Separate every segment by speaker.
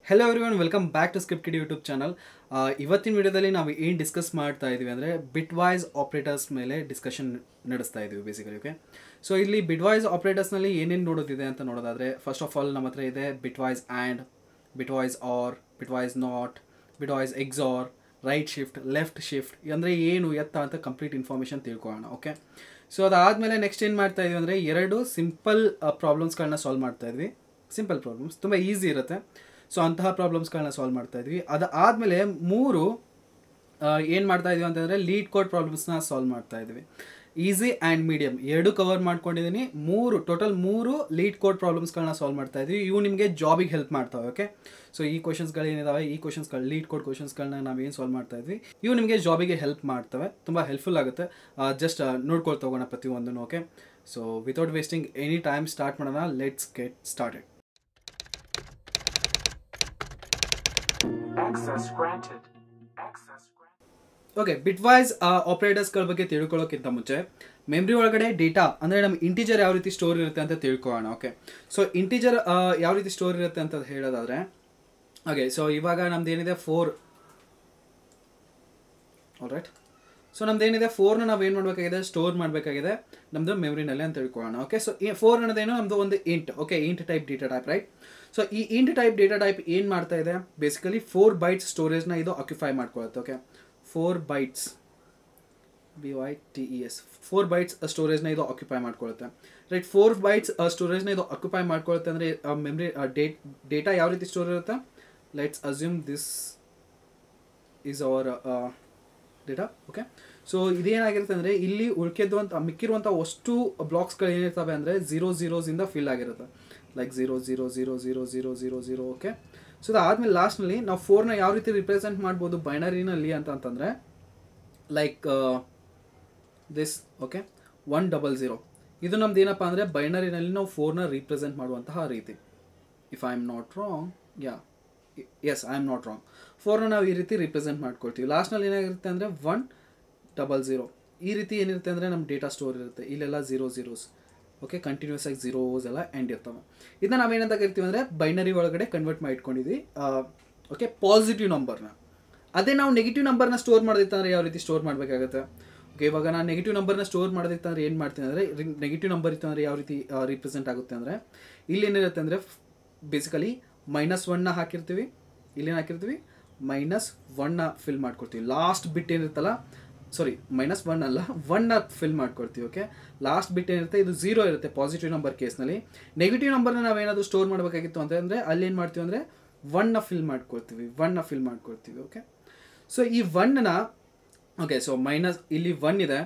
Speaker 1: Hello everyone, welcome back to script kid YouTube channel. ಇವತ್ತಿನ ವಿಡಿಯೋದಲ್ಲಿ ನಾವು ಏನು ಡಿಸ್ಕಸ್ ಮಾಡ್ತಾ ಇದ್ದೀವಿ ಅಂದರೆ ಬಿಟ್ವೈಸ್ ಆಪ್ರೇಟರ್ಸ್ ಮೇಲೆ ಡಿಸ್ಕಷನ್ ನಡೆಸ್ತಾ ಇದ್ದೀವಿ ಬೇಸಿಕಲಿ. ಓಕೆ, ಸೊ ಇಲ್ಲಿ ಬಿಟ್ವೈಸ್ ಆಪ್ರೇಟರ್ಸ್ನಲ್ಲಿ ಏನೇನು ನೋಡೋದಿದೆ ಅಂತ ನೋಡೋದಾದರೆ, ಫಸ್ಟ್ ಆಫ್ ಆಲ್ ನಮ್ಮ ಹತ್ರ ಇದೆ bitwise and, bitwise or, bitwise not, bitwise XOR, right shift, left shift ಅಂದರೆ ಏನು ಎತ್ತ ಅಂತ ಕಂಪ್ಲೀಟ್ ಇನ್ಫಾರ್ಮೇಷನ್ ತಿಳ್ಕೊಳ್ಳೋಣ. ಓಕೆ, ಸೊ ಅದಾದಮೇಲೆ ನೆಕ್ಸ್ಟ್ ಏನು ಮಾಡ್ತಾ ಇದೀವಿ ಅಂದರೆ ಎರಡು ಸಿಂಪಲ್ ಪ್ರಾಬ್ಲಮ್ಸ್ಗಳನ್ನ ಸಾಲ್ವ್ ಮಾಡ್ತಾ ಇದ್ವಿ. ಸಿಂಪಲ್ ಪ್ರಾಬ್ಲಮ್ಸ್ ತುಂಬ ಈಸಿ ಇರುತ್ತೆ. ಸೊ ಅಂತಹ ಪ್ರಾಬ್ಲಮ್ಸ್ಗಳನ್ನ ಸಾಲ್ವ್ ಮಾಡ್ತಾ ಇದ್ವಿ. ಅದಾದಮೇಲೆ ಮೂರು ಏನು ಮಾಡ್ತಾ ಇದ್ವಿ ಅಂತಂದರೆ ಲೀಡ್ ಕೋಡ್ ಪ್ರಾಬ್ಲಮ್ಸ್ನ ಸಾಲ್ವ್ ಮಾಡ್ತಾ ಇದ್ವಿ. ಈಸಿ ಆ್ಯಂಡ್ ಮೀಡಿಯಮ್ ಎರಡು ಕವರ್ ಮಾಡ್ಕೊಂಡಿದ್ದೀನಿ. ಟೋಟಲ್ ಮೂರು ಲೀಡ್ ಕೋಡ್ ಪ್ರಾಬ್ಲಮ್ಸ್ಗಳನ್ನ ಸಾಲ್ವ್ ಮಾಡ್ತಾ ಇದ್ವಿ. ಇವು ನಿಮಗೆ ಜಾಬಿಗೆ ಹೆಲ್ಪ್ ಮಾಡ್ತವೆ. ಓಕೆ, ಸೊ ಈ ಕ್ವಶನ್ಸ್ಗಳು ಏನಿದಾವೆ, ಈ ಕ್ವಶನ್ಸ್ಗಳು ಲೀಡ್ ಕೋಡ್ ಕ್ವಶನ್ಸ್ಗಳನ್ನ ನಾವೇನು ಸಾಲ್ವ್ ಮಾಡ್ತಾ ಇದ್ವಿ, ಇವು ನಿಮಗೆ ಜಾಬಿಗೆ ಹೆಲ್ಪ್ ಮಾಡ್ತವೆ, ತುಂಬ ಹೆಲ್ಪ್ಫುಲ್ ಆಗುತ್ತೆ. ಜಸ್ಟ್ ನೋಡ್ಕೊಳ್ತಾ ಹೋಗೋಣ ಪ್ರತಿಯೊಂದನ್ನು. Okay, so without wasting any time start ಮಾಡೋಣ. Let's get started. Okay, bitwise ಆಪರೇಟರ್ಸ್ಗಳ ಬಗ್ಗೆ ತಿಳ್ಕೊಳ್ಳೋಕ್ಕಿಂತ ಮುಂಚೆ ಮೆಮ್ರಿ ಒಳಗಡೆ ಡೇಟಾ ಅಂದರೆ ನಮ್ಮ ಇಂಟಿಜರ್ ಯಾವ ರೀತಿ ಸ್ಟೋರ್ ಇರುತ್ತೆ ಅಂತ ತಿಳ್ಕೊಳ್ಳೋಣ. ಓಕೆ, ಸೊ ಇಂಟಿಜರ್ ಯಾವ ರೀತಿ ಸ್ಟೋರ್ ಇರುತ್ತೆ ಅಂತ ಹೇಳೋದಾದರೆ, ಓಕೆ, ಸೊ ಇವಾಗ ನಮ್ದು ಏನಿದೆ 4. ಆಲ್ರೈಟ್, ಸೊ ನಮ್ದು ಏನಿದೆ 4ನ ನಾವು ಏನು ಮಾಡಬೇಕಾಗಿದೆ, ಸ್ಟೋರ್ ಮಾಡಬೇಕಾಗಿದೆ ನಮ್ಮದು ಮೆಮ್ರಿನಲ್ಲಿ ಅಂತ ತಿಳ್ಕೊಳ್ಳೋಣ. ಓಕೆ, ಸೊ 4 ಅನ್ನೋದೇನು ನಮ್ಮದು ಒಂದು int. Okay, int type data type, right. So ಈ ಇಂಟ್ ಟೈಪ್ ಡೇಟಾ ಟೈಪ್ ಏನು ಮಾಡ್ತಾ ಇದೆ, ಬೇಸಿಕಲಿ 4 ಬೈಟ್ಸ್ ಸ್ಟೋರೇಜ್ನ ಇದು ಆಕ್ಯುಪೈ ಮಾಡ್ಕೊಳ್ಳುತ್ತೆ. ಓಕೆ, 4 ಬೈಟ್ಸ್, BYTES, 4 ಬೈಟ್ಸ್ ಸ್ಟೋರೇಜ್ನ ಇದು ಆಕ್ಯುಪೈ ಮಾಡ್ಕೊಳ್ಳುತ್ತೆ, ರೈಟ್. 4 ಬೈಟ್ಸ್ ಸ್ಟೋರೇಜ್ನ ಇದು ಆಕ್ಯುಪೈ ಮಾಡ್ಕೊಳ್ಳುತ್ತೆ ಅಂದರೆ ಮೆಮ್ರಿ ಡೇಟಾ ಯಾವ ರೀತಿ ಸ್ಟೋರ್ ಇರುತ್ತೆ. Let's assume this is our data. Okay, so ಇದೇನಾಗಿರುತ್ತೆ ಅಂದರೆ ಇಲ್ಲಿ ಮಿಕ್ಕಿರುವಂಥ ಅಷ್ಟು ಬ್ಲಾಕ್ಸ್ಗಳು ಏನಿರ್ತವೆ ಅಂದರೆ 0 0 ಫಿಲ್ ಆಗಿರುತ್ತೆ. ಲೈಕ್ 0 0 0 0 0 0 0. ಓಕೆ, ಸೊ ಅದಾದಮೇಲೆ ಲಾಸ್ಟ್ನಲ್ಲಿ ನಾವು 4ನ ಯಾವ ರೀತಿ ರಿಪ್ರೆಸೆಂಟ್ ಮಾಡ್ಬೋದು ಬೈನರಿನಲ್ಲಿ ಅಂತಂದರೆ, ಲೈಕ್ ದಿಸ್. ಓಕೆ, 100. ಇದು ನಮ್ದು ಏನಪ್ಪ ಅಂದರೆ ಬೈನರಿನಲ್ಲಿ ನಾವು 4ನ ರಿಪ್ರೆಸೆಂಟ್ ಮಾಡುವಂತಹ ರೀತಿ. If I am not wrong, as I am not wrong, 4ನ ನಾವು ಈ ರೀತಿ ರಿಪ್ರೆಸೆಂಟ್ ಮಾಡ್ಕೊಳ್ತೀವಿ. ಲಾಸ್ಟ್ನಲ್ಲಿ ಏನಾಗಿರುತ್ತೆ ಅಂದರೆ 100. ಈ ರೀತಿ ಏನಿರುತ್ತೆ ಅಂದರೆ ನಮ್ಮ ಡೇಟಾ ಸ್ಟೋರ್ ಇರುತ್ತೆ. ಇಲ್ಲೆಲ್ಲ 0 0s. ಓಕೆ, ಕಂಟಿನ್ಯೂಸ್ ಆಗಿ 0s ಎಲ್ಲ ಎಂಡ್ ಇರ್ತವೆ. ಇದನ್ನ ನಾವೇನಂತ ಕರಿತೀವಿ ಅಂದರೆ ಬೈನರಿ ಒಳಗಡೆ ಕನ್ವರ್ಟ್ ಮಾಡಿ ಇಟ್ಕೊಂಡಿದ್ವಿ. ಓಕೆ, ಪಾಸಿಟಿವ್ ನಂಬರ್ನ. ಅದೇ ನಾವು ನೆಗೆಟಿವ್ ನಂಬರ್ನ ಸ್ಟೋರ್ ಮಾಡೋದಿತ್ತಂದರೆ ಯಾವ ರೀತಿ ಸ್ಟೋರ್ ಮಾಡಬೇಕಾಗುತ್ತೆ. ಓಕೆ, ಇವಾಗ ನಾನು ನೆಗೆಟಿವ್ ನಂಬರ್ನ ಸ್ಟೋರ್ ಮಾಡೋದಿತ್ತಂದರೆ ಏನು ಮಾಡ್ತೀನಿ ಅಂದರೆ, ನೆಗೆಟಿವ್ ನಂಬರ್ ಇತ್ತು ಅಂದರೆ ಯಾವ ರೀತಿ ರಿಪ್ರೆಸೆಂಟ್ ಆಗುತ್ತೆ ಅಂದರೆ, ಇಲ್ಲಿ ಏನಿರುತ್ತೆ ಅಂದರೆ ಬೇಸಿಕಲಿ -1ನ ಹಾಕಿರ್ತೀವಿ. ಇಲ್ಲೇನು ಹಾಕಿರ್ತೀವಿ, -1ನ ಫಿಲ್ ಮಾಡ್ಕೊಡ್ತೀವಿ. ಲಾಸ್ಟ್ ಬಿಟ್ ಏನಿರುತ್ತಲ್ಲ, ಸಾರಿ -1 ಅಲ್ಲ, 1ನ ಫಿಲ್ ಮಾಡ್ಕೊಡ್ತೀವಿ. ಓಕೆ, ಲಾಸ್ಟ್ ಬಿಟ್ ಏನಿರುತ್ತೆ ಇದು 0 ಇರುತ್ತೆ ಪಾಸಿಟಿವ್ ನಂಬರ್ ಕೇಸ್ನಲ್ಲಿ. ನೆಗೆಟಿವ್ ನಂಬರ್ನ ನಾವೇನಾದರೂ ಸ್ಟೋರ್ ಮಾಡಬೇಕಾಗಿತ್ತು ಅಂತಂದರೆ ಅಲ್ಲಿ ಏನು ಮಾಡ್ತೀವಿ ಅಂದರೆ 1ನ ಫಿಲ್ ಮಾಡ್ಕೊಳ್ತೀವಿ. ಓಕೆ, ಸೊ ಈ 1ನ, ಓಕೆ, ಸೊ ಇಲ್ಲಿ 1 ಇದೆ.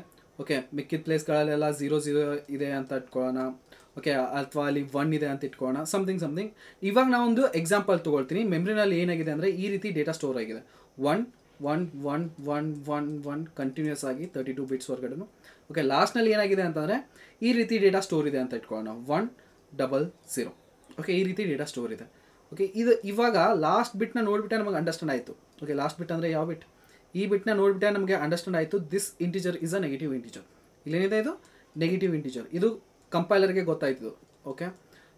Speaker 1: ಓಕೆ, ಮಿಕ್ಕಿದ ಪ್ಲೇಸ್ಗಳಲ್ಲೆಲ್ಲ 0 0 ಇದೆ ಅಂತ ಇಟ್ಕೊಳ್ಳೋಣ. ಓಕೆ, ಅಥವಾ ಅಲ್ಲಿ 1 ಇದೆ ಅಂತ ಇಟ್ಕೊಳ್ಳೋಣ. ಸಮಥಿಂಗ್. ಇವಾಗ ನಾವೊಂದು ಎಕ್ಸಾಂಪಲ್ ತೊಗೊಳ್ತೀನಿ. ಮೆಮ್ರಿನಲ್ಲಿ ಏನಾಗಿದೆ ಅಂದರೆ ಈ ರೀತಿ ಡೇಟಾ ಸ್ಟೋರ್ ಆಗಿದೆ. 1 1 1 1 1 1 ಕಂಟಿನ್ಯೂಸ್ ಆಗಿ 32 ಬಿಟ್ಸ್ ಹೊರಗಡೆನು. ಓಕೆ, ಲಾಸ್ಟ್ನಲ್ಲಿ ಏನಾಗಿದೆ ಅಂತಂದರೆ ಈ ರೀತಿ ಡೇಟಾ ಸ್ಟೋರ್ ಇದೆ ಅಂತ ಇಟ್ಕೊಳ್ಳೋಣ. 100. ಓಕೆ, ಈ ರೀತಿ ಡೇಟಾ ಸ್ಟೋರ್ ಇದೆ. ಓಕೆ, ಇದು ಇವಾಗ ಲಾಸ್ಟ್ ಬಿಟ್ನ ನೋಡಿಬಿಟ್ಟೆ ನಮಗೆ ಅಂಡರ್ಸ್ಟ್ಯಾಂಡ್ ಆಯಿತು. ಓಕೆ, ಲಾಸ್ಟ್ ಬಿಟ್ ಅಂದರೆ ಯಾವ ಬಿಟ್, ಈ ಬಿಟ್ನ ನೋಡಿಬಿಟ್ಟೆ ನಮಗೆ ಅಂಡರ್ಸ್ಟ್ಯಾಂಡ್ ಆಯಿತು. This integer is a negative integer. ಇಲ್ಲೇನಿದೆ, ಇದು ನೆಗೆಟಿವ್ ಇಂಟಿಜರ್. ಇದು ಕಂಪೈಲರ್ಗೆ ಗೊತ್ತಾಯ್ತು. ಓಕೆ,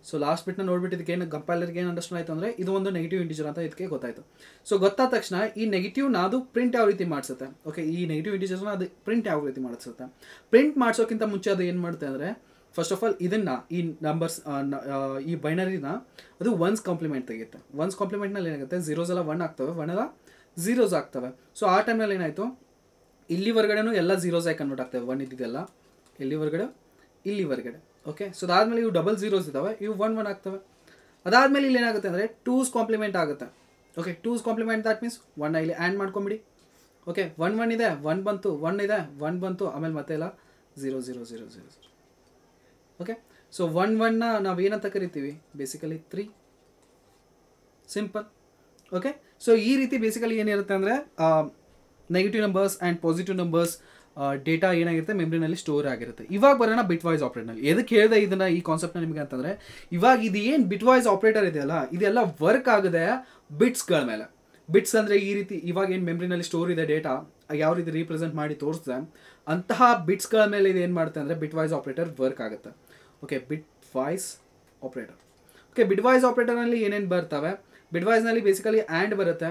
Speaker 1: ಸೊ ಲಾಸ್ಟ್ ಬಿಟ್ನ ನೋಡ್ಬಿಟ್ಟಿದ್ದಕ್ಕೆ ಏನು ಕಂಪೈಲರ್ಗೆ ಏನು ಅಂಡರ್ಸ್ಟ್ಯಾಂಡ್ ಆಯಿತು ಅಂದರೆ ಇದು ಒಂದು ನೆಗೆಟಿವ್ ಇಂಟಿಜರ್ ಅಂತ ಇದಕ್ಕೆ ಗೊತ್ತಾಯಿತು. ಸೊ ಗೊತ್ತಾದ ತಕ್ಷಣ ಈ ನೆಗೆಟಿವ್ನ ಅದು ಪ್ರಿಂಟ್ ಯಾವ ರೀತಿ ಮಾಡಿಸುತ್ತೆ. ಓಕೆ, ಈ ನೆಗೆಟಿವ್ ಇಂಟಿಜರ್ಸ್ನ ಅದು ಪ್ರಿಂಟ್ ಯಾವ ರೀತಿ ಮಾಡಿಸುತ್ತೆ. ಪ್ರಿಂಟ್ ಮಾಡಿಸೋಕ್ಕಿಂತ ಮುಂಚೆ ಅದು ಏನು ಮಾಡುತ್ತೆ ಅಂದರೆ, ಫಸ್ಟ್ ಆಫ್ ಆಲ್ ಇದನ್ನು ಈ ನಂಬರ್ಸ್ ಈ ಬೈನರಿನ ಅದು 1's ಕಾಂಪ್ಲಿಮೆಂಟ್ ತೆಗೆಯುತ್ತೆ. 1's ಕಾಂಪ್ಲಿಮೆಂಟ್ನಲ್ಲಿ ಏನಾಗುತ್ತೆ, 0s ಎಲ್ಲ 1 ಆಗ್ತವೆ, 1 ಎಲ್ಲ 0s ಆಗ್ತವೆ. ಸೊ ಆ ಟೈಮ್ನಲ್ಲಿ ಏನಾಯಿತು, ಇಲ್ಲಿವರೆಗಡೆನೂ ಎಲ್ಲ 0s ಆಗಿ ಕನ್ವರ್ಟ್ ಆಗ್ತವೆ. 1 ಇದ್ದಿದ್ದೆಲ್ಲ ಇಲ್ಲಿವರೆಗಡೆ. ಓಕೆ, ಸೊ ಅದಾದಮೇಲೆ ಇವು 0s ಇದ್ದಾವೆ, ಇವು 1 1 ಆಗ್ತವೆ. ಅದಾದಮೇಲೆ ಇಲ್ಲಿ ಏನಾಗುತ್ತೆ ಅಂದರೆ 2's ಕಾಂಪ್ಲಿಮೆಂಟ್ ಆಗುತ್ತೆ. Okay, 2's complement that means 1ನ ಇಲ್ಲಿ ಆ್ಯಡ್ ಮಾಡ್ಕೊಂಬಿಡಿ. ಓಕೆ, 1 1 ಇದೆ, 1 ಬಂತು, 1 ಇದೆ, 1 ಬಂತು, ಆಮೇಲೆ ಮತ್ತೆ ಎಲ್ಲ 0 0 0 0 0. ಓಕೆ, ಸೊ 1 1ನ ನಾವು ಏನಂತ ಕರಿತೀವಿ, ಬೇಸಿಕಲಿ 3. ಸಿಂಪಲ್. ಓಕೆ, ಸೊ ಈ ರೀತಿ ಬೇಸಿಕಲಿ ಏನಿರುತ್ತೆ ಅಂದರೆ negative numbers and positive numbers data ಏನಾಗಿರುತ್ತೆ ಮೆಮ್ರಿನಲ್ಲಿ ಸ್ಟೋರ್ ಆಗಿರುತ್ತೆ. ಇವಾಗ ಬರೋಣ ಬಿಟ್ವೈಸ್ ಆಪ್ರೇಟರ್ನಲ್ಲಿ. ಎದಕ್ಕೆ ಹೇಳಿದೆ ಇದನ್ನು, ಈ ಕಾನ್ಸೆಪ್ಟ್ನ ನಿಮಗೆ ಅಂತಂದರೆ, ಇವಾಗ ಇದು ಏನು ಬಿಟ್ವೈಸ್ ಆಪ್ರೇಟರ್ ಇದೆಯಲ್ಲ, ಇದೆಲ್ಲ ವರ್ಕ್ ಆಗಿದೆ ಬಿಟ್ಸ್ಗಳ ಮೇಲೆ. ಬಿಟ್ಸ್ ಅಂದರೆ ಈ ರೀತಿ ಇವಾಗ ಏನು ಮೆಮ್ರಿನಲ್ಲಿ ಸ್ಟೋರ್ ಇದೆ ಡೇಟಾ ಯಾವ ರೀತಿ ರೀಪ್ರೆಸೆಂಟ್ ಮಾಡಿ ತೋರಿಸಿದೆ, ಅಂತಹ ಬಿಟ್ಸ್ಗಳ ಮೇಲೆ ಇದು ಏನು ಮಾಡುತ್ತೆ ಅಂದರೆ ಬಿಟ್ವೈಸ್ ಆಪ್ರೇಟರ್ ವರ್ಕ್ ಆಗುತ್ತೆ. Okay, bitwise operator. Okay, bitwise ಆಪ್ರೇಟರ್ನಲ್ಲಿ ಏನೇನು ಬರ್ತವೆ, ಬಿಟ್ವೈಸ್ನಲ್ಲಿ ಬೇಸಿಕಲಿ ಆ್ಯಂಡ್ ಬರುತ್ತೆ,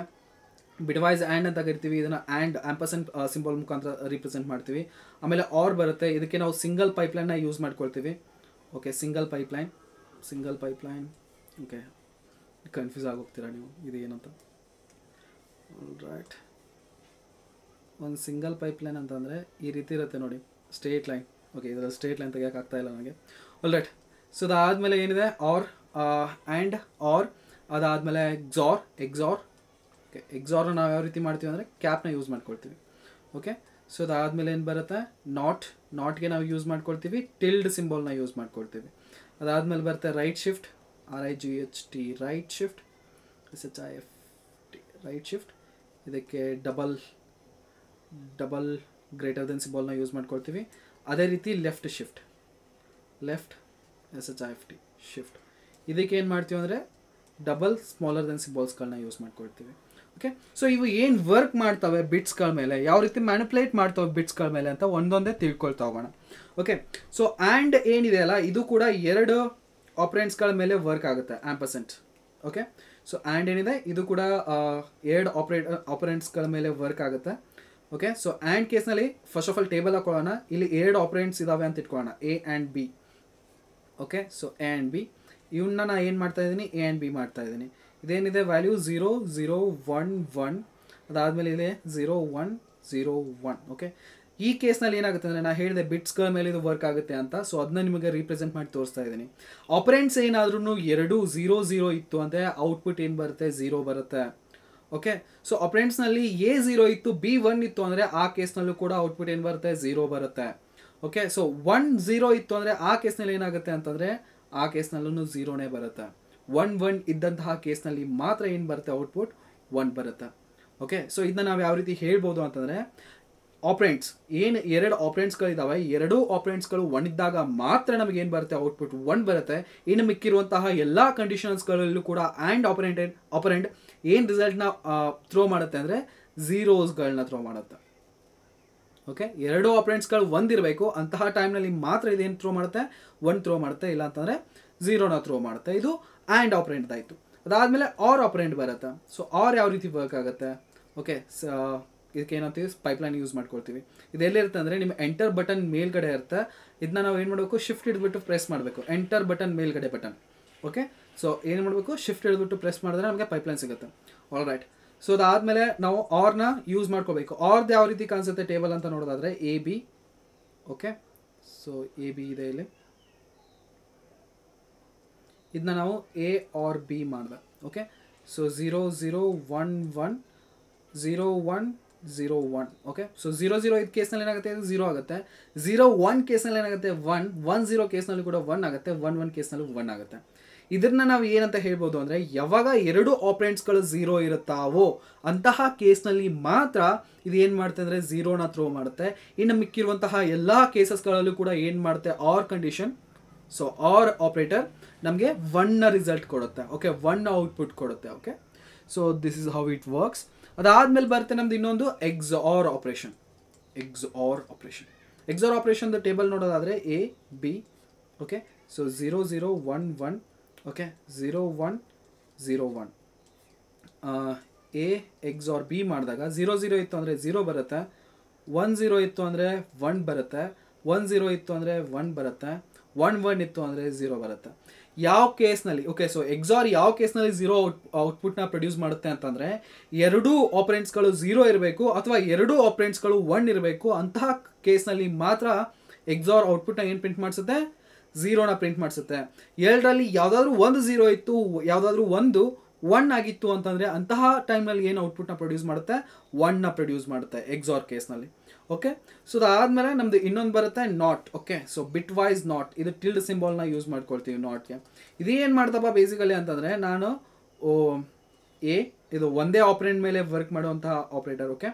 Speaker 1: ಬಿಟ್ವೈಸ್ ಆ್ಯಂಡ್ ಅಂತ ಕರಿತೀವಿ, ಇದನ್ನು ಆ್ಯಂಡ್ ಆಂಪರ್ಸೆಂಟ್ ಸಿಂಬಲ್ ಮುಖಾಂತರ ರಿಪ್ರೆಸೆಂಟ್ ಮಾಡ್ತೀವಿ. ಆಮೇಲೆ ಆರ್ ಬರುತ್ತೆ, ಇದಕ್ಕೆ ನಾವು ಸಿಂಗಲ್ ಪೈಪ್ಲೈನ್ನ ಯೂಸ್ ಮಾಡ್ಕೊಳ್ತೀವಿ. Okay, single pipeline, okay, confuse ಆಗೋಗ್ತೀರಾ ನೀವು ಇದು ಏನಂತ. ರೈಟ್, ಒಂದು ಸಿಂಗಲ್ ಪೈಪ್ಲೈನ್ ಅಂತಂದರೆ ಈ ರೀತಿ ಇರುತ್ತೆ ನೋಡಿ, ಸ್ಟ್ರೇಟ್ ಲೈನ್. ಓಕೆ, ಇದರಲ್ಲಿ ಸ್ಟ್ರೇಟ್ ಲೈನ್ ತೆಗಿಯೋಕ್ಕಾಗ್ತಾ ಇಲ್ಲ ನನಗೆ. ರೈಟ್, ಸೊ ಅದಾದಮೇಲೆ ಏನಿದೆ ಆರ್ ಆ್ಯಂಡ್ ಆರ್, ಅದಾದಮೇಲೆ ಎಕ್ಸಾರ್. ಓಕೆ, ಎಕ್ಸಾರ್ನ ನಾವು ಯಾವ ರೀತಿ ಮಾಡ್ತೀವಿ ಅಂದರೆ ಕ್ಯಾಪ್ನ ಯೂಸ್ ಮಾಡ್ಕೊಳ್ತೀವಿ. ಓಕೆ, ಸೊ ಅದಾದಮೇಲೆ ಏನು ಬರುತ್ತೆ ನಾಟ್ಗೆ ನಾವು ಯೂಸ್ ಮಾಡ್ಕೊಳ್ತೀವಿ, ಟಿಲ್ಡ್ ಸಿಂಬಲ್ನ ಯೂಸ್ ಮಾಡ್ಕೊಳ್ತೀವಿ. ಅದಾದಮೇಲೆ ಬರುತ್ತೆ right shift, RIGHT, right shift, SHIFT, right shift. ಇದಕ್ಕೆ ಡಬಲ್ ಗ್ರೇಟರ್ ದೆನ್ ಸಿಂಬಲ್ನ ಯೂಸ್ ಮಾಡ್ಕೊಳ್ತೀವಿ. ಅದೇ ರೀತಿ ಲೆಫ್ಟ್ ಶಿಫ್ಟ್, SHIFT ಶಿಫ್ಟ್. ಇದಕ್ಕೆ ಏನು ಮಾಡ್ತೀವಿ ಅಂದರೆ ಡಬಲ್ ಸ್ಮಾಲರ್ ದೆನ್ ಸಿಂಬಲ್ಸ್ಗಳನ್ನ ಯೂಸ್ ಮಾಡ್ಕೊಳ್ತೀವಿ. ಓಕೆ, ಸೊ ಇವು ಏನು ವರ್ಕ್ ಮಾಡ್ತವೆ ಬಿಟ್ಸ್ಗಳ ಮೇಲೆ, ಯಾವ ರೀತಿ ಮ್ಯಾನಿಪ್ಯುಲೇಟ್ ಮಾಡ್ತವೆ ಬಿಟ್ಸ್ಗಳ ಮೇಲೆ ಅಂತ ಒಂದೊಂದೇ ತಿಳ್ಕೊಳ್ತಾ ಹೋಗೋಣ. ಓಕೆ, ಸೊ ಆ್ಯಂಡ್ ಏನಿದೆ ಅಲ್ಲ, ಇದು ಕೂಡ 2 ಆಪರೆಂಟ್ಸ್ಗಳ ಮೇಲೆ ವರ್ಕ್ ಆಗುತ್ತೆ, ಆಂಪರ್ಸೆಂಟ್. ಓಕೆ, ಸೊ ಆ್ಯಂಡ್ ಏನಿದೆ ಇದು ಕೂಡ 2 ಆಪರೆಂಟ್ಸ್ಗಳ ಮೇಲೆ ವರ್ಕ್ ಆಗುತ್ತೆ. ಓಕೆ, ಸೊ ಆ್ಯಂಡ್ ಕೇಸ್ನಲ್ಲಿ ಫಸ್ಟ್ ಆಫ್ ಆಲ್ ಟೇಬಲ್ ಹಾಕೊಳ್ಳೋಣ. ಇಲ್ಲಿ 2 ಆಪರೆಂಟ್ಸ್ ಇದಾವೆ ಅಂತ ಇಟ್ಕೊಳ್ಳೋಣ, A and B. Okay, so A and B ಇವನ್ನ ನಾನು ಏನು ಮಾಡ್ತಾ ಇದ್ದೀನಿ, A ಆ್ಯಂಡ್ B ಮಾಡ್ತಾ ಇದ್ದೀನಿ. ಇದೇನಿದೆ ವ್ಯಾಲ್ಯೂ 0 0 1 1, ಅದಾದಮೇಲೆ ಇದೆ 0 1 0 1. ಓಕೆ, ಈ ಕೇಸ್ನಲ್ಲಿ ಏನಾಗುತ್ತೆ ಅಂದರೆ ನಾನು ಹೇಳಿದೆ ಬಿಟ್ಸ್ಗಳ ಮೇಲೆ ಇದು ವರ್ಕ್ ಆಗುತ್ತೆ ಅಂತ, ಸೊ ಅದನ್ನ ನಿಮಗೆ ರೀಪ್ರೆಸೆಂಟ್ ಮಾಡಿ ತೋರಿಸ್ತಾ ಇದ್ದೀನಿ. ಆಪರೆಂಟ್ಸ್ ಏನಾದ್ರೂ 2 0 0 ಇತ್ತು ಅಂದರೆ ಔಟ್ಪುಟ್ ಏನು ಬರುತ್ತೆ, 0 ಬರುತ್ತೆ. ಓಕೆ, ಸೊ ಆಪರೆಂಟ್ಸ್ನಲ್ಲಿ A 0 ಇತ್ತು, B 1 ಇತ್ತು ಅಂದರೆ ಆ ಕೇಸ್ನಲ್ಲೂ ಕೂಡ ಔಟ್ಪುಟ್ ಏನು ಬರುತ್ತೆ, 0 ಬರುತ್ತೆ. ಓಕೆ, ಸೊ 1 0 ಇತ್ತು ಅಂದರೆ ಆ ಕೇಸ್ನಲ್ಲಿ ಏನಾಗುತ್ತೆ ಅಂತಂದರೆ ಆ ಕೇಸ್ನಲ್ಲೂ 0ನೇ ಬರುತ್ತೆ. 1 1 ಇದ್ದಂತಹ ಕೇಸ್ನಲ್ಲಿ ಮಾತ್ರ ಏನು ಬರುತ್ತೆ, ಔಟ್ಪುಟ್ 1 ಬರುತ್ತೆ. ಓಕೆ, ಸೊ ಇದನ್ನ ನಾವು ಯಾವ ರೀತಿ ಹೇಳ್ಬೋದು ಅಂತಂದರೆ ಆಪರೆಂಟ್ಸ್ ಏನು 2 ಆಪರೆಂಟ್ಸ್ಗಳಿದ್ದಾವೆ, 2 ಆಪರೆಂಟ್ಸ್ಗಳು 1 ಇದ್ದಾಗ ಮಾತ್ರ ನಮಗೆ ಏನು ಬರುತ್ತೆ, ಔಟ್ಪುಟ್ 1 ಬರುತ್ತೆ. ಇನ್ನು ಮಿಕ್ಕಿರುವಂತಹ ಎಲ್ಲ ಕಂಡೀಷನ್ಸ್ಗಳಲ್ಲೂ ಕೂಡ ಆ್ಯಂಡ್ ಆಪರೆಂಟ್ ಏನು ರಿಸಲ್ಟ್ನ ಥ್ರೋ ಮಾಡುತ್ತೆ ಅಂದರೆ ಝೀರೋಸ್ಗಳನ್ನ ಥ್ರೋ ಮಾಡುತ್ತೆ. ಓಕೆ, 2 ಆಪರೆಂಟ್ಸ್ಗಳು 1 ಇರಬೇಕು, ಅಂತಹ ಟೈಮ್ನಲ್ಲಿ ಮಾತ್ರ ಇದೇನು ಥ್ರೋ ಮಾಡುತ್ತೆ, 1 ಥ್ರೋ ಮಾಡುತ್ತೆ, ಇಲ್ಲ ಅಂತಂದರೆ 0ನ ಥ್ರೋ ಮಾಡುತ್ತೆ. ಇದು ಆ್ಯಂಡ್ ಆಪರೆಂಟ್ ಆಯಿತು. ಅದಾದಮೇಲೆ ಆರ್ ಆಪರೆಂಟ್ ಬರುತ್ತೆ. ಸೊ ಆರ್ ಯಾವ ರೀತಿ ವರ್ಕ್ ಆಗುತ್ತೆ, ಓಕೆ, ಇದಕ್ಕೆ ಏನಂತೀವಿ, ಪೈಪ್ಲೈನ್ ಯೂಸ್ ಮಾಡ್ಕೊಳ್ತೀವಿ. ಇದೆಲ್ಲಿರುತ್ತೆ ಅಂದರೆ ನಿಮ್ಮ ಎಂಟರ್ ಬಟನ್ ಮೇಲ್ಗಡೆ ಇರುತ್ತೆ. ಇದನ್ನ ನಾವು ಏನು ಮಾಡಬೇಕು, ಶಿಫ್ಟ್ ಹಿಡಿದ್ಬಿಟ್ಟು ಪ್ರೆಸ್ ಮಾಡಬೇಕು, ಎಂಟರ್ ಬಟನ್ ಮೇಲ್ಗಡೆ ಬಟನ್. ಓಕೆ, ಸೊ ಏನು ಮಾಡಬೇಕು, ಶಿಫ್ಟ್ ಹಿಡಿದ್ಬಿಟ್ಟು ಪ್ರೆಸ್ ಮಾಡಿದ್ರೆ ನಮಗೆ ಪೈಪ್ಲೈನ್ ಸಿಗುತ್ತೆ. ಆಲ್ ರೈಟ್, ಸೊ ಅದಾದಮೇಲೆ ನಾವು ಆರ್ನ ಯೂಸ್ ಮಾಡ್ಕೋಬೇಕು. ಆರ್ದು ಯಾವ ರೀತಿ ಕಾಣಿಸುತ್ತೆ ಟೇಬಲ್ ಅಂತ ನೋಡೋದಾದರೆ AB. ಓಕೆ, ಸೊ AB ಇದೆ ಇಲ್ಲಿ, ಇದನ್ನ ನಾವು A or B ಮಾಡಿದೆ. Okay, so 0 0 1 1 0 1 0 1. ಓಕೆ, ಸೊ 0 0 ಇದು ಕೇಸ್ನಲ್ಲಿ ಏನಾಗುತ್ತೆ, ಇದು 0 ಆಗುತ್ತೆ. 0 1 ಕೇಸ್ನಲ್ಲಿ ಏನಾಗುತ್ತೆ, 1 1 0 ಕೇಸ್ನಲ್ಲಿ ಕೂಡ 1 ಆಗುತ್ತೆ, 1 1 ಕೇಸ್ನಲ್ಲೂ 1 ಆಗುತ್ತೆ. ಇದನ್ನ ನಾವು ಏನಂತ ಹೇಳ್ಬೋದು ಅಂದರೆ ಯಾವಾಗ 2 ಆಪರೆಂಟ್ಸ್ಗಳು 0 ಇರುತ್ತಾವೋ ಅಂತಹ ಕೇಸ್ನಲ್ಲಿ ಮಾತ್ರ ಇದು ಏನು ಮಾಡುತ್ತೆ ಅಂದರೆ 0ನ ಥ್ರೋ ಮಾಡುತ್ತೆ. ಇನ್ನು ಮಿಕ್ಕಿರುವಂತಹ ಎಲ್ಲ ಕೇಸಸ್ಗಳಲ್ಲೂ ಕೂಡ ಏನು ಮಾಡುತ್ತೆ, OR condition, so OR operator ನಮಗೆ 1ನ ರಿಸಲ್ಟ್ ಕೊಡುತ್ತೆ. ಓಕೆ, 1ನ ಔಟ್ಪುಟ್ ಕೊಡುತ್ತೆ. Okay, so this is how it works. ಅದಾದಮೇಲೆ ಬರುತ್ತೆ ನಮ್ದು ಇನ್ನೊಂದು ಎಕ್ಸಾರ್ ಆಪರೇಷನ್. ಎಕ್ಸಾರ್ ಆಪರೇಷನ್ದು ಟೇಬಲ್ ನೋಡೋದಾದರೆ A B. Okay, so 0 0 1 1. Okay, 0 1 0 1. A XOR B ಮಾಡಿದಾಗ 0 0 ಇತ್ತು ಅಂದರೆ 0 ಬರುತ್ತೆ, 1 0 ಇತ್ತು ಅಂದರೆ 1 ಬರುತ್ತೆ, 1 0 ಇತ್ತು ಅಂದರೆ 1 ಬರುತ್ತೆ, 1 1 ಇತ್ತು ಅಂದರೆ 0 ಬರುತ್ತೆ. ಯಾವ ಕೇಸ್ನಲ್ಲಿ, ಓಕೆ, ಸೊ ಎಕ್ಸಾರ್ ಯಾವ ಕೇಸ್ನಲ್ಲಿ 0 ಔಟ್ಪುಟ್ನ ಪ್ರೊಡ್ಯೂಸ್ ಮಾಡುತ್ತೆ ಅಂತಂದರೆ 2 ಆಪರೆಂಟ್ಸ್ಗಳು 0 ಇರಬೇಕು ಅಥವಾ 2 ಆಪರೆಂಟ್ಸ್ಗಳು 1 ಇರಬೇಕು. ಅಂತಹ ಕೇಸ್ನಲ್ಲಿ ಮಾತ್ರ ಎಕ್ಸಾರ್ ಔಟ್ಪುಟ್ನ ಏನು ಪ್ರಿಂಟ್ ಮಾಡಿಸುತ್ತೆ, 0ನ ಪ್ರಿಂಟ್ ಮಾಡಿಸುತ್ತೆ. 2ರಲ್ಲಿ ಯಾವುದಾದ್ರೂ ಒಂದು 0 ಇತ್ತು, ಯಾವುದಾದ್ರೂ ಒಂದು 1 ಆಗಿತ್ತು ಅಂತಂದರೆ ಅಂತಹ ಟೈಮ್ನಲ್ಲಿ ಏನು ಔಟ್ಪುಟ್ನ ಪ್ರೊಡ್ಯೂಸ್ ಮಾಡುತ್ತೆ, 1ನ ಪ್ರೊಡ್ಯೂಸ್ ಮಾಡುತ್ತೆ ಎಕ್ಸಾರ್ ಕೇಸ್ನಲ್ಲಿ. ಓಕೆ, ಸೊ ಅದಾದಮೇಲೆ ನಮ್ಮದು ಇನ್ನೊಂದು ಬರುತ್ತೆ not. Okay, so bitwise not, ಇದು ಟಿಲ್ಡ್ ಸಿಂಬಲ್ನ ಯೂಸ್ ಮಾಡ್ಕೊಳ್ತೀವಿ ನಾಟ್ಗೆ. ಇದೇನು ಮಾಡ್ತಪ್ಪ ಬೇಸಿಕಲಿ ಅಂತಂದರೆ ನಾನು A ಇದು ಒಂದೇ ಆಪರೆಂಟ್ ಮೇಲೆ ವರ್ಕ್ ಮಾಡುವಂತಹ ಆಪರೇಟರ್. ಓಕೆ,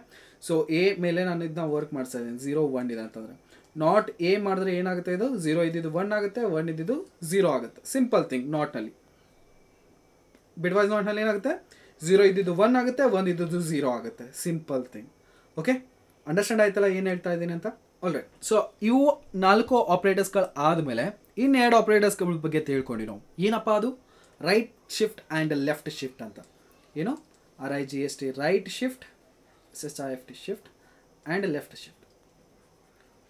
Speaker 1: ಸೊ A ಮೇಲೆ ನಾನು ಇದನ್ನ ವರ್ಕ್ ಮಾಡಿಸ್ತಾ ಇದ್ದೀನಿ. 0 1 ಇದೆ ಅಂತಂದರೆ ನಾಟ್ A ಮಾಡಿದ್ರೆ ಏನಾಗುತ್ತೆ, ಇದು 0 ಇದ್ದಿದ್ದು 1 ಆಗುತ್ತೆ, 1 ಇದ್ದಿದ್ದು 0 ಆಗುತ್ತೆ. Simple thing. ನಾಟ್ನಲ್ಲಿ ಬಿಟ್ ವೈಸ್ ನಾಟ್ನಲ್ಲಿ ಏನಾಗುತ್ತೆ, 0 ಇದ್ದಿದ್ದು 1 ಆಗುತ್ತೆ, 1 ಇದ್ದಿದ್ದು 0 ಆಗುತ್ತೆ. Simple thing. ಓಕೆ, ಅಂಡರ್ಸ್ಟ್ಯಾಂಡ್ ಆಯ್ತಲ್ಲ ಏನು ಹೇಳ್ತಾ ಇದ್ದೀನಿ ಅಂತ. ಆಲ್ರೈಟ್, ಸೊ ಇವು 4 ಆಪರೇಟರ್ಸ್ಗಳು ಆದಮೇಲೆ ಇನ್ನೆರಡು ಆಪರೇಟರ್ಸ್ಗಳ ಬಗ್ಗೆ ತಿಳ್ಕೊಂಡು ನಾವು ಏನಪ್ಪ ಅದು right shift and left shift ಅಂತ. ಏನು RIGST right shift, SHIFT shift and left shift.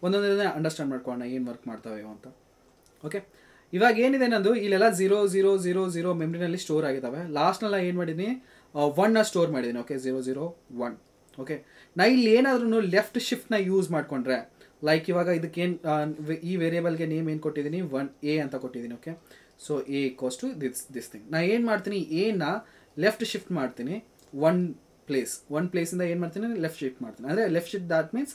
Speaker 1: ಒಂದೊಂದೇ ಅಂಡರ್ಸ್ಟ್ಯಾಂಡ್ ಮಾಡ್ಕೊಳ್ಳೋಣ ಏನು ವರ್ಕ್ ಮಾಡ್ತಾವೆ ಅಂತ. ಓಕೆ, ಇವಾಗ ಏನಿದೆ ನಂದು ಇಲ್ಲೆಲ್ಲ 0000 ಮೆಮ್ರಿನಲ್ಲಿ ಸ್ಟೋರ್ ಆಗಿದ್ದಾವೆ. ಲಾಸ್ಟ್ನೆಲ್ಲ ಏನು ಮಾಡಿದ್ದೀನಿ 1ನ ಸ್ಟೋರ್ ಮಾಡಿದ್ದೀನಿ. ಓಕೆ, 001. ಓಕೆ, ನಾ ಇಲ್ಲಿ ಏನಾದ್ರೂ ಲೆಫ್ಟ್ ಶಿಫ್ಟ್ನ ಯೂಸ್ ಮಾಡಿಕೊಂಡ್ರೆ ಲೈಕ್ ಇವಾಗ ಇದಕ್ಕೇನು ಈ ವೇರಿಯೇಬಲ್ಗೆ ನೇಮ್ ಏನು ಕೊಟ್ಟಿದ್ದೀನಿ 1A ಅಂತ ಕೊಟ್ಟಿದ್ದೀನಿ. Okay, so A equals to this thing. ನಾ ಏನು ಮಾಡ್ತೀನಿ ಎನ ಲೆಫ್ಟ್ ಶಿಫ್ಟ್ ಮಾಡ್ತೀನಿ ಒನ್ ಪ್ಲೇಸಿಂದ ಏನು ಮಾಡ್ತೀನಿ ಲೆಫ್ಟ್ ಶಿಫ್ಟ್ ಮಾಡ್ತೀನಿ. ಅಂದರೆ ಲೆಫ್ಟ್ ಶಿಫ್ಟ್ ದ್ಯಾಟ್ ಮೀನ್ಸ್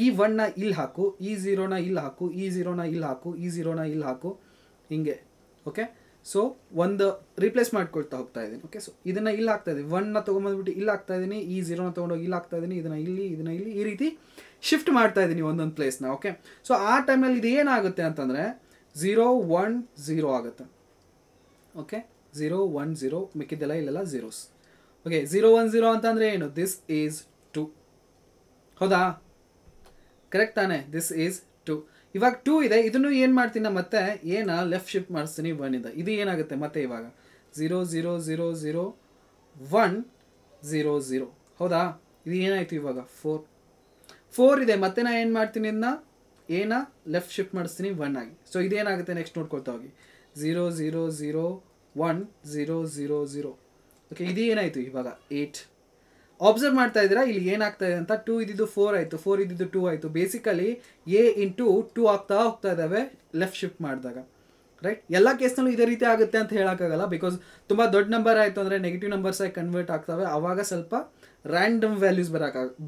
Speaker 1: ಈ 1ನ ಇಲ್ಲಿ ಹಾಕು, ಈ 0ನ ಇಲ್ಲಿ ಹಾಕು, ಈ 0ನ ಇಲ್ಲಿ ಹಾಕು, ಈ 0ನ ಇಲ್ಲಿ ಹಾಕು, ಹಿಂಗೆ. ಓಕೆ, ಸೊ ಒಂದು ರೀಪ್ಲೇಸ್ ಮಾಡ್ಕೊಳ್ತಾ ಹೋಗ್ತಾ ಇದ್ದೀನಿ. ಓಕೆ, ಸೊ ಇದನ್ನು ಇಲ್ಲಿ ಹಾಕ್ತಾ ಇದ್ದೀನಿ, 1ನ ತೊಗೊಂಬಂದ್ಬಿಟ್ಟು ಇಲ್ಲಿ ಹಾಕ್ತಾ ಇದ್ದೀನಿ, ಈ 0ನ ತೊಗೊಂಡೋಗಿ ಇಲ್ಲಿ ಹಾಕ್ತಾ ಇದ್ದೀನಿ, ಇದನ್ನು ಇಲ್ಲಿ ಈ ರೀತಿ ಶಿಫ್ಟ್ ಮಾಡ್ತಾ ಇದ್ದೀನಿ ಒಂದೊಂದು ಪ್ಲೇಸ್ನ. ಓಕೆ, ಸೊ ಆ ಟೈಮಲ್ಲಿ ಇದು ಏನಾಗುತ್ತೆ ಅಂತಂದರೆ 010 ಆಗುತ್ತೆ. ಓಕೆ, 010 ಮಿಕ್ಕಿದ್ದೆಲ್ಲ ಇಲ್ಲೆಲ್ಲ ಝೀರೋಸ್. ಓಕೆ, 010 ಅಂತಂದರೆ ಏನು? This is 2. ಹೌದಾ? ಕರೆಕ್ಟ್ ತಾನೆ? This is 2. ಇವಾಗ 2 ಇದೆ, ಇದನ್ನು ಏನು ಮಾಡ್ತೀನಿ ಮತ್ತೆ ಏನ ಲೆಫ್ಟ್ ಶಿಫ್ಟ್ ಮಾಡಿಸ್ತೀನಿ 1 ಇಂದ. ಇದು ಏನಾಗುತ್ತೆ ಮತ್ತೆ ಇವಾಗ 0000100. ಹೌದಾ? ಇದು ಏನಾಯಿತು ಇವಾಗ 4 ಇದೆ, ಮತ್ತೆ ನಾನು ಏನು ಮಾಡ್ತೀನಿ ಇದನ್ನ ಏನ ಲೆಫ್ಟ್ ಶಿಫ್ಟ್ ಮಾಡಿಸ್ತೀನಿ 1 ಆಗಿ. ಸೊ ಇದೇನಾಗುತ್ತೆ ನೆಕ್ಸ್ಟ್ ನೋಡ್ಕೊಳ್ತಾ ಹೋಗಿ 0001000. ಓಕೆ, ಇದು ಏನಾಯಿತು ಇವಾಗ 8. ಅಬ್ಸರ್ವ್ ಮಾಡ್ತಾ ಇದ್ದೀರಾ ಇಲ್ಲಿ ಏನಾಗ್ತಾ ಇದೆ ಅಂತ? 2 ಇದ್ದಿದ್ದು 4 ಆಯಿತು, 4 ಇದ್ದಿದ್ದು 2 ಆಯಿತು. ಬೇಸಿಕಲಿ A ಇಂಟು 2 ಆಗ್ತಾ ಹೋಗ್ತಾ ಇದ್ದಾವೆ ಲೆಫ್ಟ್ ಶಿಫ್ಟ್ ಮಾಡಿದಾಗ. ರೈಟ್, ಎಲ್ಲ ಕೇಸ್ನಲ್ಲೂ ಇದೇ ರೀತಿ ಆಗುತ್ತೆ ಅಂತ ಹೇಳೋಕ್ಕಾಗಲ್ಲ. ಬಿಕಾಸ್ ತುಂಬ ದೊಡ್ಡ ನಂಬರ್ ಆಯಿತು ಅಂದರೆ ನೆಗೆಟಿವ್ ನಂಬರ್ಸ್ ಆಗಿ ಕನ್ವರ್ಟ್ ಆಗ್ತವೆ. ಆವಾಗ ಸ್ವಲ್ಪ ರ್ಯಾಂಡಮ್ ವ್ಯಾಲ್ಯೂಸ್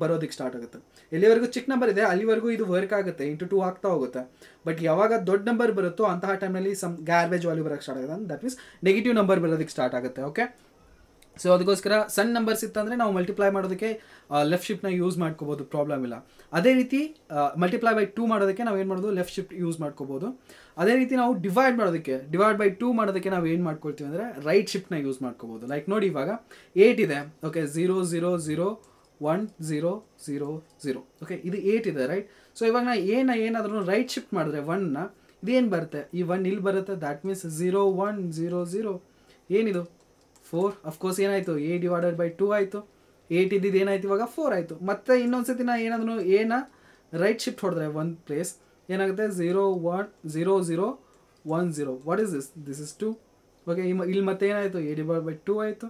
Speaker 1: ಬರೋದಕ್ಕೆ ಸ್ಟಾರ್ಟ್ ಆಗುತ್ತೆ. ಎಲ್ಲಿವರೆಗೂ ಚಿಕ್ಕ ನಂಬರ್ ಇದೆ ಅಲ್ಲಿವರೆಗೂ ಇದು ವರ್ಕ್ ಆಗುತ್ತೆ, ಇಂಟು 2 ಆಗ್ತಾ ಹೋಗುತ್ತೆ. ಬಟ್ ಯಾವಾಗ ದೊಡ್ಡ ನಂಬರ್ ಬರುತ್ತೋ ಅಂತಹ ಟೈಮ್ನಲ್ಲಿ ಸಮ್ ಗ್ಯಾರ್ಬೇಜ್ ವ್ಯಾಲ್ಯೂ ಬರೋಕ್ಕೆ ಸ್ಟಾರ್ಟ್ ಆಗುತ್ತೆ. ದಟ್ ಮೀನ್ಸ್ ನೆಗೆಟಿವ್ ನಂಬರ್ ಬರೋದಕ್ಕೆ ಸ್ಟಾರ್ಟ್ ಆಗುತ್ತೆ. ಓಕೆ, ಸೊ ಅದಕ್ಕೋಸ್ಕರ ಸಣ್ಣ ನಂಬರ್ಸ್ ಇತ್ತಂದರೆ ನಾವು ಮಲ್ಟಿಪ್ಲೈ ಮಾಡೋದಕ್ಕೆ ಲೆಫ್ಟ್ ಶಿಫ್ಟ್ನ ಯೂಸ್ ಮಾಡ್ಕೋಬೋದು, ಪ್ರಾಬ್ಲಮ್ ಇಲ್ಲ. ಅದೇ ರೀತಿ ಮಲ್ಟಿಪ್ಲೈ ಬೈ 2 ಮಾಡೋದಕ್ಕೆ ನಾವು ಏನು ಮಾಡೋದು ಲೆಫ್ಟ್ ಶಿಫ್ಟ್ ಯೂಸ್ ಮಾಡ್ಕೋಬೋದು. ಅದೇ ರೀತಿ ನಾವು ಡಿವೈಡ್ ಬೈ 2 ಮಾಡೋದಕ್ಕೆ ನಾವು ಏನು ಮಾಡ್ಕೊಳ್ತೀವಿ ಅಂದರೆ ರೈಟ್ ಶಿಫ್ಟ್ನ ಯೂಸ್ ಮಾಡ್ಕೋಬೋದು. ಲೈಕ್ ನೋಡಿ ಇವಾಗ 8 ಇದೆ. ಓಕೆ, 0001000. ಓಕೆ, ಇದು 8 ಇದೆ. ರೈಟ್, ಸೊ ಇವಾಗ ನಾ ಏನಾದರೂ ರೈಟ್ ಶಿಫ್ಟ್ ಮಾಡಿದ್ರೆ 1ನ ಇದೇನು ಬರುತ್ತೆ? ಈ 1 ಇಲ್ಲಿ ಬರುತ್ತೆ. That means 0100. ಏನಿದು 4. ಅಫ್ಕೋರ್ಸ್ ಏನಾಯಿತು A ಡಿವೈಡೆಡ್ ಬೈ 2 ಆಯಿತು. 8 ಇದ್ದಿದ್ದು ಏನಾಯ್ತು ಇವಾಗ 4 ಆಯಿತು. ಮತ್ತು ಇನ್ನೊಂದು ಸತಿ ನಾ ಏನಾದರೂ ಏನ ರೈಟ್ ಶಿಫ್ಟ್ ಹೊಡೆದ್ರೆ ಒಂದು ಪ್ಲೇಸ್ ಏನಾಗುತ್ತೆ 01010. What is this is 2. Okay, ಇಲ್ಲಿ ಮತ್ತೆ ಏನಾಯಿತು A ಡಿವೈಡ್ ಬೈ 2 ಆಯಿತು.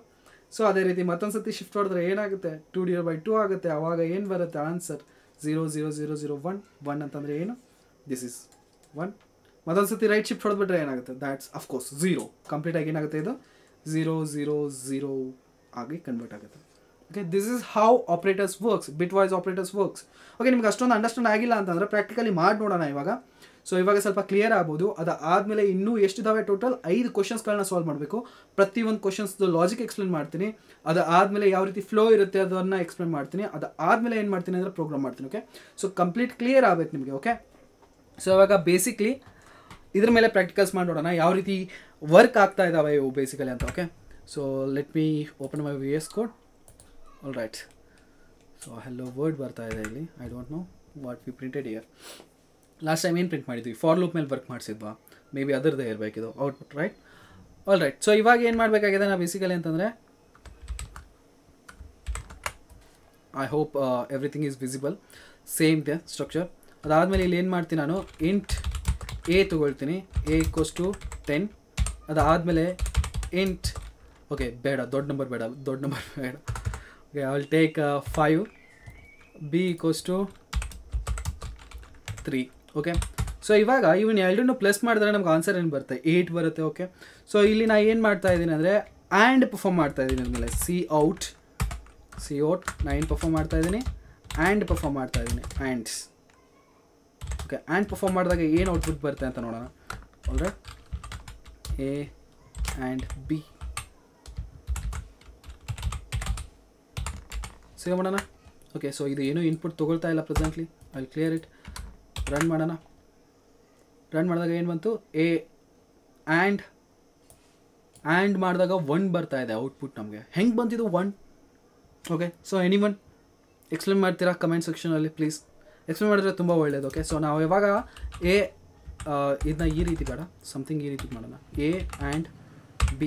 Speaker 1: ಸೊ ಅದೇ ರೀತಿ ಮತ್ತೊಂದು ಸತಿ ಶಿಫ್ಟ್ ಹೊಡೆದ್ರೆ ಏನಾಗುತ್ತೆ 2 ಡಿವೈಡ್ ಬೈ 2 ಆಗುತ್ತೆ. ಆವಾಗ ಏನು ಬರುತ್ತೆ ಆನ್ಸರ್ 00001. 1 ಅಂತಂದರೆ ಏನು? This is 1. ಮತ್ತೊಂದು ಸತಿ ರೈಟ್ ಶಿಫ್ಟ್ ಹೊಡೆದ್ಬಿಟ್ರೆ ಏನಾಗುತ್ತೆ? That's of course 0. ಕಂಪ್ಲೀಟಾಗಿ ಏನಾಗುತ್ತೆ ಇದು 000 ಆಗಿ ಕನ್ವರ್ಟ್ ಆಗುತ್ತೆ. Okay, this is how operators works, bitwise operators works. Okay, ನಿಮ್ಗೆ ಅಷ್ಟೊಂದು ಅಂಡರ್ಸ್ಟ್ಯಾಂಡ್ ಆಗಿಲ್ಲ ಅಂತಂದರೆ ಪ್ರಾಕ್ಟಿಕಲಿ ಮಾಡಿ ನೋಡೋಣ ಇವಾಗ. ಸೊ ಇವಾಗ ಸ್ವಲ್ಪ ಕ್ಲಿಯರ್ ಆಗ್ಬೋದು. ಅದಾದಮೇಲೆ ಇನ್ನೂ ಎಷ್ಟಿದ್ದಾವೆ ಟೋಟಲ್ 5 ಕ್ವಶನ್ಸ್ಗಳನ್ನ ಸಾಲ್ವ್ ಮಾಡಬೇಕು. ಪ್ರತಿಯೊಂದು ಕ್ವಶನ್ಸ್ದು ಲಾಜಿಕ್ ಎಕ್ಸ್ಪ್ಲೇನ್ ಮಾಡ್ತೀನಿ. ಅದಾದಮೇಲೆ ಯಾವ ರೀತಿ ಫ್ಲೋ ಇರುತ್ತೆ ಅದನ್ನು ಎಕ್ಸ್ಪ್ಲೇನ್ ಮಾಡ್ತೀನಿ. ಅದಾದಮೇಲೆ ಏನು ಮಾಡ್ತೀನಿ ಅಂದರೆ ಪ್ರೋಗ್ರಾಮ್ ಮಾಡ್ತೀನಿ. ಓಕೆ, ಸೊ ಕಂಪ್ಲೀಟ್ ಕ್ಲಿಯರ್ ಆಗಬೇಕು ನಿಮಗೆ. ಓಕೆ, ಸೊ ಇವಾಗ ಬೇಸಿಕ್ಲಿ ಇದ್ರ ಮೇಲೆ ಪ್ರಾಕ್ಟಿಕಲ್ಸ್ ಮಾಡಿ ನೋಡೋಣ ಯಾವ ರೀತಿ ವರ್ಕ್ ಆಗ್ತಾ ಇದ್ದಾವೆ ಇವು ಬೇಸಿಕಲಿ ಅಂತ. Okay, so let me open my VS code. All right, so hello world ಬರ್ತಾ ಇದೆ ಇಲ್ಲಿ. I don't know what we printed here. Last time ಏನು ಪ್ರಿಂಟ್ ಮಾಡಿದ್ವಿ? ಫಾರ್ ಲೂಪ್ ಮೇಲೆ ವರ್ಕ್ ಮಾಡಿಸಿದ್ವಾ? ಮೇ ಬಿ ಅದರದ್ದೇ ಇರಬೇಕಿದು output. Right, all right. So ಇವಾಗ ಏನು ಮಾಡಬೇಕಾಗಿದೆ ನಾವು ಬೇಸಿಕಲಿ ಅಂತಂದರೆ I hope everything is visible. Same ಇದೆ ಸ್ಟ್ರಕ್ಚರ್. ಅದಾದಮೇಲೆ ಇಲ್ಲಿ ಏನು ಮಾಡ್ತೀನಿ ನಾನು ಇಂಟ್ A ತೊಗೊಳ್ತೀನಿ. A equals to 10. ಅದಾದಮೇಲೆ ಇಂಟ್ ಓಕೆ ಬೇಡ ದೊಡ್ಡ ನಂಬರ್ ಬೇಡ. Okay, I will take 5. B equals to 3. Okay, so ಇವಾಗ ಇವನ್ ಎರಡನ್ನೂ ಪ್ಲಸ್ ಮಾಡಿದ್ರೆ ನಮ್ಗೆ ಆನ್ಸರ್ ಏನು ಬರುತ್ತೆ? 8 ಬರುತ್ತೆ. ಓಕೆ, ಸೊ ಇಲ್ಲಿ ನಾನು ಏನು ಮಾಡ್ತಾ ಇದ್ದೀನಿ ಅಂದರೆ ಆ್ಯಂಡ್ ಪರ್ಫಾರ್ಮ್ ಮಾಡ್ತಾ ಇದ್ದೀನಿ. ಆದಮೇಲೆ ಸಿ ಔಟ್ ನಾನು ಏನು ಪರ್ಫಾರ್ಮ್ ಮಾಡ್ತಾ ಇದ್ದೀನಿ? ಆ್ಯಂಡ್ ಪರ್ಫಾರ್ಮ್ ಮಾಡ್ತಾ ಇದ್ದೀನಿ. ಆ್ಯಂಡ್ಸ್. ಓಕೆ, ಆ್ಯಂಡ್ ಪರ್ಫಾರ್ಮ್ ಮಾಡಿದಾಗ ಏನು ಔಟ್ಪುಟ್ ಬರುತ್ತೆ ಅಂತ ನೋಡೋಣ. ಅಲ್ರೆ A ಆ್ಯಂಡ್ B ಸೇವ್ ಮಾಡೋಣ. ಓಕೆ, ಸೊ ಇದು ಏನೂ ಇನ್ಪುಟ್ ತೊಗೊಳ್ತಾ ಇಲ್ಲ presently. I will clear it. Run ಮಾಡೋಣ. ರನ್ ಮಾಡಿದಾಗ ಏನು ಬಂತು? A ಆ್ಯಂಡ್ ಮಾಡಿದಾಗ 1 ಬರ್ತಾ ಇದೆ ಔಟ್ಪುಟ್ ನಮಗೆ. ಹೆಂಗೆ ಬಂತಿದ್ದು 1? ಓಕೆ, ಸೊ ಎನಿವನ್ ಎಕ್ಸ್ಪ್ಲೇನ್ ಮಾಡ್ತೀರಾ ಕಮೆಂಟ್ ಸೆಕ್ಷನಲ್ಲಿ ಪ್ಲೀಸ್? ಎಕ್ಸ್ಪ್ಲೇನ್ ಮಾಡಿದ್ರೆ ತುಂಬ ಒಳ್ಳೆಯದು. ಓಕೆ, ಸೊ ನಾವು ಇವಾಗ ಇದನ್ನ ಈ ರೀತಿ ಬೇಡ, ಸಮಥಿಂಗ್ ಈ ರೀತಿ ಮಾಡೋಣ. A and B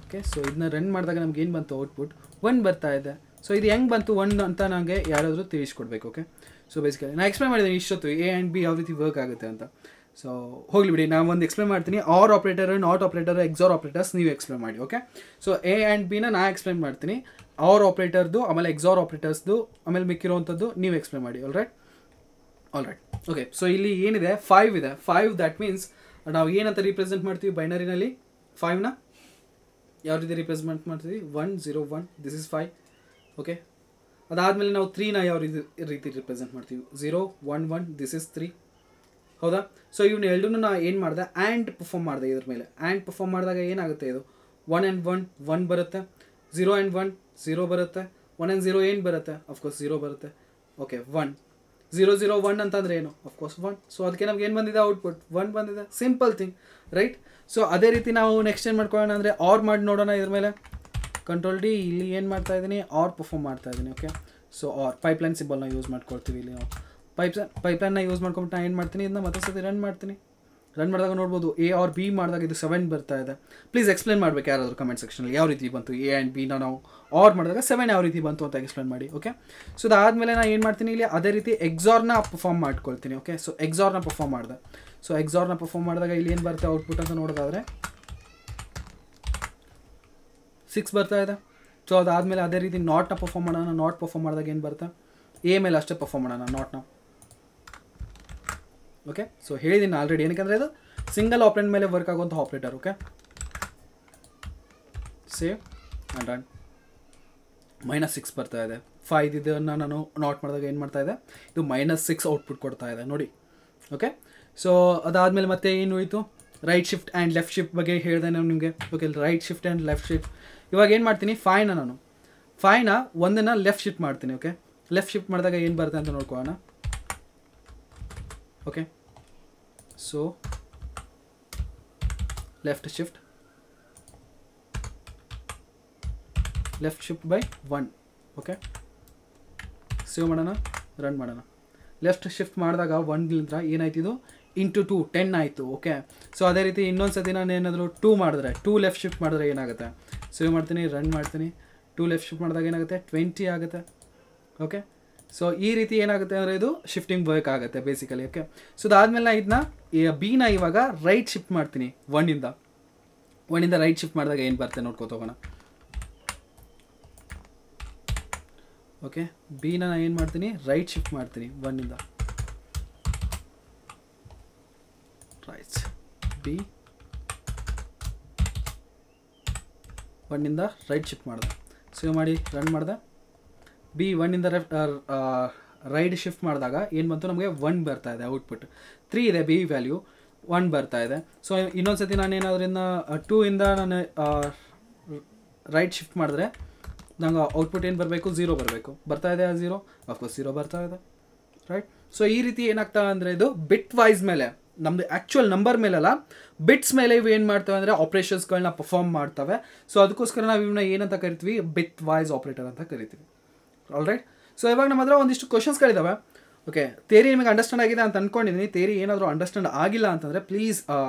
Speaker 1: okay. So ಇದನ್ನ ರನ್ ಮಾಡಿದಾಗ ನಮ್ಗೆ ಏನು ಬಂತು ಔಟ್ಪುಟ್ 1 ಬರ್ತಾ ಇದೆ. ಸೊ ಇದು ಹೆಂಗೆ ಬಂತು 1 ಅಂತ ನನಗೆ ಯಾರಾದರೂ ತಿಳಿಸ್ಕೊಡ್ಬೇಕು. ಓಕೆ. ಸೊ ಬೇಸಿಕಲಿ ನಾನು ಎಕ್ಸ್ಪ್ಲೇನ್ ಮಾಡಿದ್ದೀನಿ ಇಷ್ಟೊತ್ತು ಎ ಆ್ಯಂಡ್ ಬಿ ಯಾವ ರೀತಿ ವರ್ಕ್ ಆಗುತ್ತೆ ಅಂತ. ಸೊ ಹೋಗಲಿ ಬಿಡಿ, ನಾನು ಒಂದು ಎಕ್ಸ್ಪ್ಲೇನ್ ಮಾಡ್ತೀನಿ. OR operator, not operator, XOR operators ನೀವು ಎಕ್ಸ್ಪ್ಲೇನ್ ಮಾಡಿ. ಓಕೆ. ಸೊ ಎ ಆ್ಯಂಡ್ ಬಿನ ನಾನು ಎಕ್ಸ್ಪ್ಲೇನ್ ಮಾಡ್ತೀನಿ, ಆರ್ ಆಪ್ರೇಟರ್ದು ಆಮೇಲೆ ಎಕ್ಸಾರ್ ಆಪ್ರೇಟರ್ಸ್ದು ಆಮೇಲೆ ಮಿಕ್ಕಿರೋವಂಥದ್ದು ನೀವು ಎಕ್ಸ್ಪ್ಲೇನ್ ಮಾಡಿ. All right. ಓಕೆ. ಸೊ ಇಲ್ಲಿ ಏನಿದೆ 5 ಇದೆ. 5 ದ್ಯಾಟ್ ಮೀನ್ಸ್ ನಾವು ಏನಂತ ರಿಪ್ರೆಸೆಂಟ್ ಮಾಡ್ತೀವಿ ಬೈನರಿನಲ್ಲಿ 5ನ ಯಾವ ರೀತಿ ರಿಪ್ರೆಸೆಂಟ್ ಮಾಡ್ತೀವಿ 1 0 1 ದಿಸ್ ಇಸ್ 5. ಓಕೆ. ಅದಾದಮೇಲೆ ನಾವು 3ನ ಯಾವ ರೀತಿ ರಿಪ್ರೆಸೆಂಟ್ ಮಾಡ್ತೀವಿ 0 1 1 ದಿಸ್ ಇಸ್ 3. ಹೌದಾ. ಸೊ ಇವನ್ನ ಎರಡನ್ನೂ ನಾನು ಏನು ಮಾಡಿದೆ ಆ್ಯಂಡ್ ಪರ್ಫಾರ್ಮ್ ಮಾಡಿದೆ. ಇದ್ರ ಮೇಲೆ ಆ್ಯಂಡ್ ಪರ್ಫಾರ್ಮ್ ಮಾಡಿದಾಗ ಏನಾಗುತ್ತೆ, ಇದು 1 and 1 1 ಬರುತ್ತೆ, 0 and 1 0 ಬರುತ್ತೆ, 1 and 0 ಏನು ಬರುತ್ತೆ, ಅಫ್ಕೋರ್ಸ್ 0 ಬರುತ್ತೆ. ಓಕೆ. 1 0 0 1 ಅಂತಂದರೆ ಏನು, ಅಫ್ಕೋರ್ಸ್ 1. ಸೊ ಅದಕ್ಕೆ ನಮ್ಗೆ ಏನು ಬಂದಿದೆ ಔಟ್ಪುಟ್ 1 ಬಂದಿದೆ. Simple thing, right. ಸೊ ಅದೇ ರೀತಿ ನಾವು ನೆಕ್ಸ್ಟ್ ಏನು ಮಾಡ್ಕೊಳ್ಳೋಣ ಅಂದರೆ ಆರ್ ಮಾಡಿ ನೋಡೋಣ. ಇದ್ರ ಮೇಲೆ ಕಂಟ್ರೋಲ್ ಡಿ, ಇಲ್ಲಿ ಏನು ಮಾಡ್ತಾ ಇದ್ದೀನಿ ಆರ್ ಪರ್ಫಾರ್ಮ್ ಮಾಡ್ತಾ ಇದ್ದೀನಿ. ಓಕೆ. ಸೊ ಆರ್ ಪೈಪ್ಲೈನ್ ಸಿಂಬಲ್ನ ಯೂಸ್ ಮಾಡ್ಕೊಳ್ತೀವಿ. ಇಲ್ಲಿ ನಾವು ಪೈಪ್ಲೈನ್ನ ಯೂಸ್ ಮಾಡ್ಕೊಂಬಿಟ್ಟು ನಾನು ಏನು ಮಾಡ್ತೀನಿ, ಇದನ್ನ ಮತ್ತೆ ಸತಿ ರನ್ ಮಾಡ್ತೀನಿ. ರನ್ ಮಾಡಿದಾಗ ನೋಡ್ಬೋದು ಎ ಆರ್ ಬಿ ಮಾಡಿದಾಗ ಇದು 7 ಬರ್ತಾ ಇದೆ. ಪ್ಲೀಸ್ ಎಕ್ಸ್ಪ್ಲೇನ್ ಮಾಡಬೇಕು ಯಾರಾದರೂ ಕಮೆಂಟ್ ಸೆಕ್ಷನಲ್ಲಿ ಯಾವ ರೀತಿ ಬಂತು ಎ ಆ್ಯಂಡ್ ಬಿನ ನಾವು ಆರ್ ಮಾಡಿದಾಗ 7 ಯಾವ ರೀತಿ ಬಂತು ಅಂತ ಎಕ್ಸ್ಪ್ಲೇನ್ ಮಾಡಿ. ಓಕೆ. ಸೊ ಅದಾದಮೇಲೆ ನಾನು ಏನು ಮಾಡ್ತೀನಿ, ಇಲ್ಲಿ ಅದೇ ರೀತಿ ಎಕ್ಸಾರ್ನ ಪರ್ಫಾರ್ಮ್ ಮಾಡ್ಕೊಳ್ತೀನಿ. ಓಕೆ. ಸೊ ಎಕ್ಸಾರ್ನ ಪರ್ಫಾರ್ಮ್ ಮಾಡಿದೆ. ಸೊ ಎಕ್ಸಾರ್ನ ಪರ್ಫಾರ್ಮ್ ಮಾಡಿದಾಗ ಇಲ್ಲಿ ಏನು ಬರುತ್ತೆ ಔಟ್ಪುಟ್ ಅಂತ ನೋಡೋದಾದರೆ 6 ಬರ್ತಾ ಇದೆ. ಸೊ ಅದಾದಮೇಲೆ ಅದೇ ರೀತಿ ನಾಟ್ನ ಪರ್ಫಾರ್ಮ್ ಮಾಡೋಣ. ನಾಟ್ ಪರ್ಫಾರ್ಮ್ ಮಾಡಿದಾಗ ಏನು ಬರುತ್ತೆ, ಎ ಮೇಲೆ ಅಷ್ಟೇ ಪರ್ಫಾರ್ಮ್ ಮಾಡೋಣ ನಾಟ್ನ. ಓಕೆ. ಸೊ ಹೇಳಿದ್ದೀನಿ ಆಲ್ರೆಡಿ, ಏನಕ್ಕೆ ಇದು ಸಿಂಗಲ್ ಆಪ್ರೆಂಟ್ ಮೇಲೆ ವರ್ಕ್ ಆಗುವಂಥ operator. Okay. Save and run. -6 ಬರ್ತಾ ಇದೆ. 5 ಇದನ್ನು ನಾನು ನಾಟ್ ಮಾಡಿದಾಗ ಏನು ಮಾಡ್ತಾ ಇದೆ, ಇದು -6 ಔಟ್ಪುಟ್ ಕೊಡ್ತಾ ಇದೆ ನೋಡಿ. ಓಕೆ. ಸೊ ಅದಾದಮೇಲೆ ಮತ್ತೆ ಏನು ಹೋಯಿತು, right shift and left shift ಬಗ್ಗೆ ಹೇಳಿದೆ ನಾನು ನಿಮಗೆ. Okay. Right shift and left shift. ಇವಾಗ ಏನು ಮಾಡ್ತೀನಿ, 5ನ ಒಂದನ್ನು ಲೆಫ್ಟ್ ಶಿಫ್ಟ್ ಮಾಡ್ತೀನಿ. ಓಕೆ. ಲೆಫ್ಟ್ ಶಿಫ್ಟ್ ಮಾಡಿದಾಗ ಏನು ಬರುತ್ತೆ ಅಂತ ನೋಡ್ಕೊಳ್ಳೋಣ. Okay. So left shift by 1. Okay. Save ಮಾಡೋಣ, ರನ್ ಮಾಡೋಣ. ಲೆಫ್ಟ್ ಶಿಫ್ಟ್ ಮಾಡಿದಾಗ 1 ಏನಾಯ್ತು, ಇದು ಇಂಟು 2 10 ಆಯಿತು. ಓಕೆ. ಸೊ ಅದೇ ರೀತಿ ಇನ್ನೊಂದು ಸತಿ ನಾನು ಏನಾದರೂ 2 ಮಾಡಿದ್ರೆ 2 ಲೆಫ್ಟ್ ಶಿಫ್ಟ್ ಮಾಡಿದ್ರೆ ಏನಾಗುತ್ತೆ, ಸೇವ್ ಮಾಡ್ತೀನಿ, ರನ್ ಮಾಡ್ತೀನಿ. 2 ಲೆಫ್ಟ್ ಶಿಫ್ಟ್ ಮಾಡಿದಾಗ ಏನಾಗುತ್ತೆ 20 ಆಗುತ್ತೆ. ಓಕೆ. ಸೊ ಈ ರೀತಿ ಏನಾಗುತ್ತೆ ಅಂದರೆ ಇದು ಶಿಫ್ಟಿಂಗ್ ವರ್ಕ್ ಆಗುತ್ತೆ ಬೇಸಿಕಲಿ. ಓಕೆ. ಸೊ ಅದಾದಮೇಲೆ ಇದನ್ನ ಬಿನ ಇವಾಗ ರೈಟ್ ಶಿಫ್ಟ್ ಮಾಡ್ತೀನಿ 1ಇಂದ ರೈಟ್ ಶಿಫ್ಟ್ ಮಾಡಿದಾಗ ಏನು ಬರುತ್ತೆ ನೋಡ್ಕೋತೋಗೋಣ. ಓಕೆ. ಬಿನ ನಾನು ಏನು ಮಾಡ್ತೀನಿ, ರೈಟ್ ಶಿಫ್ಟ್ ಮಾಡ್ತೀನಿ 1ಇಂದ. ರೈಟ್ ಬಿ 1ಇಂದ ರೈಟ್ ಶಿಫ್ಟ್ ಮಾಡಿದೆ. ಸೇವ್ ಮಾಡಿ ರನ್ ಮಾಡಿದೆ. ಬಿ 1ಇಂದ ರೈಟ್ ಶಿಫ್ಟ್ ಮಾಡಿದಾಗ ಏನು ಬಂತು, ನಮಗೆ 1 ಬರ್ತಾ ಇದೆ ಔಟ್ಪುಟ್. 3 ಇದೆ ಬಿ ವ್ಯಾಲ್ಯೂ, 1 ಬರ್ತಾ ಇದೆ. ಸೊ ಇನ್ನೊಂದು ಸತಿ ನಾನು ಏನಾದ್ರಿಂದ 2ಇಂದ ನಾನು ರೈಟ್ ಶಿಫ್ಟ್ ಮಾಡಿದ್ರೆ ನಂಗೆ ಔಟ್ಪುಟ್ ಏನು ಬರಬೇಕು, 0 ಬರಬೇಕು. ಬರ್ತಾ ಇದೆ ಆ 0, ಅಫ್ಕೋರ್ಸ್ 0 ಬರ್ತಾ ಇದೆ. ರೈಟ್. ಸೊ ಈ ರೀತಿ ಏನಾಗ್ತಾ ಅಂದರೆ ಇದು ಬಿಟ್ ವೈಸ್ ಮೇಲೆ, ನಮ್ಮದು ಆ್ಯಕ್ಚುಯಲ್ ನಂಬರ್ ಮೇಲಲ್ಲ, ಬಿಟ್ಸ್ ಮೇಲೆ ಇವು ಏನು ಮಾಡ್ತವೆ ಅಂದರೆ ಆಪ್ರೇಷನ್ಸ್ಗಳನ್ನ ಪರ್ಫಾರ್ಮ್ ಮಾಡ್ತವೆ. ಸೊ ಅದಕ್ಕೋಸ್ಕರ ನಾವು ಇವನ್ನ ಏನಂತ ಕರಿತೀವಿ, ಬಿಟ್ ವೈಸ್ ಆಪ್ರೇಟರ್ ಅಂತ ಕರಿತೀವಿ. All right. ಸೊ ಇವಾಗ ನಮ್ಮ ಹತ್ರ ಒಂದಿಷ್ಟು ಕ್ವಶನ್ಸ್ಗಳಿದ್ದಾವೆ. ಓಕೆ. ಥಿಯರಿ ನಿಮಗೆ ಅಂಡರ್ಸ್ಟ್ಯಾಂಡ್ ಆಗಿದೆ ಅಂತ ಅಂದ್ಕೊಂಡಿದ್ದೀನಿ. ಥಿಯರಿ ಏನಾದರೂ ಅಂಡರ್ಸ್ಟ್ಯಾಂಡ್ ಆಗಿಲ್ಲ ಅಂತಂದರೆ ಪ್ಲೀಸ್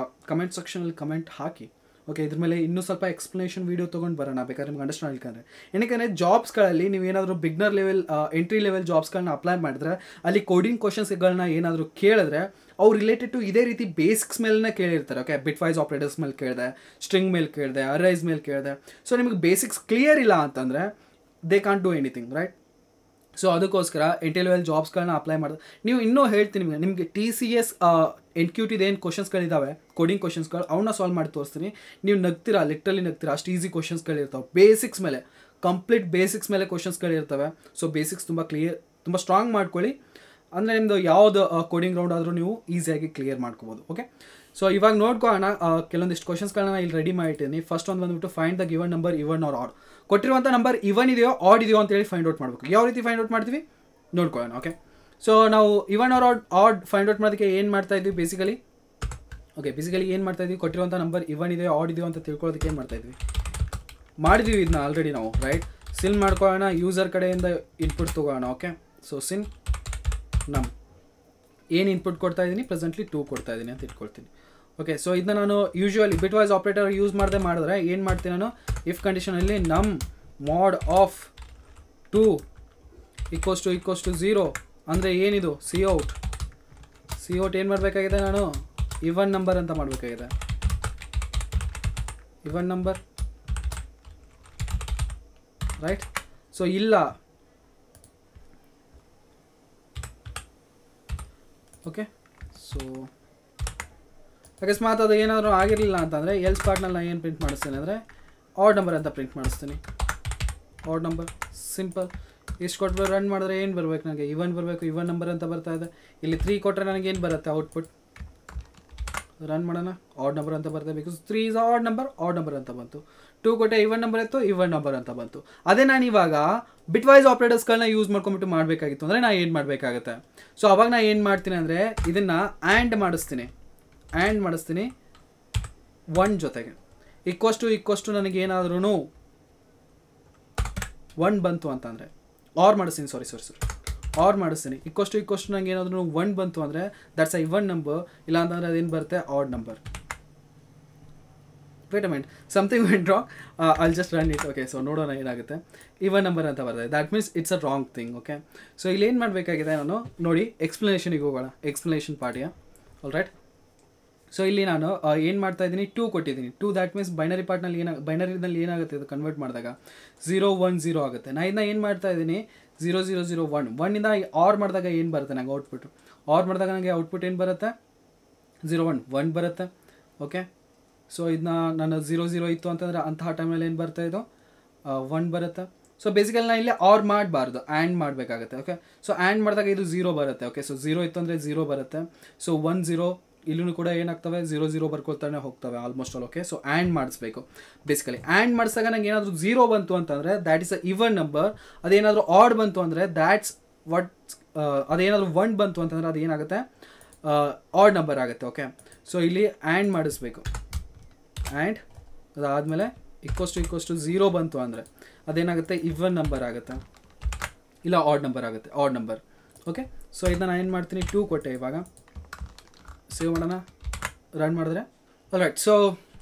Speaker 1: ಕಮೆಂಟ್ ಸೆಕ್ಷನಲ್ಲಿ ಕಮೆಂಟ್ ಹಾಕಿ. ಓಕೆ. ಇದ್ರ ಮೇಲೆ ಇನ್ನೂ ಸ್ವಲ್ಪ ಎಕ್ಸ್ಪ್ಲನೇಷನ್ ವೀಡಿಯೋ ತೊಗೊಂಡು ಬರೋಣ ಬೇಕಾದ್ರೆ ನಿಮ್ಗೆ ಅಂಡರ್ಸ್ಟ್ಯಾಂಡ್ ಆಗಿಲ್ಲ. ಏನಕ್ಕೆ ಜಾಬ್ಸ್ಗಳಲ್ಲಿ ನೀವು ಏನಾದರೂ ಬಿಗ್ನರ್ ಲೆವೆಲ್ ಎಂಟ್ರಿ ಲೆವೆಲ್ ಜಾಬ್ಸ್ಗಳನ್ನ ಅಪ್ಲೈ ಮಾಡಿದ್ರೆ ಅಲ್ಲಿ ಕೋಡಿಂಗ್ ಕ್ವಶನ್ಸ್ಗಳನ್ನ ಏನಾದರೂ ಕೇಳಿದ್ರೆ ಅವ್ರು ರಿಲೇಟೆಡ್ ಟು ಇದೇ ರೀತಿ ಬೇಸಿಕ್ಸ್ ಮೇಲೇ ಕೇಳಿರ್ತಾರೆ. ಓಕೆ. ಬಿಟ್ ವೈಸ್ ಆಪ್ರೇಟರ್ಸ್ ಮೇಲೆ ಕೇಳಿದೆ, ಸ್ಟ್ರಿಂಗ್ ಮೇಲೆ ಕೇಳಿದೆ, ಅರೈಸ್ ಮೇಲೆ ಕೇಳಿದೆ. ಸೊ ನಿಮಗೆ ಬೇಸಿಕ್ಸ್ ಕ್ಲಿಯರ್ ಇಲ್ಲ ಅಂತಂದರೆ they can't do anything. Right. So ಅದಕ್ಕೋಸ್ಕರ ಎಂಟ್ರಿ ಲೆವೆಲ್ ಜಾಬ್ಸ್ಗಳನ್ನ ಅಪ್ಲೈ ಮಾಡಿದ್ರೆ ನೀವು ಇನ್ನೂ ಹೇಳ್ತೀನಿ ನಿಮಗೆ TCS NQTದು ಏನು ಕ್ವಶನ್ಸ್ಗಳಿದ್ದಾವೆ ಕೋಡಿಂಗ್ ಕ್ವಶನ್ಸ್ಗಳು ಅವನ್ನ ಸಾಲ್ವ್ ಮಾಡಿ ತೋರಿಸ್ತೀನಿ. ನೀವು ನಗ್ತೀರಾ, ಲಿಟ್ರಲಿ ನಗ್ತೀರಾ, ಅಷ್ಟು ಈಸಿ ಕ್ವಶನ್ಸ್ಗಳಿರ್ತಾವೆ. ಬೇಸಿಕ್ಸ್ ಮೇಲೆ, ಕಂಪ್ಲೀಟ್ ಬೇಸಿಕ್ಸ್ ಮೇಲೆ ಕ್ವಶನ್ಸ್ಗಳಿರ್ತವೆ. ಸೊ ಬೇಸಿಕ್ಸ್ ತುಂಬ ಸ್ಟ್ರಾಂಗ್ ಮಾಡ್ಕೊಳ್ಳಿ. ಅಂದರೆ ನಿಮ್ಮದು ಯಾವುದು ಕೋಡಿಂಗ್ ರೌಂಡ್ ಆದರೂ ನೀವು ಈಸಿಯಾಗಿ ಕ್ಲಿಯರ್ ಮಾಡ್ಕೋಬೋದು. ಓಕೆ. ಸೊ ಇವಾಗ ನೋಡ್ಕೊಳ್ಳೋಣ ಕೆಲವೊಂದಿಷ್ಟು ಕ್ವಶನ್ಸ್ಗಳನ್ನ ಇಲ್ಲಿ ರೆಡಿ ಮಾಡಿಟ್ಟಿದ್ದೀನಿ. ಫಸ್ಟ್ ಒಂದು ಬಂದುಬಿಟ್ಟು find the given number even or odd. ಕೊಟ್ಟಿರುವಂಥ ನಂಬರ್ ಇವನ್ ಇದೆಯೋ ಆಡ್ ಇದೆಯೋ ಅಂತೇಳಿ ಫೈಂಡ್ ಔಟ್ ಮಾಡಬೇಕು. ಯಾವ ರೀತಿ ಫೈಂಡ್ ಔಟ್ ಮಾಡ್ತೀವಿ ನೋಡ್ಕೊಳ್ಳೋಣ. ಓಕೆ. ಸೊ ನಾವು ಇವನ್ ಆರ್ ಆಡ್ ಫೈಂಡ್ ಔಟ್ ಮಾಡೋದಕ್ಕೆ ಏನು ಮಾಡ್ತಾ ಇದ್ವಿ ಬೇಸಿಕಲಿ ಏನು ಮಾಡ್ತಾ ಇದ್ವಿ, ಕೊಟ್ಟಿರುವಂಥ ನಂಬರ್ ಇವನ್ ಇದೆಯೋ ಆಡ್ ಇದೆಯೋ ಅಂತ ತಿಳ್ಕೊಳ್ಳೋದಕ್ಕೆ ಏನು ಮಾಡ್ತಾ ಇದ್ವಿ, ಮಾಡಿದ್ವಿ ಇದನ್ನ ಆಲ್ರೆಡಿ ನಾವು. ರೈಟ್. ಸಿನ್ ಮಾಡ್ಕೊಳ್ಳೋಣ, ಯೂಸರ್ ಕಡೆಯಿಂದ ಇನ್ಪುಟ್ ತೊಗೊಳ್ಳೋಣ. ಓಕೆ. ಸೊ ಸಿನ್ ನಮ್ ಏನು ಇನ್ಪುಟ್ ಕೊಡ್ತಾ ಇದ್ದೀನಿ, ಪ್ರೆಸೆಂಟ್ಲಿ 2 ಕೊಡ್ತಾ ಇದ್ದೀನಿ ಅಂತ ಇಟ್ಕೊಳ್ತೀನಿ. ಓಕೆ, ಸೊ ಇದನ್ನ ನಾನು ಯೂಶ್ವಲಿ ಬಿಟ್ ವೈಸ್ ಆಪ್ರೇಟರ್ ಯೂಸ್ ಮಾಡಿದ್ರೆ ಏನು ಮಾಡ್ತೀನಿ ನಾನು, ಇಫ್ ಕಂಡೀಷನಲ್ಲಿ ನಮ್ mod ಆಫ್ 2 ಈಕ್ವಲ್ಸ್ ಟು 0 ಅಂದರೆ ಏನಿದು ಸಿ ಔಟ್ ಏನು ಮಾಡಬೇಕಾಗಿದೆ, ನಾನು ಇವನ್ ನಂಬರ್ ಅಂತ ಮಾಡಬೇಕಾಗಿದೆ. Even number right. ಸೊ ಇಲ್ಲ, ಓಕೆ. ಸೊ ಅಕಸ್ಮಾತ್ ಅದು ಏನಾದರೂ ಆಗಿರಲಿಲ್ಲ ಅಂತಂದರೆ ಎಲ್ಸ್ ಪಾರ್ಟ್ನಲ್ಲಿ ನಾನು ಏನು ಪ್ರಿಂಟ್ ಮಾಡಿಸ್ತೀನಿ ಅಂದರೆ ಆಡ್ ನಂಬರ್ ಅಂತ ಪ್ರಿಂಟ್ ಮಾಡಿಸ್ತೀನಿ. Odd number simple. ಇಷ್ಟು ಕೊಟ್ಟು ರನ್ ಮಾಡಿದ್ರೆ ಏನು ಬರಬೇಕು ನನಗೆ, ಇವನ್ ಬರಬೇಕು, ಇವನ್ ನಂಬರ್ ಅಂತ ಬರ್ತಾ ಇದೆ. ಇಲ್ಲಿ 3 ಕೊಟ್ಟರೆ ನನಗೇನು ಬರುತ್ತೆ ಔಟ್ಪುಟ್, ರನ್ ಮಾಡೋಣ, ಆಡ್ ನಂಬರ್ ಅಂತ ಬರ್ತದೆ. ಬಿಕಾಸ್ 3 ಇಸ್ ಆಡ್ ನಂಬರ್ ಅಂತ ಬಂತು. 2 ಕೊಟ್ಟೆ ಇವನ್ ನಂಬರ್ ಇತ್ತು, ಇವನ್ ನಂಬರ್ ಅಂತ ಬಂತು. ಅದೇ ನಾನು ಇವಾಗ ಬಿಟ್ ವೈಸ್ ಆಪ್ರೇಟರ್ಸ್ಗಳನ್ನ ಯೂಸ್ ಮಾಡ್ಕೊಂಡ್ಬಿಟ್ಟು ಮಾಡಬೇಕಾಗಿತ್ತು ಅಂದರೆ ನಾನು ಏನು ಮಾಡಬೇಕಾಗುತ್ತೆ. ಸೊ ಅವಾಗ ನಾನು ಏನು ಮಾಡ್ತೀನಿ ಅಂದರೆ ಇದನ್ನು ಆ್ಯಂಡ್ ಮಾಡಿಸ್ತೀನಿ 1 ಜೊತೆಗೆ. ಈಕ್ವಸ್ ಟು ನನಗೇನಾದ್ರೂ 1 ಬಂತು ಅಂತಂದರೆ ಆರ್ ಮಾಡಿಸ್ತೀನಿ, ಆರ್ ಮಾಡಿಸ್ತೀನಿ. ಈಕ್ವಸ್ ಟು ನಂಗೆ ಏನಾದ್ರೂ 1 ಬಂತು ಅಂದರೆ ದಟ್ಸ್ ಅ ಇವನ್ ನಂಬರ್, ಇಲ್ಲ ಅಂತಂದರೆ ಅದೇನು ಬರುತ್ತೆ odd number. Wait a minute, something went wrong, I'll just run it. Okay, so ನೋಡೋಣ ಏನಾಗುತ್ತೆ. ಇವನ್ ನಂಬರ್ ಅಂತ ಬರ್ತದೆ, that means it's a wrong thing. Okay, so ಇಲ್ಲಿ ಏನು ಮಾಡಬೇಕಾಗಿದೆ ನಾನು ನೋಡಿ, ಎಕ್ಸ್ಪ್ಲನೇಷನಿಗೆ ಹೋಗೋಣ, ಎಕ್ಸ್ಪ್ಲನೇಷನ್ ಪಾರ್ಟಿಯ. All right. ಸೊ ಇಲ್ಲಿ ನಾನು ಏನು ಮಾಡ್ತಾ ಇದ್ದೀನಿ, 2 ಕೊಟ್ಟಿದ್ದೀನಿ. 2 ದ್ಯಾಟ್ ಮೀನ್ಸ್ ಬೈನರಿನಲ್ಲಿ ಏನಾಗುತ್ತೆ ಇದು ಕನ್ವರ್ಟ್ ಮಾಡಿದಾಗ 0 1 0 ಆಗುತ್ತೆ. ನಾನು ಇದನ್ನ ಏನು ಮಾಡ್ತಾ ಇದ್ದೀನಿ 0 0 0 1 1ಇಂದ ಆರ್ ಮಾಡಿದಾಗ ಏನು ಬರುತ್ತೆ ನನಗೆ ಔಟ್ಪುಟ್, ಆರ್ ಮಾಡಿದಾಗ ನನಗೆ ಔಟ್ಪುಟ್ ಏನು ಬರುತ್ತೆ 0 1 1 ಬರುತ್ತೆ. ಓಕೆ, ಸೊ ಇದನ್ನ ನಾನು 0 0 ಇತ್ತು ಅಂತಂದರೆ ಅಂತಹ ಟೈಮಲ್ಲಿ ಏನು ಬರುತ್ತೆ ಇದು 1 ಬರುತ್ತೆ. ಸೊ ಬೇಸಿಕಲಿ ನಾನು ಇಲ್ಲಿ ಆರ್ ಮಾಡಬಾರ್ದು, ಆ್ಯಂಡ್ ಮಾಡಬೇಕಾಗುತ್ತೆ. ಓಕೆ, ಸೊ ಆ್ಯಂಡ್ ಮಾಡಿದಾಗ ಇದು 0 ಬರುತ್ತೆ. ಓಕೆ, ಸೊ 0 ಇತ್ತು ಅಂದರೆ 0 ಬರುತ್ತೆ. ಸೊ 1 0 ಇಲ್ಲೂ ಕೂಡ ಏನಾಗ್ತವೆ 0 0 ಬರ್ಕೊಳ್ತಾನೆ ಹೋಗ್ತವೆ almost all. Okay, so and ಮಾಡಿಸ್ಬೇಕು. ಬೇಸಿಕಲಿ ಆ್ಯಂಡ್ ಮಾಡಿಸಿದಾಗ ನಂಗೆ ಏನಾದರೂ 0 ಬಂತು ಅಂತಂದರೆ that is a even number. ಅದೇನಾದರೂ ಆಡ್ ಬಂತು ಅಂದರೆ ದ್ಯಾಟ್ಸ್ ವಾಟ್, ಅದೇನಾದರೂ 1 ಬಂತು ಅಂತಂದರೆ ಅದು ಏನಾಗುತ್ತೆ ಆಡ್ ನಂಬರ್ ಆಗುತ್ತೆ. ಓಕೆ, ಸೊ ಇಲ್ಲಿ ಆ್ಯಂಡ್ ಮಾಡಿಸ್ಬೇಕು. ಆ್ಯಂಡ್ ಅದಾದಮೇಲೆ ಈಕ್ವಸ್ ಟು 0 ಬಂತು ಅಂದರೆ ಅದೇನಾಗುತ್ತೆ ಇವನ್ ನಂಬರ್ ಆಗುತ್ತೆ, ಇಲ್ಲ ಆಡ್ ನಂಬರ್ ಆಗುತ್ತೆ, ಆಡ್ ನಂಬರ್. ಓಕೆ, ಸೊ ಇದನ್ನ ನಾನು ಏನು ಮಾಡ್ತೀನಿ 2 ಕೊಟ್ಟೆ, ಇವಾಗ ಸೇವ್ ಮಾಡೋಣ, ರನ್ ಮಾಡಿದ್ರೆ ರೈಟ್. ಸೊ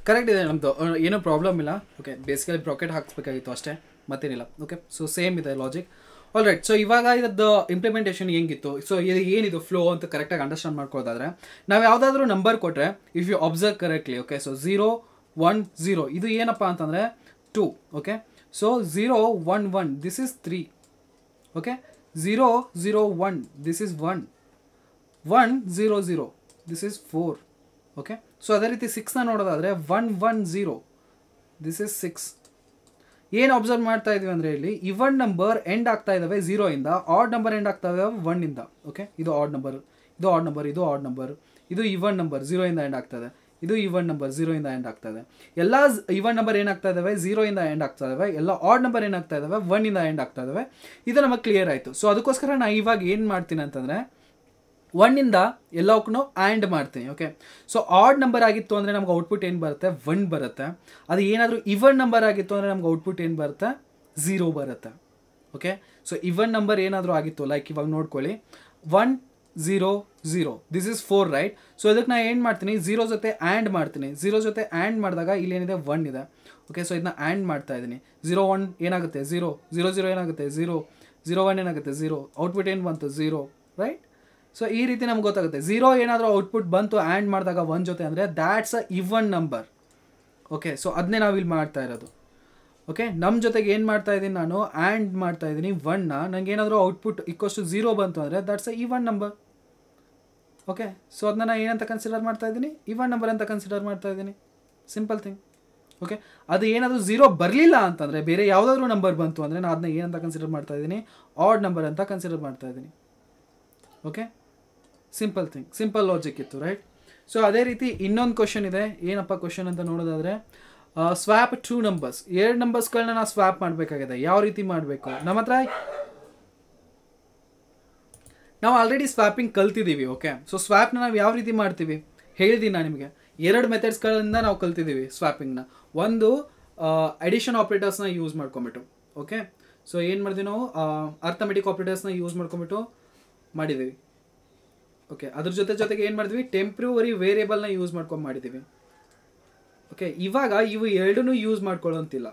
Speaker 1: ಕರೆಕ್ಟ್ ಇದೆ ನಮ್ಮದು, ಏನೂ ಪ್ರಾಬ್ಲಮ್ ಇಲ್ಲ. ಓಕೆ, ಬೇಸಿಕಲಿ ಬ್ರಾಕೆಟ್ ಹಾಕ್ಸ್ಬೇಕಾಗಿತ್ತು ಅಷ್ಟೇ, ಮತ್ತೇನಿಲ್ಲ. ಓಕೆ, ಸೊ ಸೇಮ್ ಇದೆ ಲಾಜಿಕ್. All right. ಸೊ ಇವಾಗ ಇದದ್ದು ಇಂಪ್ಲಿಮೆಂಟೇಷನ್ ಹೆಂಗಿತ್ತು, ಸೊ ಇದು ಏನಿದು ಫ್ಲೋ ಅಂತ ಕರೆಕ್ಟಾಗಿ ಅಂಡರ್ಸ್ಟ್ಯಾಂಡ್ ಮಾಡ್ಕೊಳ್ಳೋದಾದ್ರೆ ನಾವು ಯಾವುದಾದ್ರೂ ನಂಬರ್ ಕೊಟ್ಟರೆ if you observe correctly, okay, so 0 1 0 ಇದು ಏನಪ್ಪ ಅಂತಂದರೆ 2. Okay, so 0 1 1 this is 3. Okay, 0 0 1 this is 1 1 0 0 this is 4. Okay, so ಅದೇ ರೀತಿ 6ನ ನೋಡೋದಾದರೆ 1 1 0 ದಿಸ್ ಇಸ್ 6. ಏನು ಅಬ್ಸರ್ವ್ ಮಾಡ್ತಾ ಇದೀವಿ ಅಂದರೆ ಇಲ್ಲಿ ಇವನ್ ನಂಬರ್ ಎಂಡ್ ಆಗ್ತಾ ಇದ್ದಾವೆ 0 ಇಂದ, ಆಡ್ ನಂಬರ್ ಎಂಡ್ ಆಗ್ತಾ ಇದ್ದಾವೆ 1 ಇಂದ. ಓಕೆ, ಇದು ಆಡ್ ನಂಬರ್, ಇದು ಆಡ್ ನಂಬರ್, ಇದು ಆಡ್ ನಂಬರ್, ಇದು ಇವನ್ ನಂಬರ್ 0 ಇಂದ ಎಂಡ್ ಆಗ್ತದೆ, ಇದು ಇವನ್ ನಂಬರ್ 0 ಇಂದ ಎಂಡ್ ಆಗ್ತದೆ. ಎಲ್ಲ ಇವನ್ ನಂಬರ್ ಏನಾಗ್ತಾ ಇದ್ದಾವೆ 0 ಇಂದ ಎಂಡ್ ಆಗ್ತಾ ಇದ್ದಾವೆ, ಎಲ್ಲ ಆಡ್ ನಂಬರ್ ಏನಾಗ್ತಾ ಇದ್ದಾವೆ 1 ಇಂದ ಎಂಡ್ ಆಗ್ತಾ ಇದ್ದಾವೆ. ಇದು ನಮಗೆ ಕ್ಲಿಯರ್ ಆಯಿತು. ಸೊ ಅದಕ್ಕೋಸ್ಕರ ನಾನು ಇವಾಗ ಏನು ಮಾಡ್ತೀನಿ ಅಂತಂದರೆ 1 ಇಂದ ಎಲ್ಲವಕ್ಕೂ ಆ್ಯಂಡ್ ಮಾಡ್ತೀನಿ. ಓಕೆ, ಸೊ ಆಡ್ ನಂಬರ್ ಆಗಿತ್ತು ಅಂದರೆ ನಮ್ಗೆ ಔಟ್ಪುಟ್ ಏನು ಬರುತ್ತೆ 1 ಬರುತ್ತೆ. ಅದು ಏನಾದರೂ ಇವನ್ ನಂಬರ್ ಆಗಿತ್ತು ಅಂದರೆ ನಮ್ಗೆ ಔಟ್ಪುಟ್ ಏನು ಬರುತ್ತೆ 0 ಬರುತ್ತೆ. ಓಕೆ, ಸೊ ಇವನ್ ನಂಬರ್ ಏನಾದರೂ ಆಗಿತ್ತು ಲೈಕ್ ಇವಾಗ ನೋಡ್ಕೊಳ್ಳಿ 1 0 0 ದಿಸ್ ಇಸ್ 4 ರೈಟ್. ಸೊ ಇದಕ್ಕೆ ನಾನು ಏನು ಮಾಡ್ತೀನಿ 0 ಜೊತೆ ಆ್ಯಂಡ್ ಮಾಡ್ತೀನಿ. 0 ಜೊತೆ ಆ್ಯಂಡ್ ಮಾಡಿದಾಗ ಇಲ್ಲೇನಿದೆ 1 ಇದೆ. ಓಕೆ, ಸೊ ಇದನ್ನ ಆ್ಯಂಡ್ ಮಾಡ್ತಾ ಇದ್ದೀನಿ. 0 1 ಏನಾಗುತ್ತೆ 0 0 0 ಏನಾಗುತ್ತೆ 0 0 1 ಏನಾಗುತ್ತೆ 0, ಔಟ್ಪುಟ್ ಏನು ಬಂತು 0 ರೈಟ್. ಸೊ ಈ ರೀತಿ ನಮ್ಗೆ ಗೊತ್ತಾಗುತ್ತೆ 0 ಏನಾದರೂ ಔಟ್ಪುಟ್ ಬಂತು ಆ್ಯಂಡ್ ಮಾಡಿದಾಗ 1 ಜೊತೆ ಅಂದರೆ that's a even number. Okay, so ಅದನ್ನೇ ನಾವು ಇಲ್ಲಿ ಮಾಡ್ತಾ ಇರೋದು. ಓಕೆ, ನಮ್ಮ ಜೊತೆಗೆ ಏನು ಮಾಡ್ತಾ ಇದ್ದೀನಿ ನಾನು ಆ್ಯಂಡ್ ಮಾಡ್ತಾ ಇದ್ದೀನಿ 1ನ, ನನಗೆ ಏನಾದರೂ ಔಟ್ಪುಟ್ ಈಕ್ವಸ್ ಟು 0 ಬಂತು ಅಂದರೆ that's a even number. Okay, so ಅದನ್ನ ನಾನು ಏನಂತ ಕನ್ಸಿಡರ್ ಮಾಡ್ತಾ ಇದ್ದೀನಿ ಇವನ್ ನಂಬರ್ ಅಂತ ಕನ್ಸಿಡರ್ ಮಾಡ್ತಾ ಇದ್ದೀನಿ. Simple thing. ಓಕೆ, ಅದು ಏನಾದರೂ 0 ಬರಲಿಲ್ಲ ಅಂತಂದರೆ ಬೇರೆ ಯಾವುದಾದ್ರೂ ನಂಬರ್ ಬಂತು ಅಂದರೆ ನಾನು ಅದನ್ನ ಏನಂತ ಕನ್ಸಿಡರ್ ಮಾಡ್ತಾ ಇದ್ದೀನಿ ಆಡ್ ನಂಬರ್ ಅಂತ ಕನ್ಸಿಡರ್ ಮಾಡ್ತಾ ಇದ್ದೀನಿ. Okay, simple thing, simple logic ಇತ್ತು ರೈಟ್. ಸೊ ಅದೇ ರೀತಿ ಇನ್ನೊಂದು ಕ್ವಶನ್ ಇದೆ. ಏನಪ್ಪ ಕ್ವಶನ್ ಅಂತ ನೋಡೋದಾದರೆ ಸ್ವ್ಯಾಪ್ 2 ನಂಬರ್ಸ್, 2 ನಂಬರ್ಸ್ಗಳನ್ನ ನಾವು ಸ್ವ್ಯಾಪ್ ಮಾಡಬೇಕಾಗಿದೆ. ಯಾವ ರೀತಿ ಮಾಡಬೇಕು, ನಮ್ಮ ಹತ್ರ ನಾವು ಆಲ್ರೆಡಿ ಸ್ವ್ಯಾಪಿಂಗ್ ಕಲ್ತಿದ್ದೀವಿ. ಓಕೆ, ಸೊ ಸ್ವ್ಯಾಪ್ನ ನಾವು ಯಾವ ರೀತಿ ಮಾಡ್ತೀವಿ ಹೇಳಿದ್ದೀನಿ ನಾನು ನಿಮಗೆ. 2 ಮೆಥಡ್ಸ್ಗಳಿಂದ ನಾವು ಕಲ್ತಿದ್ದೀವಿ ಸ್ವ್ಯಾಪಿಂಗ್ನ. ಒಂದು ಅಡಿಷನ್ ಆಪ್ರೇಟರ್ಸ್ನ ಯೂಸ್ ಮಾಡ್ಕೊಂಬಿಟ್ಟು. ಓಕೆ, ಸೊ ಏನು ಮಾಡಿದ್ವಿ ನಾವು ಅರ್ಥಮೆಟಿಕ್ ಆಪ್ರೇಟರ್ಸ್ನ ಯೂಸ್ ಮಾಡ್ಕೊಂಬಿಟ್ಟು ಮಾಡಿದ್ದೀವಿ. ಓಕೆ, ಅದ್ರ ಜೊತೆಗೆ ಏನು ಮಾಡಿದ್ವಿ, ಟೆಂಪ್ರವರಿ ವೇರಿಯೇಬಲ್ನ ಯೂಸ್ ಮಾಡ್ಕೊಂಡು ಮಾಡಿದ್ದೀವಿ. ಓಕೆ, ಇವಾಗ ಇವು ಎರಡನ್ನೂ ಯೂಸ್ ಮಾಡ್ಕೊಳ್ಳೋಂತಿಲ್ಲ.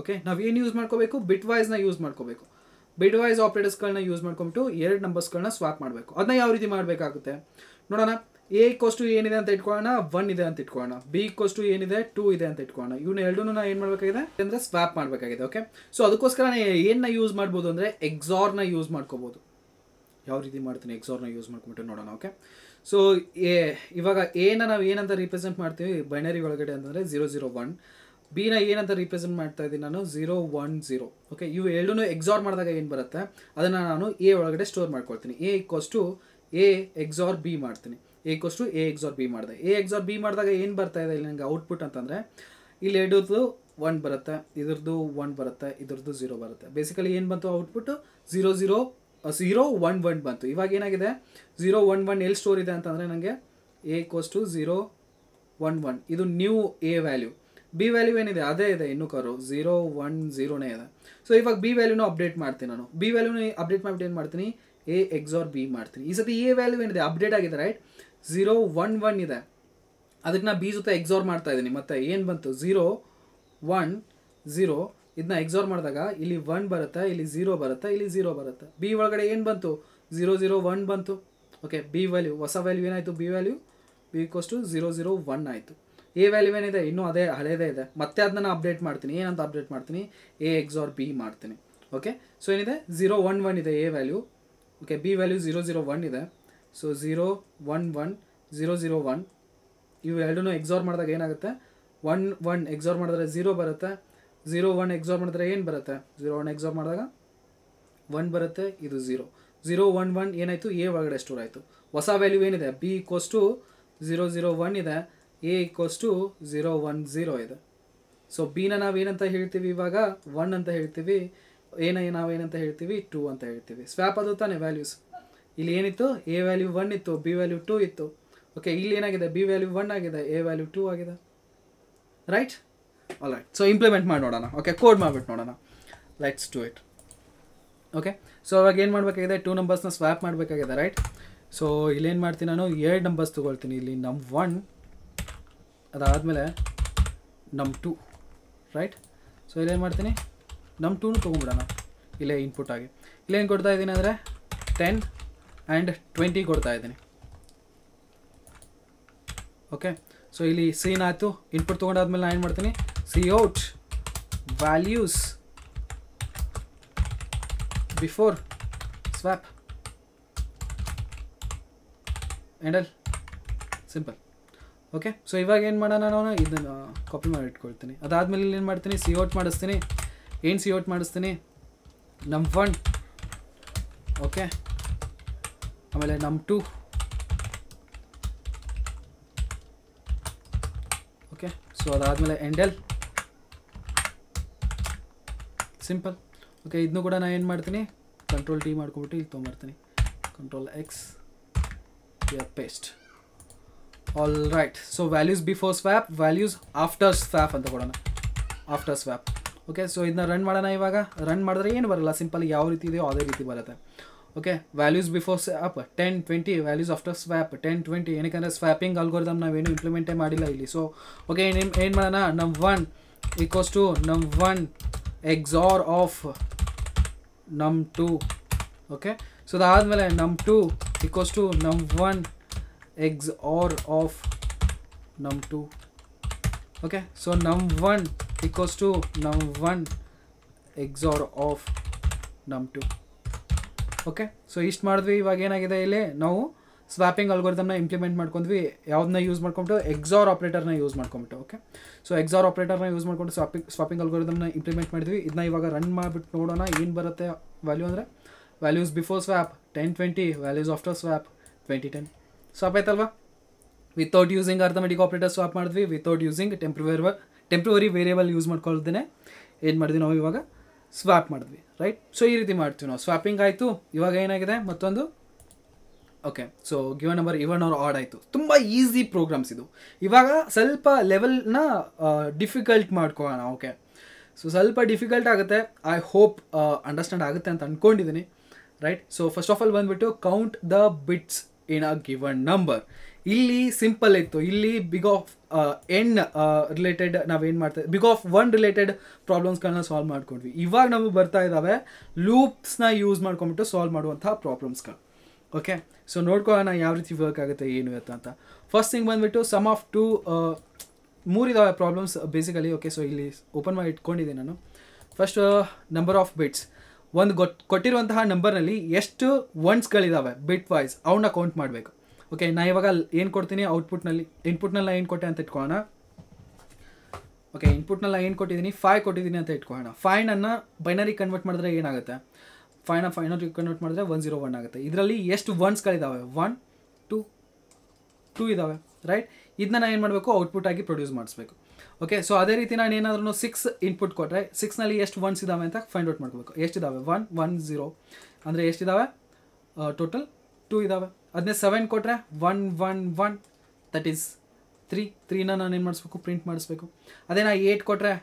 Speaker 1: ಓಕೆ, ನಾವೇನು ಯೂಸ್ ಮಾಡ್ಕೋಬೇಕು, ಬಿಟ್ ವೈಸ್ನ ಯೂಸ್ ಮಾಡ್ಕೋಬೇಕು. ಬಿಟ್ ವೈಸ್ ಆಪ್ರೇಟರ್ಸ್ಗಳನ್ನ ಯೂಸ್ ಮಾಡ್ಕೊಂಬಿಟ್ಟು ಎರಡು ನಂಬರ್ಸ್ಗಳನ್ನ ಸ್ವಾಪ್ ಮಾಡಬೇಕು. ಅದನ್ನ ಯಾವ ರೀತಿ ಮಾಡಬೇಕಾಗುತ್ತೆ ನೋಡೋಣ. A = ಏನಿದೆ ಅಂತ ಇಟ್ಕೊಳ್ಳೋಣ, 1 ಇದೆ ಅಂತ ಇಟ್ಕೊಳ್ಳೋಣ. B = ಏನಿದೆ, 2 ಇದೆ ಅಂತ ಇಟ್ಕೊಳ್ಳೋಣ. ಇವನ್ನ ಎರಡನ್ನೂ ನಾವು ಏನು ಮಾಡಬೇಕಾಗಿದೆ ಅಂದರೆ ಸ್ವಾಪ್ ಮಾಡಬೇಕಾಗಿದೆ. ಓಕೆ, ಸೊ ಅದಕ್ಕೋಸ್ಕರ ಏನನ್ನ ಯೂಸ್ ಮಾಡ್ಬೋದು ಅಂದರೆ ಎಕ್ಸಾರ್ನ ಯೂಸ್ ಮಾಡ್ಕೋಬೋದು. ಯಾವ ರೀತಿ ಮಾಡ್ತೀನಿ, ಎಕ್ಸಾರ್ನ ಯೂಸ್ ಮಾಡ್ಕೊಂಬಿಟ್ಟು ನೋಡೋಣ. ಓಕೆ, ಸೊ ಇವಾಗ ಎನ ನಾವು ಏನಂತ ರಿಪ್ರೆಸೆಂಟ್ ಮಾಡ್ತೀವಿ ಬೈನರಿ ಒಳಗಡೆ ಅಂತಂದರೆ 0 0 1. ಬಿನ ಏನಂತ ರಿಪ್ರೆಸೆಂಟ್ ಮಾಡ್ತಾ ಇದ್ದೀನಿ ನಾನು 0 1 0. ಓಕೆ, ಇವು ಎರಡನ್ನೂ ಎಕ್ಸಾರ್ ಮಾಡಿದಾಗ ಏನು ಬರುತ್ತೆ ಅದನ್ನು ನಾನು ಎ ಒಳಗಡೆ ಸ್ಟೋರ್ ಮಾಡ್ಕೊಳ್ತೀನಿ. A = A XOR B ಮಾಡ್ತೀನಿ. A = A XOR B ಮಾಡಿದೆ. A XOR B ಮಾಡಿದಾಗ ಏನು ಬರ್ತಾ ಇದೆ ಇಲ್ಲಿ ನನಗೆ ಔಟ್ಪುಟ್ ಅಂತಂದರೆ ಇಲ್ಲಿ ಎರಡರದ್ದು 1 ಬರುತ್ತೆ, ಇದ್ರದ್ದು 1 ಬರುತ್ತೆ, ಇದ್ರದ್ದು 0 ಬರುತ್ತೆ. ಬೇಸಿಕಲಿ ಏನು ಬಂತು ಔಟ್ಪುಟ್ಟು 0 0 0 1 1 ಬಂತು. ಇವಾಗ ಏನಾಗಿದೆ 0 1 1 ಎಲ್ಲಿ ಸ್ಟೋರ್ ಇದೆ ಅಂತಂದರೆ ನನಗೆ A = 0 1 1 ಇದು new A value. B value ಏನಿದೆ ಅದೇ ಇದೆ, ಇನ್ನೂ 0 1 0ನೇ ಇದೆ. ಸೊ ಇವಾಗ B ವ್ಯಾಲ್ಯೂನ ಅಪ್ಡೇಟ್ ಮಾಡ್ತೀನಿ ನಾನು. B ವ್ಯಾಲ್ಯೂನ ಅಪ್ಡೇಟ್ ಮಾಡಿಬಿಟ್ಟು ಏನು ಮಾಡ್ತೀನಿ, A XOR B ಮಾಡ್ತೀನಿ. ಈ ಸತಿ A ವ್ಯಾಲ್ಯೂ ಏನಿದೆ ಅಪ್ಡೇಟ್ ಆಗಿದೆ, ರೈಟ್. 0 1 1 ಇದೆ, ಅದಕ್ಕೆ ನಾನು B ಜೊತೆ ಎಕ್ಸಾರ್ ಮಾಡ್ತಾ ಇದ್ದೀನಿ. ಮತ್ತು ಏನು ಬಂತು 0 1 0. ಇದನ್ನ ಎಕ್ಸಾರ್ ಮಾಡಿದಾಗ ಇಲ್ಲಿ 1 ಬರುತ್ತೆ, ಇಲ್ಲಿ 0 ಬರುತ್ತೆ, ಇಲ್ಲಿ 0 ಬರುತ್ತೆ. B ಒಳಗಡೆ ಏನು ಬಂತು 0 0 1 ಬಂತು. ಓಕೆ, B ವ್ಯಾಲ್ಯೂ ಹೊಸ ವ್ಯಾಲ್ಯೂ ಏನಾಯಿತು, B ವ್ಯಾಲ್ಯೂ B = 0 0 1 ಆಯಿತು. A ವ್ಯಾಲ್ಯೂ ಏನಿದೆ ಇನ್ನೂ ಅದೇ ಹಳೇದೇ ಇದೆ. ಮತ್ತೆ ಅದನ್ನ ಅಪ್ಡೇಟ್ ಮಾಡ್ತೀನಿ. ಏನಂತ ಅಪ್ಡೇಟ್ ಮಾಡ್ತೀನಿ, A XOR B ಮಾಡ್ತೀನಿ. ಓಕೆ, ಸೊ ಏನಿದೆ 0 1 1 ಇದೆ A value. Okay, B value 0 0 1 ಇದೆ. ಸೊ 0 1 1 0 0 1 ಇವು ಎರಡನ್ನೂ ಎಕ್ಸಾರ್ ಮಾಡಿದಾಗ ಏನಾಗುತ್ತೆ 1 1 ಎಕ್ಸಾರ್ ಮಾಡಿದ್ರೆ 0 ಬರುತ್ತೆ, 0 1 ಎಕ್ಸಾರ್ ಮಾಡಿದ್ರೆ ಏನು ಬರುತ್ತೆ, 0 1 ಎಕ್ಸಾರ್ ಮಾಡಿದಾಗ 1 ಬರುತ್ತೆ, ಇದು 0 0 1 1 ಏನಾಯಿತು A ಒಳಗಡೆ ಸ್ಟೋರ್ ಆಯಿತು. ಹೊಸ ವ್ಯಾಲ್ಯೂ ಏನಿದೆ B = 0 0 1 ಇದೆ, A = 0 1 0 ಇದೆ. ಸೊ ಬಿನ ನಾವೇನಂತ ಹೇಳ್ತೀವಿ ಇವಾಗ 1 ಅಂತ ಹೇಳ್ತೀವಿ, ಎನ ನಾವೇನಂತ ಹೇಳ್ತೀವಿ 2 ಅಂತ ಹೇಳ್ತೀವಿ. ಸ್ವ್ಯಾಪ್ ಅದು ತಾನೇ ವ್ಯಾಲ್ಯೂಸ್. ಇಲ್ಲಿ ಏನಿತ್ತು A ವ್ಯಾಲ್ಯೂ 1 ಇತ್ತು, B ವ್ಯಾಲ್ಯೂ 2 ಇತ್ತು. ಓಕೆ, ಇಲ್ಲಿ ಏನಾಗಿದೆ B ವ್ಯಾಲ್ಯೂ 1 ಆಗಿದೆ, A ವ್ಯಾಲ್ಯೂ 2 ಆಗಿದೆ, right. All right, so implement ಮಾಡಿ ನೋಡೋಣ. ಓಕೆ, ಕೋಡ್ ಮಾಡಿಬಿಟ್ಟು ನೋಡೋಣ. Let's do it. Okay, so ಅವಾಗ ಏನು ಮಾಡಬೇಕಾಗಿದೆ, 2 ನಂಬರ್ಸ್ನ ಸ್ವ್ಯಾಪ್ ಮಾಡಬೇಕಾಗಿದೆ, ರೈಟ್. ಸೊ ಇಲ್ಲೇನು ಮಾಡ್ತೀನಿ ನಾನು 2 ನಂಬರ್ಸ್ ತೊಗೊಳ್ತೀನಿ. ಇಲ್ಲಿ ನಮ್ 1, ಅದಾದಮೇಲೆ ನಮ್ 2, ರೈಟ್. ಸೊ ಇಲ್ಲೇನು ಮಾಡ್ತೀನಿ ನಮ್ 2ನು ತೊಗೊಂಬಿಡೋಣ ಇಲ್ಲೇ ಇನ್ಪುಟ್ ಆಗಿ. ಇಲ್ಲೇನು ಕೊಡ್ತಾ ಇದ್ದೀನಿ ಅಂದರೆ 10 ಆ್ಯಂಡ್ 20 ಕೊಡ್ತಾ ಇದ್ದೀನಿ. ಓಕೆ, ಸೊ ಇಲ್ಲಿ ಸೀನ್ ಆಯಿತು. ಇನ್ಪುಟ್ ತೊಗೊಂಡಾದ್ಮೇಲೆ ನಾನು ಏನು ಮಾಡ್ತೀನಿ, cout ವ್ಯಾಲ್ಯೂಸ್ ಬಿಫೋರ್ ಸ್ವ್ಯಾಪ್ ಎಂಡಲ್ ಸಿಂಪಲ್. ಓಕೆ, ಸೊ ಇವಾಗ ಏನು ಮಾಡೋಣ, ನಾನು ಇದನ್ನು ಕಾಪಿ ಮಾಡಿ ಇಟ್ಕೊಳ್ತೀನಿ. ಅದಾದಮೇಲೆ ಇಲ್ಲಿ ಏನು ಮಾಡ್ತೀನಿ, cout ಮಾಡಿಸ್ತೀನಿ. ಏನು cout ಮಾಡಿಸ್ತೀನಿ, ನಮ್ 1, ಓಕೆ, ಆಮೇಲೆ ನಮ್ 2, ಓಕೆ. ಸೊ ಅದಾದಮೇಲೆ ಎಂಡಲ್ ಸಿಂಪಲ್. ಓಕೆ, ಇದನ್ನು ಕೂಡ ನಾನು ಏನು ಮಾಡ್ತೀನಿ, Ctrl T ಮಾಡ್ಕೊಬಿಟ್ಟು ಇಲ್ಲಿ ತೊಗೊಂಬರ್ತೀನಿ, Ctrl X, paste. All right, so values before swap, values after swap ಅಂತ ಕೊಡೋಣ, ಆಫ್ಟರ್ ಸ್ವ್ಯಾಪ್. ಓಕೆ, ಸೊ ಇದನ್ನ ರನ್ ಮಾಡೋಣ. ಇವಾಗ ರನ್ ಮಾಡಿದ್ರೆ ಏನು ಬರಲ್ಲ, ಸಿಂಪಲ್ ಯಾವ ರೀತಿ ಇದೆಯೋ ಅದೇ ರೀತಿ ಬರುತ್ತೆ. Okay, values before swap 10 20, values after swap 10 20. ಏನಕ್ಕೆ ಸ್ವ್ಯಾಪಿಂಗ್ ಅಲ್ಗೋರಿದಮ್ ನಾವೇನು ಇಂಪ್ಲಿಮೆಂಟೇ ಮಾಡಿಲ್ಲ ಇಲ್ಲಿ. ಸೊ ಓಕೆ, ಏನು ಮಾಡೋಣ, ನಮ್ 1 = ನಮ್ 1 XOR ಆಫ್ ನಮ್ 2. ಓಕೆ, ಸೊ ಅದಾದಮೇಲೆ ನಮ್ 2 = ನಮ್ 1 XOR ಆಫ್ ನಮ್ 2. ಓಕೆ, ಸೊ ನಮ್ 1 = ನಮ್ 1 XOR ಆಫ್ ನಮ್ 2. ಓಕೆ, ಸೊ ಇಷ್ಟು ಮಾಡಿದ್ವಿ. ಇವಾಗ ಏನಾಗಿದೆ, ಇಲ್ಲಿ ನಾವು ಸ್ವ್ಯಾಪಿಂಗ್ ಅಲ್ಗೋರಿದಮ್ನ ಇಂಪ್ಲಿಮೆಂಟ್ ಮಾಡ್ಕೊಂಡ್ವಿ. ಯಾವುದನ್ನ ಯೂಸ್ ಮಾಡ್ಕೊಂಬಿಟ್ಟು, ಎಕ್ಸಾರ್ ಆಪ್ರೇಟರ್ನ ಯೂಸ್ ಮಾಡ್ಕೊಂಬಿಟ್ಟು. ಓಕೆ, ಸೊ ಎಕ್ಸಾರ್ ಆಪ್ರೇಟರ್ನ ಯೂಸ್ ಮಾಡ್ಕೊಂಡು ಸ್ವಾಪಿಂಗ್ ಅಲ್ಗೋರಿದಮ್ನ ಇಂಪ್ಲಿಮೆಂಟ್ ಮಾಡಿದ್ವಿ. ಇದನ್ನ ಇವಾಗ ರನ್ ಮಾಡಿಬಿಟ್ಟು ನೋಡೋಣ ಏನು ಬರುತ್ತೆ ವ್ಯಾಲ್ಯೂ ಅಂದರೆ. Values before swap 10 20, values after swap 20 10. Swap ಆಯ್ತಲ್ವಾ. Without using arithmetic operator swap ಮಾಡಿದ್ವಿ, without using temporary variable use ಮಾಡ್ಕೊಳ್ದೇನೆ ಏನು ಮಾಡಿದ್ವಿ ನಾವು ಇವಾಗ ಸ್ವಾಪ್ ಮಾಡಿದ್ವಿ, ರೈಟ್. ಸೊ ಈ ರೀತಿ ಮಾಡ್ತೀವಿ ನಾವು. ಸ್ವಾಪಿಂಗ್ ಆಯಿತು. ಇವಾಗ ಏನಾಗಿದೆ ಮತ್ತೊಂದು, okay, so given number even or odd ಆಯಿತು. ತುಂಬ ಈಸಿ ಪ್ರೋಗ್ರಾಮ್ಸ್ ಇದು. ಇವಾಗ ಸ್ವಲ್ಪ ಲೆವೆಲ್ನ ಡಿಫಿಕಲ್ಟ್ ಮಾಡ್ಕೊಳ್ಳೋಣ. ಓಕೆ, ಸೊ ಸ್ವಲ್ಪ ಡಿಫಿಕಲ್ಟ್ ಆಗುತ್ತೆ. ಐ ಹೋಪ್ ಅಂಡರ್ಸ್ಟ್ಯಾಂಡ್ ಆಗುತ್ತೆ ಅಂತ ಅಂದ್ಕೊಂಡಿದ್ದೀನಿ, right. So first of all ಬಂದುಬಿಟ್ಟು count the bits in a given number. ಇಲ್ಲಿ ಸಿಂಪಲ್ ಇತ್ತು, ಇಲ್ಲಿ ಬಿಗ್ ಆಫ್ ಎನ್ ರಿಲೇಟೆಡ್ ನಾವೇನು ಮಾಡ್ತೀವಿ, ಬಿಗ್ ಆಫ್ ಒನ್ ರಿಲೇಟೆಡ್ ಪ್ರಾಬ್ಲಮ್ಸ್ಗಳನ್ನ ಸಾಲ್ವ್ ಮಾಡ್ಕೊಂಡ್ವಿ. ಇವಾಗ ನಮಗೆ ಬರ್ತಾ ಇದ್ದಾವೆ ಲೂಪ್ಸ್ನ ಯೂಸ್ ಮಾಡ್ಕೊಂಬಿಟ್ಟು ಸಾಲ್ವ್ ಮಾಡುವಂಥ ಪ್ರಾಬ್ಲಮ್ಸ್ಗಳು. ಓಕೆ, ಸೊ ನೋಡ್ಕೊಳ್ಳೋಣ ಯಾವ ರೀತಿ ವರ್ಕ್ ಆಗುತ್ತೆ ಏನು ಅಂತ. ಫಸ್ಟ್ ಥಿಂಗ್ ಬಂದುಬಿಟ್ಟು ಸಮ್ ಆಫ್ ಟು, ಮೂರಿದಾವೆ ಪ್ರಾಬ್ಲಮ್ಸ್ ಬೇಸಿಕಲಿ. ಓಕೆ, ಸೊ ಇಲ್ಲಿ ಓಪನ್ ಮಾಡಿ ಇಟ್ಕೊಂಡಿದ್ದೀನಿ ನಾನು. ಫಸ್ಟ್ ನಂಬರ್ ಆಫ್ ಬಿಟ್ಸ್, ಒಂದು ಕೊಟ್ಟಿರುವಂತಹ ನಂಬರ್ನಲ್ಲಿ ಎಷ್ಟು ಒನ್ಸ್ಗಳಿದ್ದಾವೆ ಬಿಟ್ ವೈಸ್ ಅವನ್ನ ಕೌಂಟ್ ಮಾಡಬೇಕು. ಓಕೆ, ನಾ ಇವಾಗ ಏನು ಕೊಡ್ತೀನಿ ಔಟ್ಪುಟ್ನಲ್ಲಿ, ಇನ್ಪುಟ್ನಲ್ಲಿ ಏನು ಕೊಟ್ಟೆ ಅಂತ ಇಟ್ಕೊಳ್ಳೋಣ. ಓಕೆ, ಇನ್ಪುಟ್ನಲ್ಲಿ ಏನು ಕೊಟ್ಟಿದ್ದೀನಿ 5 ಕೊಟ್ಟಿದ್ದೀನಿ ಅಂತ ಇಟ್ಕೊಳ್ಳೋಣ. 5 ಬೈನರಿ ಕನ್ವರ್ಟ್ ಮಾಡಿದ್ರೆ ಏನಾಗುತ್ತೆ, 5ನ ಫೈನರಿ ಕನ್ವರ್ಟ್ ಮಾಡಿದ್ರೆ 101 ಆಗುತ್ತೆ. ಇದರಲ್ಲಿ ಎಷ್ಟು ಒನ್ಸ್ಗಳಿದ್ದಾವೆ, 1 2 2 ಇದ್ದಾವೆ, ರೈಟ್. ಇದನ್ನ ನಾನು ಏನು ಮಾಡಬೇಕು, ಔಟ್ಪುಟ್ ಆಗಿ ಪ್ರೊಡ್ಯೂಸ್ ಮಾಡಿಸ್ಬೇಕು. ಓಕೆ, ಸೊ ಅದೇ ರೀತಿ ನಾನು ಏನಾದ್ರೂ 6 ಇನ್ಪುಟ್ ಕೊಟ್ಟರೆ 6ನಲ್ಲಿ ಎಷ್ಟು ಒನ್ಸ್ ಇದ್ದಾವೆ ಅಂತ ಫೈಂಡ್ ಔಟ್ ಮಾಡ್ಕೋಬೇಕು. ಎಷ್ಟಿದ್ದಾವೆ, 1 1 0 ಅಂದರೆ ಎಷ್ಟಿದ್ದಾವೆ, ಟೋಟಲ್ 2 ಇದ್ದಾವೆ. ಅದನ್ನೇ 7 ಕೊಟ್ಟರೆ 1 1 1 ದಟ್ ಈಸ್ 3ನ ನಾನು ಏನು ಮಾಡಿಸ್ಬೇಕು, ಪ್ರಿಂಟ್ ಮಾಡಿಸ್ಬೇಕು. ಅದೇ ನಾನು 8 ಕೊಟ್ಟರೆ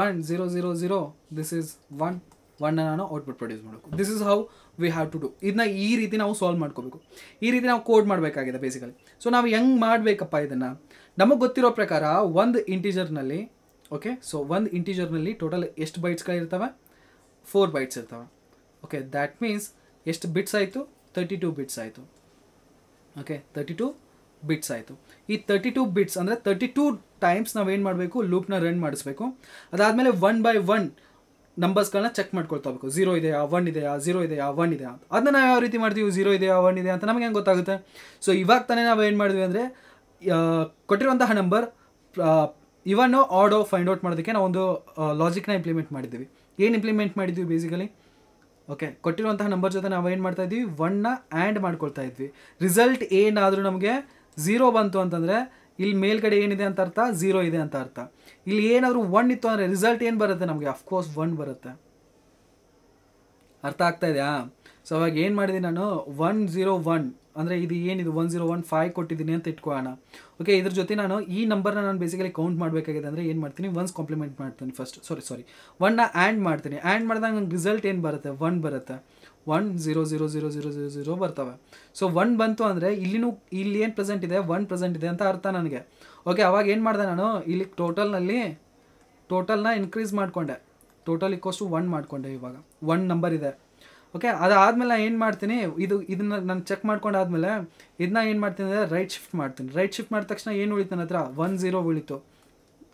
Speaker 1: 1 0 0 0 ದಿಸ್ ಈಸ್ 1ನ ನಾನು ಔಟ್ಪುಟ್ ಪ್ರೊಡ್ಯೂಸ್ ಮಾಡಬೇಕು. This is how we have to do. ಇದನ್ನ ಈ ರೀತಿ ನಾವು ಸಾಲ್ವ್ ಮಾಡ್ಕೋಬೇಕು, ಈ ರೀತಿ ನಾವು ಕೋಡ್ ಮಾಡಬೇಕಾಗಿದೆ ಬೇಸಿಕಲಿ. ಸೊ ನಾವು ಹೆಂಗೆ ಮಾಡಬೇಕಪ್ಪ ಇದನ್ನು, ನಮಗೆ ಗೊತ್ತಿರೋ ಪ್ರಕಾರ ಒಂದು ಇಂಟೀಜರ್ನಲ್ಲಿ, ಓಕೆ, ಸೊ ಒಂದು ಇಂಟೀಜರ್ನಲ್ಲಿ ಟೋಟಲ್ ಎಷ್ಟು ಬೈಟ್ಸ್ಗಳಿರ್ತವೆ, 4 ಬೈಟ್ಸ್ ಇರ್ತವೆ. ಓಕೆ, ದ್ಯಾಟ್ ಮೀನ್ಸ್ ಎಷ್ಟು ಬಿಟ್ಸ್ ಆಯಿತು, 32 ಬಿಟ್ಸ್ ಆಯಿತು. ಓಕೆ, 32 ಬಿಟ್ಸ್ ಆಯಿತು. ಈ 32 ಬಿಟ್ಸ್ ಅಂದರೆ 32 ಟೈಮ್ಸ್ ನಾವೇನು ಮಾಡಬೇಕು, ಲೂಪ್ನ ರನ್ ಮಾಡಿಸ್ಬೇಕು. ಅದಾದಮೇಲೆ 1 by 1 ನಂಬರ್ಸ್ಗಳನ್ನ ಚೆಕ್ ಮಾಡ್ಕೊಳ್ತಾ ಹೋಗಬೇಕು. 0 ಇದೆಯಾ, 1 ಇದೆಯಾ, 0 ಇದೆಯಾ, 1 ಇದೆಯಾ ಅಂತ. ಅದನ್ನ ನಾವು ಯಾವ ರೀತಿ ಮಾಡ್ತೀವಿ, 0 ಇದೆಯಾ 1 ಇದೆಯಾ ಅಂತ ನಮಗೆ ಹೆಂಗೆ ಗೊತ್ತಾಗುತ್ತೆ. ಸೊ ಇವಾಗ ತಾನೇ ನಾವು ಏನು ಮಾಡಿದ್ವಿ ಅಂದರೆ, ಕೊಟ್ಟಿರುವಂತಹ ನಂಬರ್ ಇವನ್ನು ಆಡೋ ಫೈಂಡ್ ಔಟ್ ಮಾಡೋದಕ್ಕೆ ನಾವೊಂದು ಲಾಜಿಕ್ನ ಇಂಪ್ಲಿಮೆಂಟ್ ಮಾಡಿದ್ದೀವಿ. ಏನು ಇಂಪ್ಲಿಮೆಂಟ್ ಮಾಡಿದ್ವಿ ಬೇಸಿಕಲಿ, ಓಕೆ, ಕೊಟ್ಟಿರುವಂತಹ ನಂಬರ್ ಜೊತೆ ನಾವು ಏನು ಮಾಡ್ತಾ ಇದ್ವಿ, 1ನ ಆ್ಯಂಡ್ ಮಾಡ್ಕೊಳ್ತಾ ಇದ್ವಿ. ರಿಸಲ್ಟ್ ಏನಾದರೂ ನಮಗೆ 0 ಬಂತು ಅಂತಂದರೆ ಇಲ್ಲಿ ಮೇಲ್ಗಡೆ ಏನಿದೆ ಅಂತ ಅರ್ಥ, 0 ಇದೆ ಅಂತ ಅರ್ಥ. ಇಲ್ಲಿ ಏನಾದರೂ 1 ಇತ್ತು ಅಂದರೆ ರಿಸಲ್ಟ್ ಏನು ಬರುತ್ತೆ ನಮಗೆ, ಅಫ್ಕೋರ್ಸ್ 1 ಬರುತ್ತೆ. ಅರ್ಥ ಆಗ್ತಾ ಇದೆಯಾ? ಸೊ ಅವಾಗ ಏನು ಮಾಡಿದ್ದೀನಿ ನಾನು, 101 ಅಂದರೆ ಇದು ಏನಿದು 1015 ಕೊಟ್ಟಿದ್ದೀನಿ ಅಂತ ಇಟ್ಕೊಳ್ಳೋಣ. ಓಕೆ, ಇದ್ರ ಜೊತೆ ನಾನು ಈ ನಂಬರ್ನ ನಾನು ಬೇಸಿಕಲಿ ಕೌಂಟ್ ಮಾಡಬೇಕಾಗಿದೆ ಅಂದರೆ ಏನು ಮಾಡ್ತೀನಿ, ಒನ್ಸ್ ಕಾಂಪ್ಲಿಮೆಂಟ್ ಮಾಡ್ತೀನಿ ಫಸ್ಟ್, ಸಾರಿ 1ನ ಆ್ಯಂಡ್ ಮಾಡ್ತೀನಿ. ಆ್ಯಂಡ್ ಮಾಡಿದಾಗ ನಂಗೆ ರಿಸಲ್ಟ್ ಏನು ಬರುತ್ತೆ, 1 ಬರುತ್ತೆ. 1 0 0 0 0 0 0 ಬರ್ತವೆ. ಸೊ 1 ಬಂತು ಅಂದರೆ ಇಲ್ಲಿ ಏನು ಪ್ರೆಸೆಂಟ್ ಇದೆ, 1 ಪ್ರೆಸೆಂಟ್ ಇದೆ ಅಂತ ಅರ್ಥ ನನಗೆ. ಓಕೆ, ಅವಾಗ ಏನು ಮಾಡಿದೆ ನಾನು, ಇಲ್ಲಿ ಟೋಟಲ್ನ ಇನ್ಕ್ರೀಸ್ ಮಾಡಿಕೊಂಡೆ, ಟೋಟಲ್ = 1 ಮಾಡಿಕೊಂಡೆ. ಇವಾಗ 1 ನಂಬರ್ ಇದೆ. ಓಕೆ, ಅದಾದಮೇಲೆ ನಾನು ಏನು ಮಾಡ್ತೀನಿ, ಇದನ್ನು ನಾನು ಚೆಕ್ ಮಾಡ್ಕೊಂಡಾದ್ಮೇಲೆ ಇದನ್ನ ಏನು ಮಾಡ್ತೀನಿ ಅಂದರೆ ರೈಟ್ ಶಿಫ್ಟ್ ಮಾಡ್ತೀನಿ. ರೈಟ್ ಶಿಫ್ಟ್ ಮಾಡಿದ ತಕ್ಷಣ ಏನು ಉಳಿತು ನನ್ನ ಹತ್ರ, 1 0 ಉಳಿತು.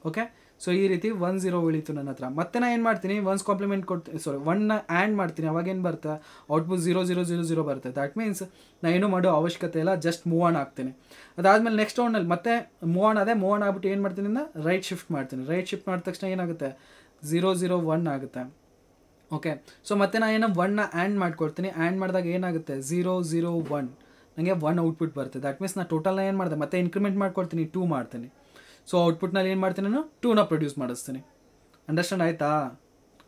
Speaker 1: ಓಕೆ, ಸೊ ಈ ರೀತಿ 1 0 ಉಳಿತು ನನ್ನ ಹತ್ರ. ಮತ್ತೆ ನಾನು ಏನು ಮಾಡ್ತೀನಿ, ಒನ್ಸ್ ಕಾಂಪ್ಲಿಮೆಂಟ್ ಕೊಡ್ತೀನಿ, 1ನ ಆ್ಯಂಡ್ ಮಾಡ್ತೀನಿ. ಅವಾಗ ಏನು ಬರುತ್ತೆ, ಔಟ್ಪುಟ್ 0 0 0 0 ಬರುತ್ತೆ. ದ್ಯಾಟ್ ಮೀನ್ಸ್ ನಾನು ಏನೂ ಮಾಡೋ ಅವಶ್ಯಕತೆ ಇಲ್ಲ, ಜಸ್ಟ್ ಮೂವ್ ಆನ್ ಆಗ್ತೀನಿ. ಅದಾದಮೇಲೆ ನೆಕ್ಸ್ಟ್ ರೌಂಡಲ್ಲಿ ಮತ್ತೆ ಮೂವ್ ಆನ್ ಆಗ್ಬಿಟ್ಟು ಏನು ಮಾಡ್ತೀನಿ ಅಂದರೆ ರೈಟ್ ಶಿಫ್ಟ್ ಮಾಡ್ತೀನಿ. ರೈಟ್ ಶಿಫ್ಟ್ ಮಾಡಿದ ತಕ್ಷಣ ಏನಾಗುತ್ತೆ, 0 0 1 ಆಗುತ್ತೆ. ಓಕೆ, ಸೊ ಮತ್ತೆ ನಾನು ಏನೋ 1ನ ಆ್ಯಂಡ್ ಮಾಡ್ಕೊಡ್ತೀನಿ. ಆ್ಯಂಡ್ ಮಾಡಿದಾಗ ಏನಾಗುತ್ತೆ, 0 0 1 ನನಗೆ 1 ಔಟ್ಪುಟ್ ಬರುತ್ತೆ. ದ್ಯಾಟ್ ಮೀನ್ಸ್ ನಾನು ಟೋಟಲ್ನ ಏನು ಮಾಡಿದೆ, ಮತ್ತೆ ಇನ್ಕ್ರಿಮೆಂಟ್ ಮಾಡ್ಕೊಡ್ತೀನಿ, 2 ಮಾಡ್ತೀನಿ. ಸೊ ಔಟ್ಪುಟ್ನಲ್ಲಿ ಏನು ಮಾಡ್ತೀನಿ, ನಾನು 2ನ ಪ್ರೊಡ್ಯೂಸ್ ಮಾಡಿಸ್ತೀನಿ. ಅಂಡರ್ಸ್ಟ್ಯಾಂಡ್ ಆಯಿತಾ?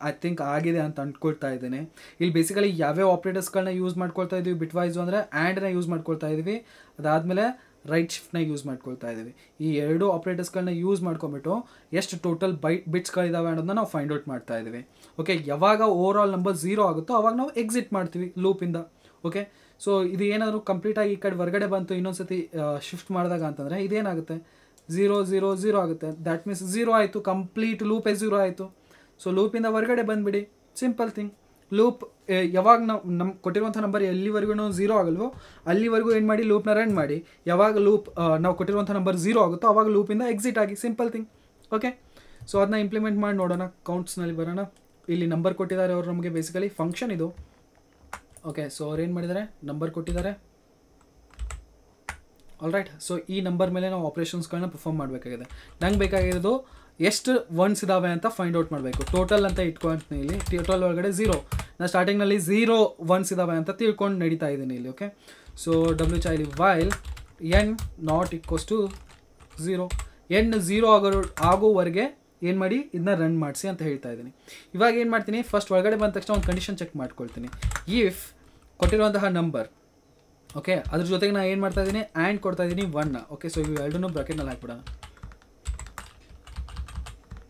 Speaker 1: ಐ ಥಿಂಕ್ ಆಗಿದೆ ಅಂತ ಅಂದ್ಕೊಳ್ತಾ ಇದ್ದೀನಿ. ಇಲ್ಲಿ ಬೇಸಿಕಲಿ ಯಾವ್ಯಾವ ಆಪ್ರೇಟರ್ಸ್ಗಳನ್ನ ಯೂಸ್ ಮಾಡ್ಕೊಳ್ತಾ ಇದ್ದೀವಿ ಬಿಟ್ ವೈಸು ಅಂದರೆ, ಆ್ಯಂಡ್ನ ಯೂಸ್ ಮಾಡ್ಕೊಳ್ತಾ ಇದ್ದೀವಿ, ಅದಾದಮೇಲೆ ರೈಟ್ ಶಿಫ್ಟ್ನ ಯೂಸ್ ಮಾಡ್ಕೊಳ್ತಾ ಇದ್ದೀವಿ. ಈ 2 ಆಪ್ರೇಟರ್ಸ್ಗಳನ್ನ ಯೂಸ್ ಮಾಡ್ಕೊಂಬಿಟ್ಟು ಎಷ್ಟು ಟೋಟಲ್ ಬಿಟ್ಸ್ಗಳಿದ್ದಾವೆ ಅನ್ನೋದನ್ನ ನಾವು ಫೈಂಡ್ ಔಟ್ ಮಾಡ್ತಾ ಇದ್ದೀವಿ. ಓಕೆ, ಯಾವಾಗ ಓವರ್ ಆಲ್ ನಂಬರ್ 0 ಆಗುತ್ತೋ ಅವಾಗ ನಾವು ಎಕ್ಸಿಟ್ ಮಾಡ್ತೀವಿ ಲೂಪಿಂದ. ಓಕೆ, ಸೊ ಇದು ಏನಾದರೂ ಕಂಪ್ಲೀಟಾಗಿ ಈ ಕಡೆ ಹೊರಗಡೆ ಬಂತು, ಇನ್ನೊಂದ್ಸತಿ ಶಿಫ್ಟ್ ಮಾಡಿದಾಗ ಅಂತಂದರೆ ಇದೇನಾಗುತ್ತೆ, 0 0 0 ಆಗುತ್ತೆ. ದ್ಯಾಟ್ ಮೀನ್ಸ್ 0 ಆಯಿತು, ಕಂಪ್ಲೀಟ್ ಲೂಪೇ 0 ಆಯಿತು. ಸೊ ಲೂಪಿಂದ ಹೊರಗಡೆ ಬಂದುಬಿಡಿ, ಸಿಂಪಲ್ ಥಿಂಗ್. ಲೂಪ್ ಯಾವಾಗ ನಾವು ಕೊಟ್ಟಿರುವಂಥ ನಂಬರ್ ಎಲ್ಲಿವರೆಗೂ 0 ಆಗಲ್ವೋ ಅಲ್ಲಿವರೆಗೂ ಏನು ಮಾಡಿ, ಲೂಪ್ನ ರನ್ ಮಾಡಿ. ಯಾವಾಗ ಲೂಪ್ ನಾವು ಕೊಟ್ಟಿರುವಂಥ ನಂಬರ್ 0 ಆಗುತ್ತೋ ಆವಾಗ ಲೂಪಿಂದ ಎಕ್ಸಿಟ್ ಆಗಿ, ಸಿಂಪಲ್ ಥಿಂಗ್. ಓಕೆ, ಸೊ ಅದನ್ನ ಇಂಪ್ಲಿಮೆಂಟ್ ಮಾಡಿ ನೋಡೋಣ. ಕೌಂಟ್ಸ್ನಲ್ಲಿ ಬರೋಣ. ಇಲ್ಲಿ ನಂಬರ್ ಕೊಟ್ಟಿದ್ದಾರೆ ಅವರು ನಮಗೆ, ಬೇಸಿಕಲಿ ಫಂಕ್ಷನ್ ಇದು. ಓಕೆ, ಸೊ ಅವ್ರು ಏನು ಮಾಡಿದ್ದಾರೆ, ನಂಬರ್ ಕೊಟ್ಟಿದ್ದಾರೆ. ಆಲ್ರೈಟ್, ಸೊ ಈ ನಂಬರ್ ಮೇಲೆ ನಾವು ಆಪ್ರೇಷನ್ಸ್ಗಳನ್ನ ಪರ್ಫಾರ್ಮ್ ಮಾಡಬೇಕಾಗಿದೆ. ನಂಗೆ ಬೇಕಾಗಿರೋದು ಎಷ್ಟು ಒನ್ಸ್ ಇದ್ದಾವೆ ಅಂತ ಫೈಂಡ್ ಔಟ್ ಮಾಡಬೇಕು. ಟೋಟಲ್ ಅಂತ ಇಟ್ಕೊಳ್ತೀನಿ. ಇಲ್ಲಿ ಟೋಟಲ್ ಒಳಗಡೆ 0, ನಾನು ಸ್ಟಾರ್ಟಿಂಗ್ನಲ್ಲಿ 0 ಒನ್ಸ್ ಇದ್ದಾವೆ ಅಂತ ತಿಳ್ಕೊಂಡು ನಡೀತಾ ಇದ್ದೀನಿ ಇಲ್ಲಿ. ಓಕೆ, ಸೊ ಡಬ್ಲ್ಯೂ ಚೈಲಿ ವೈಲ್ n ≠ 0, n 0 ಆಗೋವರೆಗೆ ಏನು ಮಾಡಿ, ಇದನ್ನ ರನ್ ಮಾಡಿಸಿ ಅಂತ ಹೇಳ್ತಾ ಇದ್ದೀನಿ. ಇವಾಗ ಏನು ಮಾಡ್ತೀನಿ, ಫಸ್ಟ್ ಒಳಗಡೆ ಬಂದ ತಕ್ಷಣ ಒಂದು ಕಂಡೀಷನ್ ಚೆಕ್ ಮಾಡ್ಕೊಳ್ತೀನಿ. ಇಫ್ ಕೊಟ್ಟಿರುವಂತಹ ನಂಬರ್, ಓಕೆ, ಅದ್ರ ಜೊತೆಗೆ ನಾನು ಏನು ಮಾಡ್ತಾ ಇದ್ದೀನಿ, ಆ್ಯಂಡ್ ಕೊಡ್ತಾ ಇದ್ದೀನಿ 1ನ. ಓಕೆ, ಸೊ ಇವು ಎರಡನ್ನೂ ಬ್ರಾಕೆಟ್ನಲ್ಲಿ ಹಾಕ್ಬಿಡೋಣ.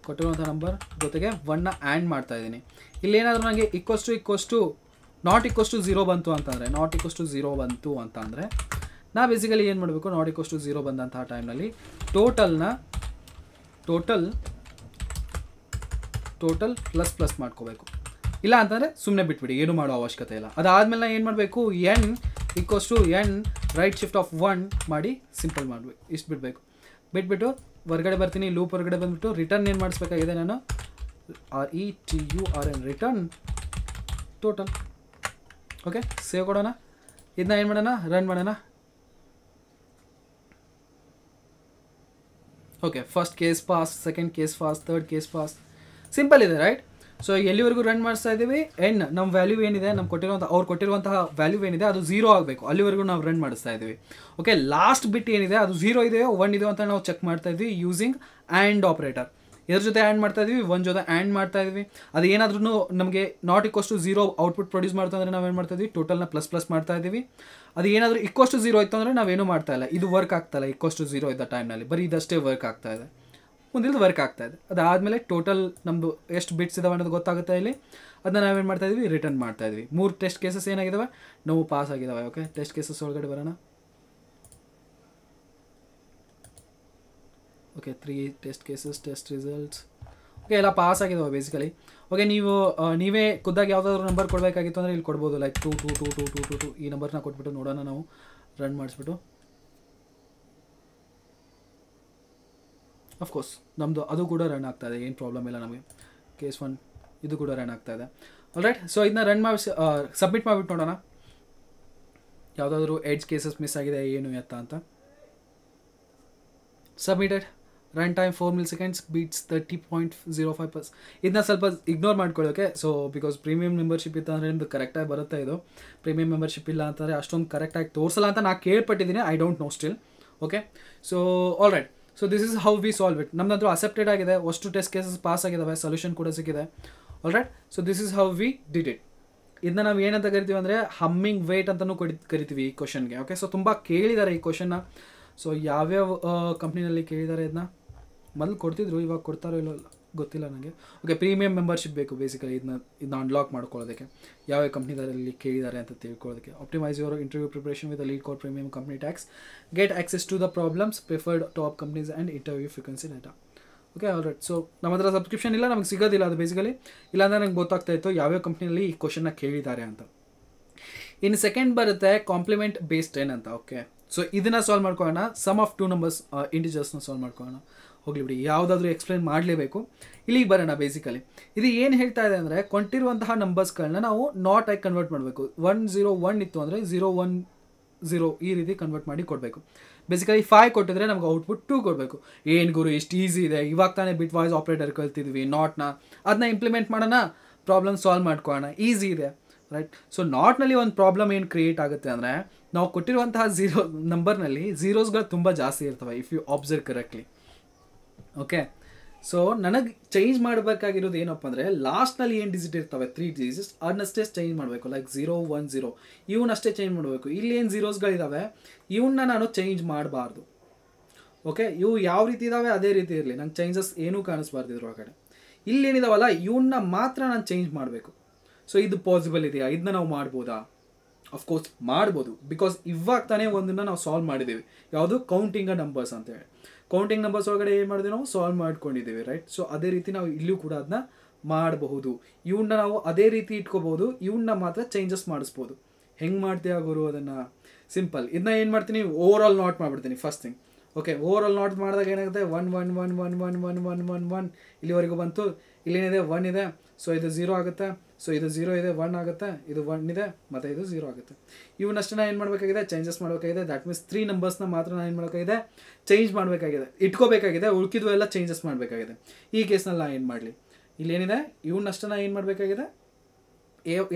Speaker 1: ಕೊಟ್ಟಿರುವಂಥ ನಂಬರ್ ಜೊತೆಗೆ 1ನ ಆ್ಯಂಡ್ ಮಾಡ್ತಾ ಇದ್ದೀನಿ. ಇಲ್ಲೇನಾದರೂ ನನಗೆ == ≠ 0 ಬಂತು ಅಂತಂದರೆ, ≠ 0 ಬಂತು ಅಂತಂದರೆ ನಾ ಬೇಸಿಕಲಿ ಏನು ಮಾಡಬೇಕು, ನಾಟ್ ಈಕ್ವಲ್ಸ್ ಟು 0 ಬಂದಂತಹ ಟೈಮ್ನಲ್ಲಿ ಟೋಟಲ್ ಪ್ಲಸ್ ಮಾಡ್ಕೋಬೇಕು. ಇಲ್ಲ ಅಂತಂದರೆ ಸುಮ್ಮನೆ ಬಿಟ್ಬಿಡಿ, ಏನು ಮಾಡೋ ಅವಶ್ಯಕತೆ ಇಲ್ಲ. ಅದಾದಮೇಲೆ ನಾನು ಏನು ಮಾಡಬೇಕು, n equals to n right shift of 1 ಮಾಡಿ ಸಿಂಪಲ್ ಮಾಡಬೇಕು. ಇಷ್ಟು ಬಿಟ್ಬಿಟ್ಟು ಹೊರಗಡೆ ಬರ್ತೀನಿ, ಲೂಪ್ ಹೊರಗಡೆ ಬಂದುಬಿಟ್ಟು ರಿಟರ್ನ್ ಏನು ಮಾಡಿಸ್ಬೇಕಾಗಿದೆ ನಾನು, RETURN return total. Okay, save ಕೊಡೋಣ. ಇದನ್ನ ಏನು ಮಾಡೋಣ, ರನ್ ಮಾಡೋಣ. Okay, first case pass, second case pass, third case pass, simple ಇದೆ ರೈಟ್. ಸೊ ಎಲ್ಲಿವರೆಗೂ ರನ್ ಮಾಡಿಸ್ತಾ ಇದ್ದೀವಿ, ಎನ್ ನಮ್ಮ ವ್ಯಾಲ್ಯೂ ಏನಿದೆ, ಅವ್ರು ಕೊಟ್ಟಿರುವಂತಹ ವ್ಯಾಲ್ಯೂ ಏನಿದೆ ಅದು 0 ಆಗಬೇಕು, ಅಲ್ಲಿವರೆಗೂ ನಾವು ರನ್ ಮಾಡಿಸ್ತಾ ಇದ್ದೀವಿ. ಓಕೆ, ಲಾಸ್ಟ್ ಬಿಟ್ ಏನಿದೆ ಅದು 0 ಇದೆಯೋ 1 ಇದೆಯೋ ಅಂತ ನಾವು ಚೆಕ್ ಮಾಡ್ತಾ ಇದ್ವಿ ಯೂಸಿಂಗ್ ಆ್ಯಂಡ್ ಆಪ್ರೇಟರ್. ಇದ್ರ ಜೊತೆ ಆ್ಯಂಡ್ ಮಾಡ್ತಾ ಇದ್ವಿ, 1 ಜೊತೆ ಆ್ಯಂಡ್ ಮಾಡ್ತಾ ಇದ್ವಿ. ಅದು ಏನಾದ್ರೂ ನಮಗೆ not equals to 0 output produce ಮಾಡ್ತಾ ಅಂದರೆ ನಾವೇನು ಮಾಡ್ತಾ ಇದ್ವಿ, ಟೋಟಲ್ನ ಪ್ಲಸ್ ಮಾಡ್ತಾ ಇದ್ದೀವಿ. ಅದು ಏನಾದರೂ ಈಕ್ವಲ್ಸ್ ಟು 0 ಇತ್ತು ಅಂದರೆ ನಾವೇನು ಮಾಡ್ತಾ ಇಲ್ಲ, ಇದು ವರ್ಕ್ ಆಗ್ತಾ ಇಲ್ಲ. ಈಕ್ವಲ್ಸ್ ಟು 0 ಇದ್ದ ಟೈಮ್ನಲ್ಲಿ ಬರೀ ಇದಷ್ಟೇ ವರ್ಕ್ ಆಗ್ತಾ ಇದೆ, ಮುಂದಿಲ್ದು ವರ್ಕ್ ಆಗ್ತಾ ಇದೆ. ಅದಾದಮೇಲೆ ಟೋಟಲ್ ನಮ್ಮದು ಎಷ್ಟು ಬಿಟ್ಸ್ ಇದಾವೆ ಅನ್ನೋದು ಗೊತ್ತಾಗುತ್ತೆ ಇಲ್ಲಿ. ಅದನ್ನ ನಾವೇನು ಮಾಡ್ತಾ ಇದ್ವಿ, ರಿಟರ್ನ್ ಮಾಡ್ತಾ ಇದ್ವಿ. 3 ಟೆಸ್ಟ್ ಕೇಸಸ್ ಏನಾಗಿದ್ದಾವೆ, ನಾವು ಪಾಸ್ ಆಗಿದ್ದಾವೆ. ಓಕೆ, ಟೆಸ್ಟ್ ಕೇಸಸ್ ಒಳಗಡೆ ಬರೋಣ. Okay, 3 test cases, test results. Okay, ಎಲ್ಲ ಪಾಸ್ ಆಗಿದ್ದಾವೆ ಬೇಸಿಕಲಿ. ಓಕೆ, ನೀವೇ ಖುದ್ದಾಗಿ ಯಾವುದಾದ್ರೂ ನಂಬರ್ ಕೊಡಬೇಕಾಗಿತ್ತು ಅಂದರೆ ಇಲ್ಲಿ ಕೊಡ್ಬೋದು, ಲೈಕ್ 2 ಈ ನಂಬರ್ನ ಕೊಟ್ಬಿಟ್ಟು ನೋಡೋಣ. ನಾವು ರನ್ ಮಾಡಿಸ್ಬಿಟ್ಟು ಅಫ್ಕೋರ್ಸ್ ನಮ್ಮದು ಅದು ಕೂಡ ರನ್ ಆಗ್ತಾ ಇದೆ, ಏನು ಪ್ರಾಬ್ಲಮ್ ಇಲ್ಲ ನಮಗೆ. ಕೇಸ್ 1 ಇದು ಕೂಡ ರನ್ ಆಗ್ತಾ ಇದೆ. ಆಲ್ರೈಟ್, ಸೊ ಇದನ್ನ ರನ್ ಮಾಡಿ ಸಬ್ಮಿಟ್ ಮಾಡಿಬಿಟ್ಟು ನೋಡೋಣ ಯಾವುದಾದ್ರೂ ಎಡ್ಜ್ ಕೇಸಸ್ ಮಿಸ್ ಆಗಿದೆ ಏನು ಎತ್ತ ಅಂತ. Submitted, run time 4 milliseconds, beats 30.05%. ಇದನ್ನ ಸ್ವಲ್ಪ ಇಗ್ನೋರ್ ಮಾಡ್ಕೊಳ್ಳೋಕೆ. ಸೊ ಬಿಕಾಸ್ ಪ್ರೀಮಿಯಂ ಮೆಂಬರ್ಶಿಪ್ ಇತ್ತು ಅಂದರೆ ನಿಮ್ಮದು ಕರೆಕ್ಟಾಗಿ ಬರುತ್ತೆ. ಇದು ಪ್ರೀಮಿಯಂ ಮೆಂಬರ್ಶಿಪ್ ಇಲ್ಲ ಅಂತಂದರೆ ಅಷ್ಟೊಂದು ಕರೆಕ್ಟಾಗಿ ತೋರಿಸಲ್ಲ ಅಂತ ನಾನು ಕೇಳ್ಪಟ್ಟಿದ್ದೀನಿ. I don't know still. Okay, so alright, so this is how we solve it. ನಮ್ಮದಂತೂ ಅಕ್ಸೆಪ್ಟೆಡ್ ಆಗಿದೆ, ಅಷ್ಟು ಟೆಸ್ಟ್ ಕೇಸಸ್ ಪಾಸ್ ಆಗಿದ್ದಾವೆ, ಸೊಲ್ಯೂಷನ್ ಕೂಡ ಸಿಕ್ಕಿದೆ. Alright, so this is how we did it. ಇದನ್ನ ನಾವು ಏನಂತ ಕರಿತೀವಿ ಅಂದರೆ ಹಮ್ಮಿಂಗ್ ವೇಟ್ ಅಂತಲೂ ಕರಿತೀವಿ ಈ ಕ್ವಶನ್ಗೆ. ಓಕೆ, ಸೊ ತುಂಬ ಕೇಳಿದ್ದಾರೆ ಈ ಕ್ವಶನ್ನ. ಸೊ ಯಾವ್ಯಾವ ಕಂಪ್ನಿನಲ್ಲಿ ಕೇಳಿದ್ದಾರೆ ಇದನ್ನ, ಮೊದಲು ಕೊಡ್ತಿದ್ರು, ಇವಾಗ ಕೊಡ್ತಾರೋ ಇಲ್ಲೋ ಗೊತ್ತಿಲ್ಲ ನನಗೆ. ಓಕೆ, ಪ್ರೀಮಿಯಂ ಮೆಂಬರ್ಶಿಪ್ ಬೇಕು ಬೇಸಿಕಲಿ ಇದನ್ನ ಅನ್ಲಾಕ್ ಮಾಡ್ಕೊಳ್ಳೋದಕ್ಕೆ. ಯಾವ ಕಂಪ್ನಿದಲ್ಲಿ ಕೇಳಿದ್ದಾರೆ ಅಂತ ತಿಳ್ಕೊಳ್ಳೋದಕ್ಕೆ. Optimize your interview preparation with LeetCode premium company tags, get access to the problems, preferred top companies and interview frequency data. Okay, alright, so ನಮ್ಮ ಹತ್ರ ಸಬ್ಸ್ಕ್ರಿಪ್ಷನ್ ಇಲ್ಲ, ನಮಗೆ ಸಿಗೋದಿಲ್ಲ ಅದು ಬೇಸಿಕಲಿ. ಇಲ್ಲಾಂದರೆ ನಂಗೆ ಗೊತ್ತಾಗ್ತಾ ಇತ್ತು ಯಾವ್ಯಾವ ಕಂಪ್ನಿಯಲ್ಲಿ ಈ ಕ್ವಶನ್ನ ಕೇಳಿದ್ದಾರೆ ಅಂತ. ಇನ್ನು ಸೆಕೆಂಡ್ ಬರುತ್ತೆ ಕಾಂಪ್ಲಿಮೆಂಟ್ ಬೇಸ್ಡ್ ಏನ್ ಅಂತ. ಓಕೆ, ಸೊ ಇದನ್ನು ಸಾಲ್ವ್ ಮಾಡ್ಕೊಳ್ಳೋಣ. ಸಮ್ ಆಫ್ 2 numbers ಇಂಟಿಜರ್ಸ್ನ ಸಾಲ್ವ್ ಮಾಡ್ಕೊಳ್ಳೋಣ. ಹೋಗ್ಲಿ ಬಿಡಿ, ಯಾವುದಾದ್ರೂ ಎಕ್ಸ್ಪ್ಲೈನ್ ಮಾಡಲೇಬೇಕು. ಇಲ್ಲಿಗೆ ಬರೋಣ. ಬೇಸಿಕಲಿ ಇದು ಏನು ಹೇಳ್ತಾ ಇದೆ ಅಂದರೆ, ಕೊಟ್ಟಿರುವಂತಹ ನಂಬರ್ಸ್ಗಳನ್ನ ನಾವು ನಾಟ್ ಆಗಿ ಕನ್ವರ್ಟ್ ಮಾಡಬೇಕು. 101 ಇತ್ತು ಅಂದರೆ 010 ಈ ರೀತಿ ಕನ್ವರ್ಟ್ ಮಾಡಿ ಕೊಡಬೇಕು. ಬೇಸಿಕಲಿ 5 ಕೊಟ್ಟಿದ್ರೆ ನಮ್ಗೆ ಔಟ್ಪುಟ್ 2 ಕೊಡಬೇಕು. ಏನು ಗುರು ಇಷ್ಟು ಈಸಿ ಇದೆ, ಇವಾಗ ತಾನೇ ಬಿಟ್ ವಾಯ್ಸ್ ಆಪ್ರೇಟರ್ ಕಲ್ತಿದ್ವಿ ನಾಟ್ನ, ಅದನ್ನ ಇಂಪ್ಲಿಮೆಂಟ್ ಮಾಡೋಣ, ಪ್ರಾಬ್ಲಮ್ ಸಾಲ್ವ್ ಮಾಡ್ಕೊಳ್ಳೋಣ, ಈಸಿ ಇದೆ ರೈಟ್. ಸೊ ನಾಟ್ನಲ್ಲಿ ಒಂದು ಪ್ರಾಬ್ಲಮ್ ಏನು ಕ್ರಿಯೇಟ್ ಆಗುತ್ತೆ ಅಂದರೆ, ನಾವು ಕೊಟ್ಟಿರುವಂತಹ 0 ನಂಬರ್ನಲ್ಲಿ ಝೀರೋಸ್ಗಳು ತುಂಬ ಜಾಸ್ತಿ ಇರ್ತವೆ if you observe correctly. Okay, so ನನಗೆ ಚೇಂಜ್ ಮಾಡಬೇಕಾಗಿರೋದು ಏನಪ್ಪ ಅಂದರೆ, ಲಾಸ್ಟ್ನಲ್ಲಿ ಏನು ಡಿಜಿಟ್ ಇರ್ತವೆ 3 digits ಅದನ್ನಷ್ಟೇ ಚೇಂಜ್ ಮಾಡಬೇಕು. ಲೈಕ್ 010 ಇವನ್ನಷ್ಟೇ ಚೇಂಜ್ ಮಾಡಬೇಕು. ಇಲ್ಲಿ ಏನು ಝೀರೋಸ್ಗಳಿದ್ದಾವೆ ಇವನ್ನ ನಾನು ಚೇಂಜ್ ಮಾಡಬಾರ್ದು. ಓಕೆ, ಇವು ಯಾವ ರೀತಿ ಇದ್ದಾವೆ ಅದೇ ರೀತಿ ಇರಲಿ, ನಂಗೆ ಚೇಂಜಸ್ ಏನೂ ಕಾಣಿಸ್ಬಾರ್ದು ಇದ್ರೊಳಗಡೆ. ಇಲ್ಲಿ ಏನಿದಾವಲ್ಲ ಇವನ್ನ ಮಾತ್ರ ನಾನು ಚೇಂಜ್ ಮಾಡಬೇಕು. ಸೊ ಇದು ಪಾಸಿಬಲ್ ಇದೆಯಾ, ಇದನ್ನ ನಾವು ಮಾಡ್ಬೋದಾ? ಅಫ್ಕೋರ್ಸ್ ಮಾಡ್ಬೋದು, ಬಿಕಾಸ್ ಇವಾಗ ತಾನೇ ಒಂದನ್ನು ನಾವು ಸಾಲ್ವ್ ಮಾಡಿದ್ದೀವಿ. ಯಾವುದು, ಕೌಂಟಿಂಗ್ ನಂಬರ್ಸ್ ಅಂತೇಳಿ. ಕೌಂಟಿಂಗ್ ನಂಬರ್ಸ್ ಒಳಗಡೆ ಏನು ಮಾಡಿದ್ವಿ, ನಾವು ಸಾಲ್ವ್ ಮಾಡ್ಕೊಂಡಿದ್ದೀವಿ ರೈಟ್. ಸೊ ಅದೇ ರೀತಿ ನಾವು ಇಲ್ಲೂ ಕೂಡ ಅದನ್ನ ಮಾಡಬಹುದು. ಇವನ್ನ ನಾವು ಅದೇ ರೀತಿ ಇಟ್ಕೋಬಹುದು, ಇವನ್ನ ಮಾತ್ರ ಚೇಂಜಸ್ ಮಾಡಿಸ್ಬೋದು. ಹೆಂಗೆ ಮಾಡ್ತೀಯ ಗುರು ಅದನ್ನು? ಸಿಂಪಲ್, ಇದನ್ನ ಏನು ಮಾಡ್ತೀನಿ, ಓವರ್ ಆಲ್ ನಾಟ್ ಮಾಡಿಬಿಡ್ತೀನಿ first thing. Okay, over all not ಮಾಡಿದಾಗ ಏನಾಗುತ್ತೆ, 1 1 1 1 1 1 1 1 1 ಇಲ್ಲಿವರೆಗೂ ಬಂತು. ಇಲ್ಲೇನಿದೆ 1 ಇದೆ, ಸೊ ಇದು 0 ಆಗುತ್ತೆ. ಸೊ ಇದು 0 ಇದೆ, 1 ಆಗುತ್ತೆ, ಇದು 1 ಇದೆ, ಮತ್ತು ಇದು 0 ಆಗುತ್ತೆ. ಇವನ್ನಷ್ಟೇ ನಾನು ಏನು ಮಾಡಬೇಕಾಗಿದೆ, ಚೇಂಜಸ್ ಮಾಡಬೇಕಾಗಿದೆ. ದ್ಯಾಟ್ ಮೀನ್ಸ್ 3 ನಂಬರ್ಸ್ನ ಮಾತ್ರ ನಾನು ಏನು ಮಾಡಬೇಕಾಗಿದೆ, ಚೇಂಜ್ ಮಾಡಬೇಕಾಗಿದೆ, ಇಟ್ಕೋಬೇಕಾಗಿದೆ. ಉಳ್ಕಿದ್ವು ಎಲ್ಲ ಚೇಂಜಸ್ ಮಾಡಬೇಕಾಗಿದೆ. ಈ ಕೇಸ್ನಲ್ಲಿ ನಾನು ಏನು ಮಾಡಲಿ, ಇಲ್ಲೇನಿದೆ ಇವನ್ನಷ್ಟೇ ನಾನು ಏನು ಮಾಡಬೇಕಾಗಿದೆ,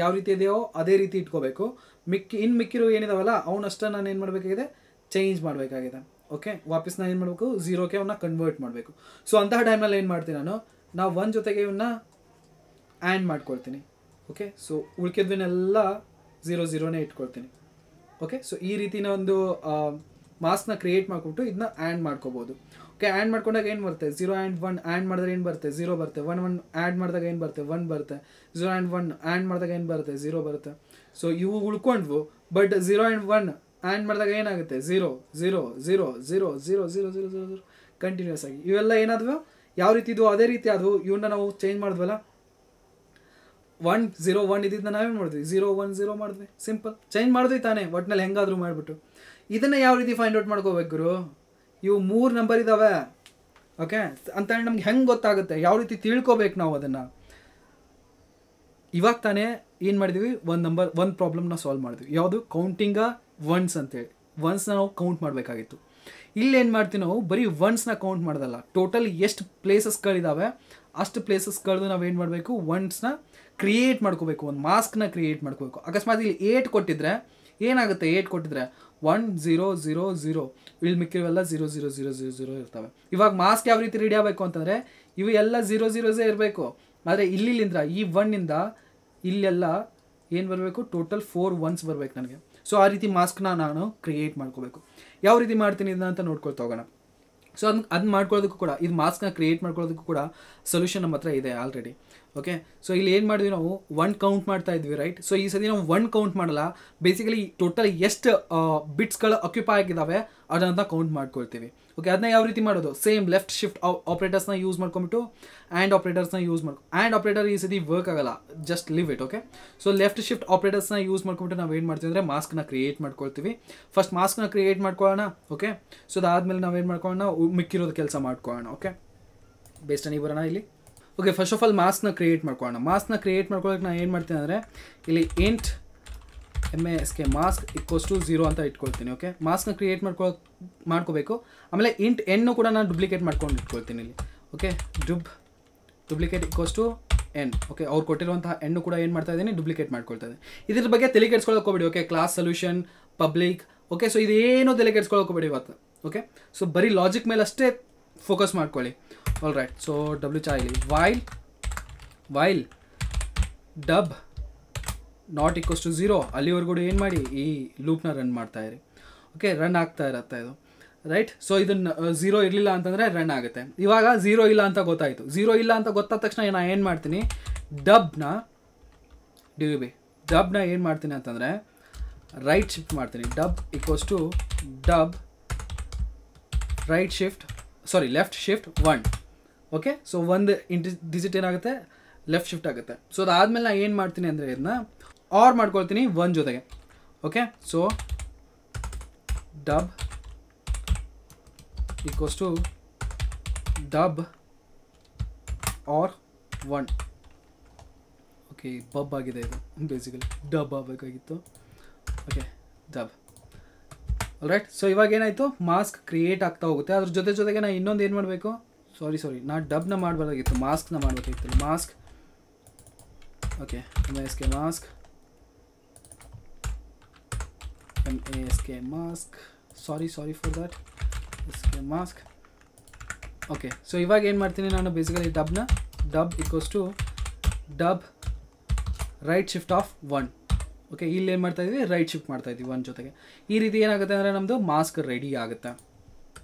Speaker 1: ಯಾವ ರೀತಿ ಇದೆಯೋ ಅದೇ ರೀತಿ ಇಟ್ಕೋಬೇಕು. ಮಿಕ್ಕಿರೋ ಏನಿದಾವಲ್ಲ ಅವನಷ್ಟೇ ನಾನು ಏನು ಮಾಡಬೇಕಾಗಿದೆ, ಚೇಂಜ್ ಮಾಡಬೇಕಾಗಿದೆ. ಓಕೆ, ವಾಪಸ್ ನಾನು ಏನು ಮಾಡಬೇಕು, 0ಗೆ ಅವನ್ನ ಕನ್ವರ್ಟ್ ಮಾಡಬೇಕು. ಸೊ ಅಂತಹ ಟೈಮಲ್ಲಿ ಏನು ಮಾಡ್ತೀನಿ ನಾವು 1 ಜೊತೆಗೆ ಇವನ್ನ ಆ್ಯಂಡ್ ಮಾಡ್ಕೊಳ್ತೀನಿ. ಓಕೆ, ಸೊ ಉಳ್ಕಿದ್ವನ್ನೆಲ್ಲ 0 ಇಟ್ಕೊಳ್ತೀನಿ. ಓಕೆ, ಸೊ ಈ ರೀತಿನ ಒಂದು ಮಾಸ್ಕ್ನ ಕ್ರಿಯೇಟ್ ಮಾಡಿಕೊಟ್ಟು ಇದನ್ನ ಆ್ಯಂಡ್ ಮಾಡ್ಕೋಬೋದು. ಓಕೆ, ಆ್ಯಂಡ್ ಮಾಡ್ಕೊಂಡಾಗ ಏನು ಬರುತ್ತೆ, 0 and 1 ಆ್ಯಂಡ್ ಮಾಡಿದ್ರೆ ಏನು ಬರುತ್ತೆ, 0 ಬರುತ್ತೆ. 1 1 ಆ್ಯಡ್ ಮಾಡಿದಾಗ ಏನು ಬರುತ್ತೆ, 1 ಬರುತ್ತೆ. 0 and 1 ಆ್ಯಂಡ್ ಮಾಡಿದಾಗ ಏನು ಬರುತ್ತೆ, 0 ಬರುತ್ತೆ. ಸೊ ಇವು ಉಳ್ಕೊಂಡ್ವು. ಬಟ್ 0 and 1 ಆ್ಯಂಡ್ ಮಾಡಿದಾಗ ಏನಾಗುತ್ತೆ 0 0 0 0 0 0 0 0 0 ಕಂಟಿನ್ಯೂಸ್ ಆಗಿ ಇವೆಲ್ಲ ಏನಾದವು ಯಾವ ರೀತಿ ಇದು ಅದೇ ರೀತಿ ಅದು ಇವನ್ನ ನಾವು ಚೇಂಜ್ ಮಾಡಿದ್ವಲ್ಲ 1 0 1 ಇದ್ದಿದ್ದನ್ನ ನಾವೇನು ಮಾಡಿದ್ವಿ 0 1 0 ಮಾಡಿದ್ವಿ ಸಿಂಪಲ್ ಚೇಂಜ್ ಮಾಡಿದ್ವಿ ತಾನೇ ಒಟ್ಟಿನಲ್ಲಿ ಹೆಂಗಾದರೂ ಮಾಡಿಬಿಟ್ಟು ಇದನ್ನು ಯಾವ ರೀತಿ ಫೈಂಡ್ ಔಟ್ ಮಾಡ್ಕೋಬೇಕು ಗುರು ಇವು 3 ನಂಬರ್ ಇದ್ದಾವೆ ಓಕೆ ಅಂತ ಹೇಳಿ ನಮ್ಗೆ ಹೆಂಗೆ ಗೊತ್ತಾಗುತ್ತೆ ಯಾವ ರೀತಿ ತಿಳ್ಕೊಬೇಕು ನಾವು ಅದನ್ನು ಇವಾಗ ತಾನೇ ಏನು ಮಾಡಿದ್ವಿ ಒಂದು ಪ್ರಾಬ್ಲಮ್ನ ಸಾಲ್ವ್ ಮಾಡಿದ್ವಿ ಯಾವುದು ಕೌಂಟಿಂಗ ಒನ್ಸ್ ಅಂತೇಳಿ ಒನ್ಸ್ನ ನಾವು ಕೌಂಟ್ ಮಾಡಬೇಕಾಗಿತ್ತು ಇಲ್ಲೇನು ಮಾಡ್ತೀವಿ ನಾವು ಬರೀ ಒನ್ಸ್ನ ಕೌಂಟ್ ಮಾಡೋದಲ್ಲ ಟೋಟಲ್ ಎಷ್ಟು ಪ್ಲೇಸಸ್ಗಳಿದ್ದಾವೆ ಅಷ್ಟು ಪ್ಲೇಸಸ್ಗಳದ್ದು ನಾವೇನು ಮಾಡಬೇಕು ಒನ್ಸ್ನ ಕ್ರಿಯೇಟ್ ಮಾಡ್ಕೋಬೇಕು ಒಂದು ಮಾಸ್ಕ್ನ ಕ್ರಿಯೇಟ್ ಮಾಡ್ಕೋಬೇಕು ಅಕಸ್ಮಾತ್ ಇಲ್ಲಿ 8 ಕೊಟ್ಟಿದ್ರೆ ಏನಾಗುತ್ತೆ 8 ಕೊಟ್ಟಿದ್ರೆ 1 0 0 0 ಇಲ್ಲಿ ಮಿಕ್ಕಿವೆಲ್ಲ 0 0 0 0 0 ಇರ್ತವೆ ಇವಾಗ ಮಾಸ್ಕ್ ಯಾವ ರೀತಿ ರೆಡಿ ಆಗಬೇಕು ಅಂತಂದರೆ ಇವು ಎಲ್ಲ 0 0 ಇರಬೇಕು ಆದರೆ ಇಲ್ಲಿಂದ ಈ 1ಇಂದ ಇಲ್ಲೆಲ್ಲ ಏನು ಬರಬೇಕು ಟೋಟಲ್ 4 1s ಬರಬೇಕು ನನಗೆ ಸೊ ಆ ರೀತಿ ಮಾಸ್ಕ್ನ ನಾನು ಕ್ರಿಯೇಟ್ ಮಾಡ್ಕೋಬೇಕು ಯಾವ ರೀತಿ ಮಾಡ್ತೀನಿ ಇದನ್ನ ಅಂತ ನೋಡ್ಕೊಳ್ತಾ ಹೋಗೋಣ ಸೊ ಅದನ್ನ ಮಾಡ್ಕೊಳ್ಳೋದಕ್ಕೂ ಕೂಡ ಇದು ಮಾಸ್ಕ್ನ ಕ್ರಿಯೇಟ್ ಮಾಡ್ಕೊಳ್ಳೋದಕ್ಕೂ ಕೂಡ ಸೊಲ್ಯೂಷನ್ ನಮ್ಮ ಹತ್ರ ಇದೆ ಆಲ್ರೆಡಿ ಓಕೆ ಸೊ ಇಲ್ಲಿ ಏನು ಮಾಡಿದ್ವಿ ನಾವು 1 ಕೌಂಟ್ ಮಾಡ್ತಾ ಇದ್ವಿ ರೈಟ್ ಸೊ ಈ ಸತಿ ನಾವು 1 ಕೌಂಟ್ ಮಾಡಲ್ಲ ಬೇಸಿಕಲಿ ಟೋಟಲ್ ಎಷ್ಟು ಬಿಟ್ಸ್ಗಳು ಆಕ್ಯುಪೈ ಆಗಿದ್ದಾವೆ ಅದನ್ನು ಕೌಂಟ್ ಮಾಡ್ಕೊಳ್ತೀವಿ ಓಕೆ ಅದನ್ನ ಯಾವ ರೀತಿ ಮಾಡೋದು ಸೇಮ್ ಲೆಫ್ಟ್ ಶಿಫ್ಟ್ ಆಪ್ರೇಟರ್ಸ್ನ ಯೂಸ್ ಮಾಡ್ಕೊಂಬಿಟ್ಟು ಆ್ಯಂಡ್ ಆಪ್ರೇಟರ್ಸ್ನ ಯೂಸ್ ಆ್ಯಂಡ್ ಆಪ್ರೇಟರ್ ಈ ಸತಿ ವರ್ಕ್ ಆಗಲ್ಲ just leave it okay so left shift ಆಪ್ರೇಟರ್ಸ್ನ ಯೂಸ್ ಮಾಡ್ಕೊಂಬಿಟ್ಟು ನಾವು ಏನು ಮಾಡ್ತೀವಿ ಅಂದರೆ ಮಾಸ್ಕ್ನ ಕ್ರಿಯೇಟ್ ಮಾಡ್ಕೊಳ್ತೀವಿ ಫಸ್ಟ್ ಮಾಸ್ಕ್ನ ಕ್ರಿಯೇಟ್ ಮಾಡ್ಕೊಳ್ಳೋಣ ಓಕೆ ಸೊ ಅದಾದಮೇಲೆ ನಾವೇನು ಮಾಡ್ಕೊಳ್ಳೋಣ ಮಿಕ್ಕಿರೋದು ಕೆಲಸ ಮಾಡ್ಕೊಳ್ಳೋಣ ಓಕೆ ಬೇಸ್ಟನಿ ಬರೋಣ ಇಲ್ಲಿ ಓಕೆ ಫಸ್ಟ್ ಆಫ್ ಆಲ್ ಮಾಸ್ಕ್ನ ಕ್ರಿಯೇಟ್ ಮಾಡ್ಕೊಳ್ಳೋಣ ಮಾಸ್ಕ್ನ ಕ್ರಿಯೇಟ್ ಮಾಡ್ಕೊಳ್ಳೋಕೆ ನಾನು ಏನು ಮಾಡ್ತೀನಿ ಅಂದರೆ ಇಲ್ಲಿ ಇಂಟ್ MASK ಮಾಸ್ಕ್ = 0 ಅಂತ ಇಟ್ಕೊಳ್ತೀನಿ ಓಕೆ ಮಾಸ್ಕ್ನ ಕ್ರಿಯೇಟ್ ಮಾಡ್ಕೋಬೇಕು ಆಮೇಲೆ ಇಂಟ್ ಎನ್ನು ಕೂಡ ನಾನು ಡುಪ್ಲಿಕೇಟ್ ಮಾಡ್ಕೊಂಡು ಇಟ್ಕೊಳ್ತೀನಿ ಇಲ್ಲಿ ಓಕೆ ಡುಪ್ಲಿಕೇಟ್ = n ಓಕೆ ಅವ್ರು ಕೊಟ್ಟಿರುವಂತಹ ಎನ್ನು ಕೂಡ ಏನು ಮಾಡ್ತಾ ಇದ್ದೀನಿ ಡುಪ್ಲಿಕೇಟ್ ಮಾಡ್ಕೊಳ್ತಾ ಇದ್ದೀನಿ ಇದ್ರ ಬಗ್ಗೆ ತಲೆ ಕೆಡ್ಸ್ಕೊಳ್ಳೋಕೆ ಹೋಗ್ಬೇಡಿ okay class solution public okay so ಇದೇನು ತಲೆ ಕೆಡ್ಸ್ಕೊಳ್ಳೋಕೆ ಹೋಗ್ಬೇಡಿ ಇವತ್ತು ಓಕೆ ಸೊ ಬರೀ ಲಾಜಿಕ್ ಮೇಲೆ ಅಷ್ಟೇ ಫೋಕಸ್ ಮಾಡ್ಕೊಳ್ಳಿ ಆಲ್ ರೈಟ್ ಸೊ ಡಬ್ಲ್ಯೂ ಚಾಯ್ಲಿ ವೈಲ್ ಡಬ್ ನಾಟ್ = 0 ಅಲ್ಲಿವರೆಗೂ ಏನು ಮಾಡಿ ಈ ಲೂಪ್ನ ರನ್ ಮಾಡ್ತಾ ಇರಿ ಓಕೆ ರನ್ ಆಗ್ತಾ ಇರುತ್ತೆ ಇದು ರೈಟ್ ಸೊ ಇದನ್ನು 0 ಇರಲಿಲ್ಲ ಅಂತಂದರೆ ರನ್ ಆಗುತ್ತೆ ಇವಾಗ 0 ಇಲ್ಲ ಅಂತ ಗೊತ್ತಾಯಿತು 0 ಇಲ್ಲ ಅಂತ ಗೊತ್ತಾದ ತಕ್ಷಣ ನಾನು ಏನು ಮಾಡ್ತೀನಿ ಡಬ್ನ ಏನು ಮಾಡ್ತೀನಿ ಅಂತಂದರೆ ರೈಟ್ ಶಿಫ್ಟ್ ಮಾಡ್ತೀನಿ dub = dub left shift 1 okay so ಒಂದು ಡಿಜಿಟ್ ಏನಾಗುತ್ತೆ ಲೆಫ್ಟ್ ಶಿಫ್ಟ್ ಆಗುತ್ತೆ ಸೊ ಅದಾದಮೇಲೆ ನಾನು ಏನು ಮಾಡ್ತೀನಿ ಅಂದರೆ ಇದನ್ನ ಆರ್ ಮಾಡ್ಕೊಳ್ತೀನಿ 1 ಜೊತೆಗೆ ಓಕೆ ಸೊ ಡಬ್ = ಡಬ್ ಆರ್ 1 ಓಕೆ ಬಬ್ ಆಗಿದೆ ಇದು ಬೇಸಿಕಲಿ ಡಬ್ ಆಗಬೇಕಾಗಿತ್ತು ಓಕೆ ಡಬ್ ರೈಟ್ ಸೊ ಇವಾಗ ಏನಾಯಿತು ಮಾಸ್ಕ್ ಕ್ರಿಯೇಟ್ ಆಗ್ತಾ ಹೋಗುತ್ತೆ ಅದ್ರ ಜೊತೆಗೆ ನಾನು ಇನ್ನೊಂದು ಏನು ಮಾಡಬೇಕು ಸಾರಿ ನಾನು ಡಬ್ನ ಮಾಡಬಾರ್ದಾಗಿತ್ತು ಮಾಸ್ಕ್ನ ಮಾಡಬೇಕಾಗಿತ್ತು mask okay MASK mask sorry for that mask okay so ಇವಾಗ ಏನು ಮಾಡ್ತೀನಿ ನಾನು basically dub = dub right shift of 1 okay ಇಲ್ಲಿ ಏನು ಮಾಡ್ತಾಯಿದ್ವಿ ರೈಟ್ ಶಿಫ್ಟ್ ಮಾಡ್ತಾಯಿದ್ವಿ 1 ಜೊತೆಗೆ ಈ ರೀತಿ ಏನಾಗುತ್ತೆ ಅಂದರೆ ನಮ್ಮದು ಮಾಸ್ಕ್ ರೆಡಿ ಆಗುತ್ತೆ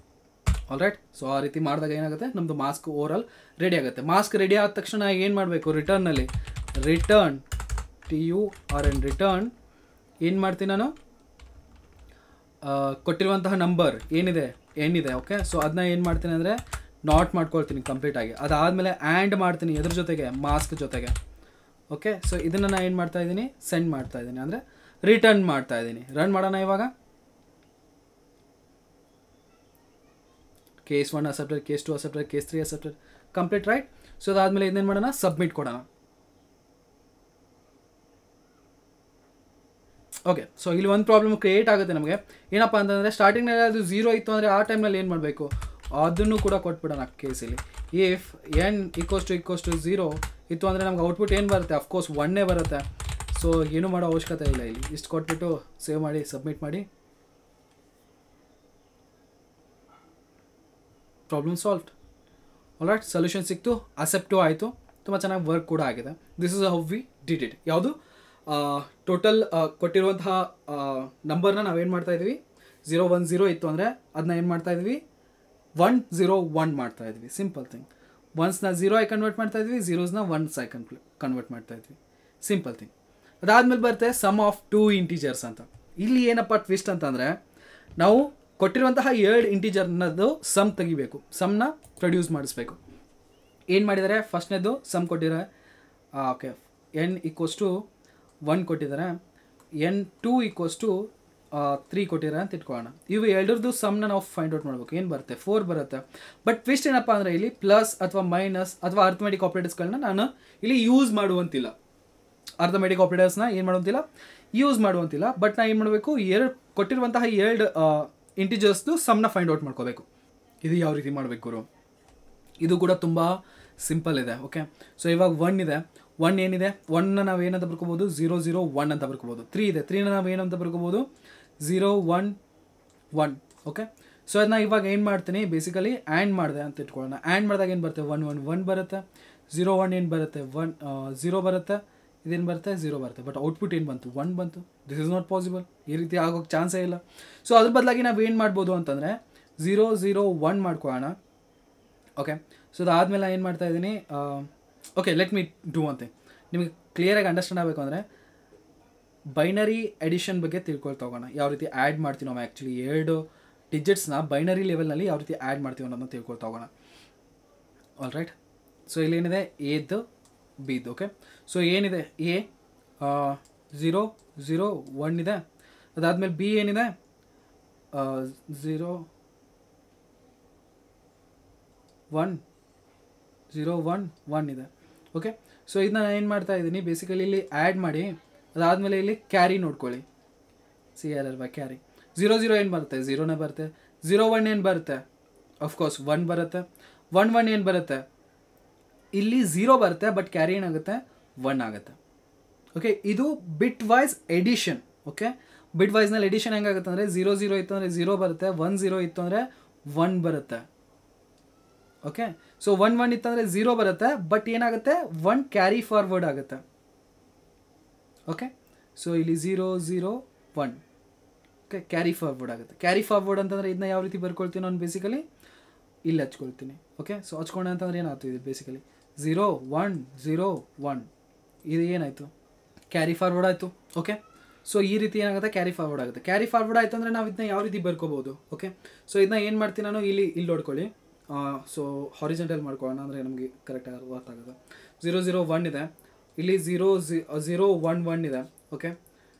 Speaker 1: ಆಲ್ ರೈಟ್ ಸೊ ಆ ರೀತಿ ಮಾಡಿದಾಗ ಏನಾಗುತ್ತೆ ನಮ್ಮದು ಮಾಸ್ಕ್ ಓವರಾಲ್ ರೆಡಿ ಆಗುತ್ತೆ ಮಾಸ್ಕ್ ರೆಡಿ ಆದ ತಕ್ಷಣ ಏನು ಮಾಡಬೇಕು ರಿಟರ್ನ್ ರಿಟರ್ನ್ ಏನು ಮಾಡ್ತೀನಿ ನಾನು ಕೊಟ್ಟಿರುವಂತಹ ನಂಬರ್ ಏನಿದೆ ಓಕೆ ಸೊ ಅದನ್ನ ಏನು ಮಾಡ್ತೀನಿ ಅಂದರೆ ನಾಟ್ ಮಾಡ್ಕೊಳ್ತೀನಿ ಕಂಪ್ಲೀಟಾಗಿ ಅದಾದಮೇಲೆ ಆ್ಯಂಡ್ ಮಾಡ್ತೀನಿ ಎದ್ರ ಜೊತೆಗೆ ಮಾಸ್ಕ್ ಜೊತೆಗೆ ಓಕೆ ಸೊ ಇದನ್ನು ನಾನು ಏನು ಮಾಡ್ತಾಯಿದ್ದೀನಿ ಸೆಂಡ್ ಮಾಡ್ತಾಯಿದ್ದೀನಿ ಅಂದರೆ ರಿಟರ್ನ್ ಮಾಡ್ತಾಯಿದ್ದೀನಿ ರನ್ ಮಾಡೋಣ ಇವಾಗ case 1 accepted case 2 accepted case 3 accepted complete right so ಅದಾದಮೇಲೆ ಇದನ್ನೇನು ಮಾಡೋಣ ಸಬ್ಮಿಟ್ ಕೊಡೋಣ ಓಕೆ ಸೊ ಇಲ್ಲಿ ಒಂದು ಪ್ರಾಬ್ಲಮ್ ಕ್ರಿಯೇಟ್ ಆಗುತ್ತೆ ನಮಗೆ ಏನಪ್ಪ ಅಂತಂದರೆ ಸ್ಟಾರ್ಟಿಂಗ್ನಲ್ಲಿ ಅದು 0 ಇತ್ತು ಅಂದರೆ ಆ ಟೈಮ್ನಲ್ಲಿ ಏನು ಮಾಡಬೇಕು ಅದನ್ನು ಕೂಡ ಕೊಟ್ಬಿಡೋಣ ಕೇಸಲ್ಲಿ ಇಫ್ n = 0 ಇತ್ತು ಅಂದರೆ ನಮ್ಗೆ ಔಟ್ಪುಟ್ ಏನು ಬರುತ್ತೆ ಅಫ್ಕೋರ್ಸ್ 1 ಬರುತ್ತೆ ಸೊ ಏನೂ ಮಾಡೋ ಅವಶ್ಯಕತೆ ಇಲ್ಲ ಇಲ್ಲಿ ಇಷ್ಟು ಕೊಟ್ಬಿಟ್ಟು ಸೇವ್ ಮಾಡಿ ಸಬ್ಮಿಟ್ ಮಾಡಿ problem solved all right solution ಸಿಕ್ತು ಅಕ್ಸೆಪ್ಟು ಆಯಿತು ತುಂಬ ಚೆನ್ನಾಗಿ ವರ್ಕ್ ಕೂಡ ಆಗಿದೆ this is how we did it ಯಾವುದು ಟೋಟಲ್ ಕೊಟ್ಟಿರುವಂತಹ ನಂಬರ್ನ ನಾವೇನು ಮಾಡ್ತಾಯಿದ್ವಿ 0 1 0 ಇತ್ತು ಅಂದರೆ ಅದನ್ನ ಏನು ಮಾಡ್ತಾಯಿದ್ವಿ 1 0 1 ಮಾಡ್ತಾಯಿದ್ವಿ ಸಿಂಪಲ್ ಥಿಂಗ್ ಒನ್ಸ್ನ 0 ಆಗಿ ಕನ್ವರ್ಟ್ ಮಾಡ್ತಾಯಿದ್ವಿ ಝೀರೋಸ್ನ 1s ಆಗಿ ಕನ್ವರ್ಟ್ ಮಾಡ್ತಾಯಿದ್ವಿ ಸಿಂಪಲ್ ಥಿಂಗ್ ಅದಾದಮೇಲೆ ಬರುತ್ತೆ ಸಮ್ ಆಫ್ 2 ಇಂಟೀಜರ್ಸ್ ಅಂತ ಇಲ್ಲಿ ಏನಪ್ಪ ಟ್ವಿಸ್ಟ್ ಅಂತಂದರೆ ನಾವು ಕೊಟ್ಟಿರುವಂತಹ 2 ಇಂಟಿಜರ್ನದು ಸಮ್ ತೆಗಿಬೇಕು, ಸಮ್ನ ಪ್ರೊಡ್ಯೂಸ್ ಮಾಡಿಸ್ಬೇಕು. ಏನು ಮಾಡಿದ್ದಾರೆ, ಫಸ್ಟ್ನೇದು ಸಮ್ ಕೊಟ್ಟಿದ್ದಾರೆ, ಓಕೆ n = 1 ಕೊಟ್ಟಿದ್ದಾರೆ, n2 = 3 ಕೊಟ್ಟಿದ್ದಾರೆ ಅಂತ ಇಟ್ಕೊಳ್ಳೋಣ. ಇವು ಎರಡರದ್ದು ಸಮ್ನ ನಾವು ಫೈಂಡ್ ಔಟ್ ಮಾಡಬೇಕು. ಏನು ಬರುತ್ತೆ, 4 ಬರುತ್ತೆ. ಬಟ್ ಟ್ವಿಸ್ಟ್ ಏನಪ್ಪ ಅಂದರೆ ಇಲ್ಲಿ ಪ್ಲಸ್ ಅಥವಾ ಮೈನಸ್ ಅಥವಾ ಅರ್ಥಮೆಟಿಕ್ ಆಪ್ರೇಟರ್ಸ್ಗಳನ್ನ ನಾನು ಇಲ್ಲಿ ಯೂಸ್ ಮಾಡುವಂತಿಲ್ಲ. ಅರ್ಥಮೆಟಿಕ್ ಆಪ್ರೇಟರ್ಸ್ನ ಏನು ಮಾಡುವಂತಿಲ್ಲ, ಯೂಸ್ ಮಾಡುವಂತಿಲ್ಲ. ಬಟ್ ನಾನು ಏನು ಮಾಡಬೇಕು, ಕೊಟ್ಟಿರುವಂತಹ 2 ಇಂಟಿಜರ್ಸ್ದು ಸಮ್ನ ಫೈಂಡ್ ಔಟ್ ಮಾಡ್ಕೋಬೇಕು. ಇದು ಯಾವ ರೀತಿ ಮಾಡಬೇಕು ಗುರು? ಇದು ಕೂಡ ತುಂಬ ಸಿಂಪಲ್ ಇದೆ. ಓಕೆ, ಸೊ ಇವಾಗ 1 ಇದೆ, 1 ಏನಿದೆ, 1ನ ನಾವು ಏನಂತ ಬರ್ಕೋಬೋದು, 0 0 1 ಅಂತ ಬರ್ಕೋಬೋದು. 3 ಇದೆ, 3ನ ನಾವು ಏನಂತ ಬರ್ಕೋಬೋದು, 0 1 1. ಓಕೆ, ಸೊ ಅದನ್ನ ಇವಾಗ ಏನು ಮಾಡ್ತೀನಿ, ಬೇಸಿಕಲಿ ಆ್ಯಂಡ್ ಮಾಡಿದೆ ಅಂತ ಇಟ್ಕೊಳ್ಳೋಣ. ಆ್ಯಂಡ್ ಮಾಡಿದಾಗ ಏನು ಬರುತ್ತೆ, 1 1 1 ಬರುತ್ತೆ, 0 1 ಏನು ಬರುತ್ತೆ, 0 ಬರುತ್ತೆ, ಇದೇನು ಬರುತ್ತೆ, 0 ಬರುತ್ತೆ. ಬಟ್ ಔಟ್ಪುಟ್ ಏನು ಬಂತು, 1 ಬಂತು. ದಿಸ್ ಇಸ್ ನಾಟ್ ಪಾಸಿಬಲ್, ಈ ರೀತಿ ಆಗೋಕ್ಕೆ ಚಾನ್ಸೇ ಇಲ್ಲ. ಸೊ ಅದ್ರ ಬದಲಾಗಿ ನಾವು ಏನು ಮಾಡ್ಬೋದು ಅಂತಂದರೆ 0 0 1 ಮಾಡ್ಕೊಳ್ಳೋಣ. ಓಕೆ, ಸೊ ಅದಾದಮೇಲೆ ಏನು ಮಾಡ್ತಾ ಇದ್ದೀನಿ, ಓಕೆ ಲೆಟ್ ಮೀ ಡೂ ಅಂತೆ. ನಿಮಗೆ ಕ್ಲಿಯರಾಗಿ ಅಂಡರ್ಸ್ಟ್ಯಾಂಡ್ ಆಗಬೇಕು ಅಂದರೆ ಬೈನರಿ ಎಡಿಷನ್ ಬಗ್ಗೆ ತಿಳ್ಕೊಳ್ತಾ ಹೋಗೋಣ. ಯಾವ ರೀತಿ ಆ್ಯಡ್ ಮಾಡ್ತೀವಿ ನಾವು, ಆ್ಯಕ್ಚುಲಿ 2 ಡಿಜಿಟ್ಸ್ನ ಬೈನರಿ ಲೆವೆಲ್ನಲ್ಲಿ ಯಾವ ರೀತಿ ಆ್ಯಡ್ ಮಾಡ್ತೀವಿ ಅನ್ನೋದನ್ನ ತಿಳ್ಕೊಳ್ತಾ ಹೋಗೋಣ. ಆಲ್ ರೈಟ್, ಸೊ ಇಲ್ಲೇನಿದೆ, ಎದ್ದು ಬಿದ್ದು. ಓಕೆ, ಸೊ ಏನಿದೆ, ಎ 0 0 1 ಇದೆ. ಅದಾದಮೇಲೆ ಬಿ ಏನಿದೆ, 0 1 0 1 1 ಇದೆ. ಓಕೆ, ಸೊ ಇದನ್ನ ನಾನು ಏನು ಮಾಡ್ತಾ ಇದ್ದೀನಿ, ಬೇಸಿಕಲಿ ಇಲ್ಲಿ ಆ್ಯಡ್ ಮಾಡಿ ಅದಾದಮೇಲೆ ಇಲ್ಲಿ ಕ್ಯಾರಿ ನೋಡ್ಕೊಳ್ಳಿ, CRR ಕ್ಯಾರಿ 0 0 ಏನು ಬರುತ್ತೆ, 0ನೇ ಬರುತ್ತೆ. 0 1 ಏನು ಬರುತ್ತೆ, ಅಫ್ಕೋರ್ಸ್ 1 ಬರುತ್ತೆ. 1 1 ಏನು ಬರುತ್ತೆ, ಇಲ್ಲಿ 0 ಬರುತ್ತೆ, ಬಟ್ ಕ್ಯಾರಿ ಏನಾಗುತ್ತೆ, 1 ಆಗುತ್ತೆ. ಓಕೆ, ಇದು ಬಿಟ್ ವೈಸ್ ಎಡಿಷನ್. ಓಕೆ, ಬಿಟ್ ವೈಸ್ನಲ್ಲಿ ಎಡಿಷನ್ ಹೆಂಗಾಗುತ್ತೆ ಅಂದರೆ 0 0 ಇತ್ತು ಅಂದರೆ 0 ಬರುತ್ತೆ, 1 0 ಇತ್ತು ಅಂದರೆ 1 ಬರುತ್ತೆ. ಓಕೆ, ಸೊ 1 1 ಇತ್ತು ಅಂದರೆ 0 ಬರುತ್ತೆ, ಬಟ್ ಏನಾಗುತ್ತೆ, 1 ಕ್ಯಾರಿ ಫಾರ್ವರ್ಡ್ ಆಗುತ್ತೆ. ಓಕೆ, ಸೊ ಇಲ್ಲಿ 0 0 1 ಓಕೆ ಕ್ಯಾರಿ ಫಾರ್ವರ್ಡ್ ಆಗುತ್ತೆ. ಕ್ಯಾರಿ ಫಾರ್ವರ್ಡ್ ಅಂತಂದರೆ ಇದನ್ನ ಯಾವ ರೀತಿ ಬರ್ಕೊಳ್ತೀನಿ ನಾನು, ಬೇಸಿಕಲಿ ಇಲ್ಲಿ ಹಚ್ಕೊಳ್ತೀನಿ. ಓಕೆ, ಸೊ ಹಚ್ಕೊಂಡೆ ಅಂತಂದ್ರೆ ಏನಾಗ್ತದೆ, ಇದು ಬೇಸಿಕಲಿ 0 1 0 1 ಇದು ಏನಾಯಿತು, ಕ್ಯಾರಿ ಫಾರ್ವರ್ಡ್ ಆಯಿತು. ಓಕೆ, ಸೊ ಈ ರೀತಿ ಏನಾಗುತ್ತೆ, ಕ್ಯಾರಿ ಫಾರ್ವರ್ಡ್ ಆಗುತ್ತೆ. ಕ್ಯಾರಿ ಫಾರ್ವರ್ಡ್ ಆಯಿತು ಅಂದರೆ ನಾವು ಇದನ್ನ ಯಾವ ರೀತಿ ಬರ್ಕೋಬೋದು. ಓಕೆ, ಸೊ ಇದನ್ನ ಏನು ಮಾಡ್ತೀನಿ ನಾನು, ಇಲ್ಲಿ ನೋಡ್ಕೊಳ್ಳಿ. ಸೊ ಹಾರಿಜೆಂಟಲ್ ಮಾಡ್ಕೊಳ್ಳೋಣ ಅಂದರೆ ನಮಗೆ ಕರೆಕ್ಟಾಗಿ ಅರ್ಥ ಆಗುತ್ತೆ. 0 0 1 ಇದೆ, ಇಲ್ಲಿ 0 0 1 1 ಇದೆ. ಓಕೆ,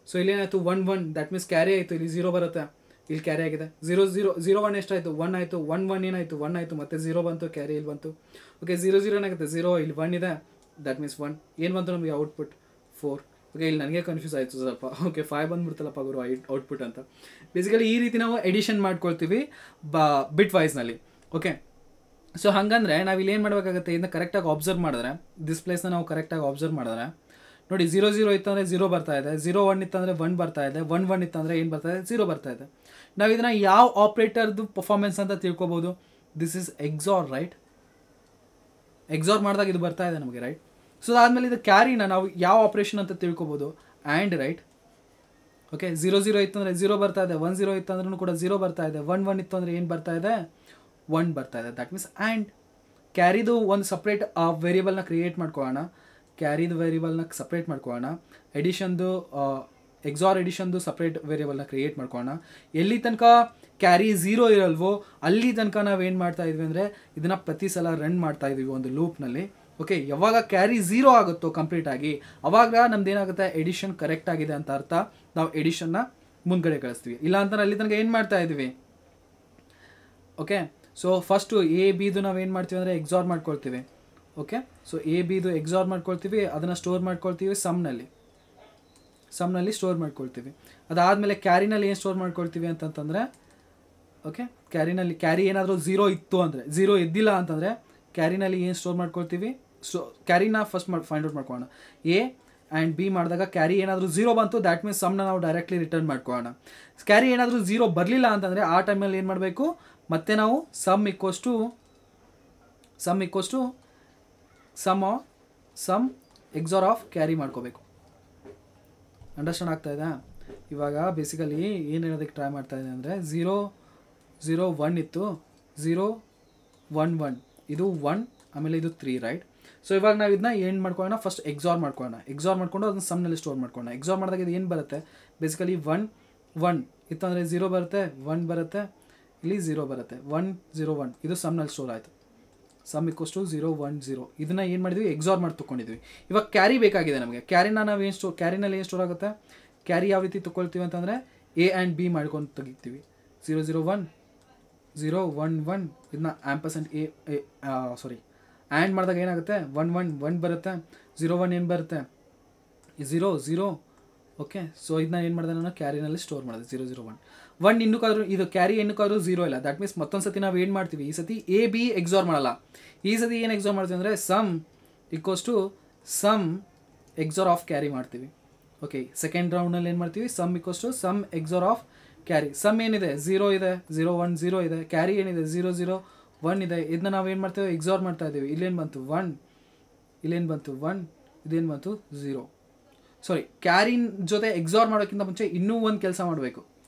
Speaker 1: ಸೊ ಇಲ್ಲೇನಾಯಿತು, 1 1 ದ್ಯಾಟ್ ಮೀನ್ಸ್ ಕ್ಯಾರಿ ಆಯಿತು. ಇಲ್ಲಿ 0 ಬರುತ್ತೆ, ಇಲ್ಲಿ ಕ್ಯಾರಿ ಆಗಿದೆ. 0 0 0 1 ಎಷ್ಟಾಯಿತು, 1 ಆಯಿತು. 1 1 ಏನಾಯಿತು, 1 ಆಯಿತು. ಮತ್ತು 0 ಬಂತು, ಕ್ಯಾರಿ ಇಲ್ಲಿ ಬಂತು. ಓಕೆ, 0 0 ಏನಾಗುತ್ತೆ, 0 ಇಲ್ಲಿ 1 ಇದೆ, ದ್ಯಾಟ್ ಮೀನ್ಸ್ 1 ಏನು ಬಂತು ನಮಗೆ, ಔಟ್ಪುಟ್ 4. ಓಕೆ, ಇಲ್ಲಿ ನನಗೆ ಕನ್ಫ್ಯೂಸ್ ಆಯಿತು ಸ್ವಲ್ಪ. ಓಕೆ, 5 ಬಂದುಬಿಡ್ತಲ್ಲಪ್ಪ ಗುರು ಔಟ್ಪುಟ್ ಅಂತ. ಬೇಸಿಕಲಿ ಈ ರೀತಿ ನಾವು ಎಡಿಷನ್ ಮಾಡ್ಕೊಳ್ತೀವಿ ಬಿಟ್ ವೈಸ್ನಲ್ಲಿ. ಓಕೆ, ಸೊ ಹಾಗಂದರೆ ನಾವು ಇಲ್ಲಿ ಏನು ಮಾಡಬೇಕಾಗುತ್ತೆ, ಇದನ್ನ ಕರೆಕ್ಟಾಗಿ ಅಬ್ಸರ್ವ್ ಮಾಡಿದ್ರೆ, ಡಿಸ್ಪ್ಲೇಸ್ನ ನಾವು ಕರೆಕ್ಟಾಗಿ ಅಬ್ಸರ್ವ್ ಮಾಡಿದ್ರೆ ನೋಡಿ, 0 0 ಇತ್ತು ಅಂದರೆ 0 ಬರ್ತಾ ಇದೆ, 0 1 ಇತ್ತು ಅಂದರೆ 1 ಬರ್ತಾ ಇದೆ, 1 1 ಇತ್ತು ಅಂದರೆ ಏನು ಬರ್ತಾ ಇದೆ, 0 ಬರ್ತಾ ಇದೆ. ನಾವು ಇದನ್ನು ಯಾವ ಆಪ್ರೇಟರ್ದು ಪರ್ಫಾರ್ಮೆನ್ಸ್ ಅಂತ ತಿಳ್ಕೊಬೋದು, this is XOR, right? XOR ಮಾಡಿದಾಗ ಇದು ಬರ್ತಾ ಇದೆ ನಮಗೆ, ರೈಟ್? ಸೊ ಅದಾದಮೇಲೆ ಇದು ಕ್ಯಾರಿನ ನಾವು ಯಾವ ಆಪ್ರೇಷನ್ ಅಂತ ತಿಳ್ಕೊಬೋದು, ಆ್ಯಂಡ್, ರೈಟ್? ಓಕೆ, 0 0 ಇತ್ತು ಅಂದರೆ 0 ಬರ್ತಾ ಇದೆ, 1 0 ಇತ್ತು ಅಂದ್ರೂ ಕೂಡ 0 ಬರ್ತಾ ಇದೆ, 1 1 ಇತ್ತು ಅಂದರೆ ಏನು ಬರ್ತಾ ಇದೆ, 1 ಬರ್ತಾ ಇದೆ. ದ್ಯಾಟ್ ಮೀನ್ಸ್ ಆ್ಯಂಡ್ ಕ್ಯಾರಿದು ಒಂದು ಸಪ್ರೇಟ್ ವೇರಿಯಬಲ್ನ ಕ್ರಿಯೇಟ್ ಮಾಡ್ಕೊಳ್ಳೋಣ. ಕ್ಯಾರಿದು ವೇರಿಯಬಲ್ನ ಸಪ್ರೇಟ್ ಮಾಡ್ಕೊಳ್ಳೋಣ. ಎಡಿಷನ್ದು ಎಕ್ಸಾರ್ ಎಡಿಷನ್ದು ಸಪ್ರೇಟ್ ವೇರಿಯಬಲ್ನ ಕ್ರಿಯೇಟ್ ಮಾಡ್ಕೊಳ್ಳೋಣ. ಎಲ್ಲಿ ತನಕ ಕ್ಯಾರಿ 0 ಇರಲ್ವೋ ಅಲ್ಲಿ ತನಕ ನಾವೇನು ಮಾಡ್ತಾ ಇದ್ವಿ ಅಂದರೆ ಇದನ್ನು ಪ್ರತಿ ಸಲ ರನ್ ಮಾಡ್ತಾ ಇದ್ದೀವಿ ಒಂದು ಲೂಪ್ನಲ್ಲಿ. ಓಕೆ, ಯಾವಾಗ ಕ್ಯಾರಿ 0 ಆಗುತ್ತೋ ಕಂಪ್ಲೀಟಾಗಿ ಅವಾಗ ನಮ್ದು ಏನಾಗುತ್ತೆ, ಎಡಿಷನ್ ಕರೆಕ್ಟ್ ಆಗಿದೆ ಅಂತ ಅರ್ಥ. ನಾವು ಎಡಿಷನ್ನ ಮುಂದ್ಗಡೆ ಕಳಿಸ್ತೀವಿ. ಇಲ್ಲ ಅಂತ ಅಲ್ಲಿ ತನಕ ಏನು ಮಾಡ್ತಾ ಇದ್ದೀವಿ. ಓಕೆ, ಸೊ ಫಸ್ಟು ಎ ಬಿದು ನಾವೇನು ಮಾಡ್ತೀವಿ ಅಂದರೆ ಎಕ್ಸಾರ್ ಮಾಡ್ಕೊಳ್ತೀವಿ. ಓಕೆ, ಸೊ ಎ ಬಿದು ಎಕ್ಸಾರ್ ಮಾಡ್ಕೊಳ್ತೀವಿ, ಅದನ್ನು ಸ್ಟೋರ್ ಮಾಡ್ಕೊಳ್ತೀವಿ ಸಮ್ನಲ್ಲಿ ಸ್ಟೋರ್ ಮಾಡ್ಕೊಳ್ತೀವಿ. ಅದಾದಮೇಲೆ ಕ್ಯಾರಿನಲ್ಲಿ ಏನು ಸ್ಟೋರ್ ಮಾಡ್ಕೊಳ್ತೀವಿ ಅಂತಂತಂದರೆ, ಓಕೆ, ಕ್ಯಾರಿ ಏನಾದರೂ 0 ಇತ್ತು ಅಂದರೆ, 0 ಇದ್ದಿಲ್ಲ ಅಂತಂದರೆ ಕ್ಯಾರಿನಲ್ಲಿ ಏನು ಸ್ಟೋರ್ ಮಾಡ್ಕೊಳ್ತೀವಿ, ಕ್ಯಾರಿನ ಫಸ್ಟ್ ಫೈಂಡ್ ಔಟ್ ಮಾಡ್ಕೊಳ್ಳೋಣ. ಎ ಆ್ಯಂಡ್ ಬಿ ಮಾಡಿದಾಗ ಕ್ಯಾರಿ ಏನಾದರೂ 0 ಬಂತು, ದ್ಯಾಟ್ ಮೀನ್ಸ್ ಸಮ್ನ ನಾವು ಡೈರೆಕ್ಟ್ಲಿ ರಿಟರ್ನ್ ಮಾಡ್ಕೊಳ್ಳೋಣ. ಕ್ಯಾರಿ ಏನಾದರೂ 0 ಬರಲಿಲ್ಲ ಅಂತಂದರೆ ಆ ಟೈಮಲ್ಲಿ ಏನು ಮಾಡಬೇಕು, ಮತ್ತೆ ನಾವು ಸಮ್ ಎಕ್ಸಾರ್ ಆಫ್ ಕ್ಯಾರಿ ಮಾಡ್ಕೋಬೇಕು. ಅಂಡರ್ಸ್ಟ್ಯಾಂಡ್ ಆಗ್ತಾ ಇದೆ? ಇವಾಗ ಬೇಸಿಕಲಿ ಏನು ಹೇಳೋದಕ್ಕೆ ಟ್ರೈ ಮಾಡ್ತಾ ಇದೆ ಅಂದರೆ 0 0 1 ಇತ್ತು, 0 1 1 ಇದು 1, ಆಮೇಲೆ ಇದು 3, ರೈಟ್? ಸೊ ಇವಾಗ ನಾವು ಇದನ್ನ ಏನು ಮಾಡ್ಕೊಳ್ಳೋಣ, ಫಸ್ಟ್ ಎಕ್ಸಾರ್ ಮಾಡ್ಕೊಂಡು ಅದನ್ನ ಸಮ್ನಲ್ಲಿ ಸ್ಟೋರ್ ಮಾಡ್ಕೊಳ್ಳೋಣ. ಎಕ್ಸಾರ್ ಮಾಡಿದಾಗ ಇದು ಏನು ಬರುತ್ತೆ, ಬೇಸಿಕಲಿ 1 1 ಇತ್ತಂದರೆ 0 ಬರುತ್ತೆ, 1 ಬರುತ್ತೆ, ಇಲ್ಲಿ 0 ಬರುತ್ತೆ, 1 0 1 ಇದು ಸಮ್ನಲ್ಲಿ ಸ್ಟೋರ್ ಆಯಿತು. ಸಮ್ ಈಕ್ವಲ್ಸ್ ಟು 0 1 0 ಇದನ್ನು ಏನು ಮಾಡಿದ್ವಿ, ಎಕ್ಸಾರ್ ಮಾಡಿ ತೊಗೊಂಡಿದ್ವಿ. ಇವಾಗ ಕ್ಯಾರಿ ಬೇಕಾಗಿದೆ ನಮಗೆ. ಕ್ಯಾರಿನ ನಾವು ಏನು ಕ್ಯಾರಿನಲ್ಲಿ ಏನು ಸ್ಟೋರ್ ಆಗುತ್ತೆ, ಕ್ಯಾರಿ ಯಾವ ರೀತಿ ತೊಗೊಳ್ತೀವಿ ಅಂತಂದರೆ A ಆ್ಯಂಡ್ B ಮಾಡ್ಕೊಂಡು ತೆಗಿತೀವಿ. 0 0 1 0 1 1 ಇದನ್ನ ಆ್ಯಂಪರ್ಸೆಂಟ್ ಆ್ಯಂಡ್ ಮಾಡಿದಾಗ ಏನಾಗುತ್ತೆ, 1 1 1 ಬರುತ್ತೆ, 0 1 ಏನು ಬರುತ್ತೆ, 0 0. ಓಕೆ, ಸೊ ಇದನ್ನ ಏನು ಮಾಡಿದೆ ನಾನು ಕ್ಯಾರಿನಲ್ಲಿ ಸ್ಟೋರ್ ಮಾಡಿದೆ 0 0 1 1 ಇನ್ನೂಕಾದ್ರೂ ಇದು ಕ್ಯಾರಿ ಏನಕ್ಕಾದ್ರೂ 0 ಇಲ್ಲ. ದಟ್ ಮೀನ್ಸ್ ಮತ್ತೊಂದು ಸತಿ ನಾವು ಏನು ಮಾಡ್ತೀವಿ, ಈ ಸತಿ A B ಎಕ್ಸಾರ್ ಮಾಡಲ್ಲ. ಈ ಸತಿ ಏನು ಎಕ್ಸಾರ್ ಮಾಡ್ತೀವಿ ಅಂದರೆ sum equals to sum XOR of carry ಮಾಡ್ತೀವಿ. ಓಕೆ, ಸೆಕೆಂಡ್ ರೌಂಡ್ನಲ್ಲಿ ಏನು ಮಾಡ್ತೀವಿ, sum equals to sum XOR of carry. Sum ಏನಿದೆ 0 ಇದೆ, 0 1 0 ಇದೆ, ಕ್ಯಾರಿ ಏನಿದೆ 0 0 1 ಇದೆ. ಇದನ್ನ ನಾವು ಏನು ಮಾಡ್ತೀವಿ, ಎಕ್ಸಾರ್ ಮಾಡ್ತಾ ಇದ್ದೀವಿ. ಇಲ್ಲೇನು ಬಂತು 1, ಇಲ್ಲೇನು ಬಂತು 1, ಇದೇನು ಬಂತು 0. ಸಾರಿ, ಕ್ಯಾರಿನ ಜೊತೆ ಎಕ್ಸಾರ್ ಮಾಡೋಕ್ಕಿಂತ ಮುಂಚೆ ಇನ್ನೂ ಒಂದು ಕೆಲಸ ಮಾಡಬೇಕು.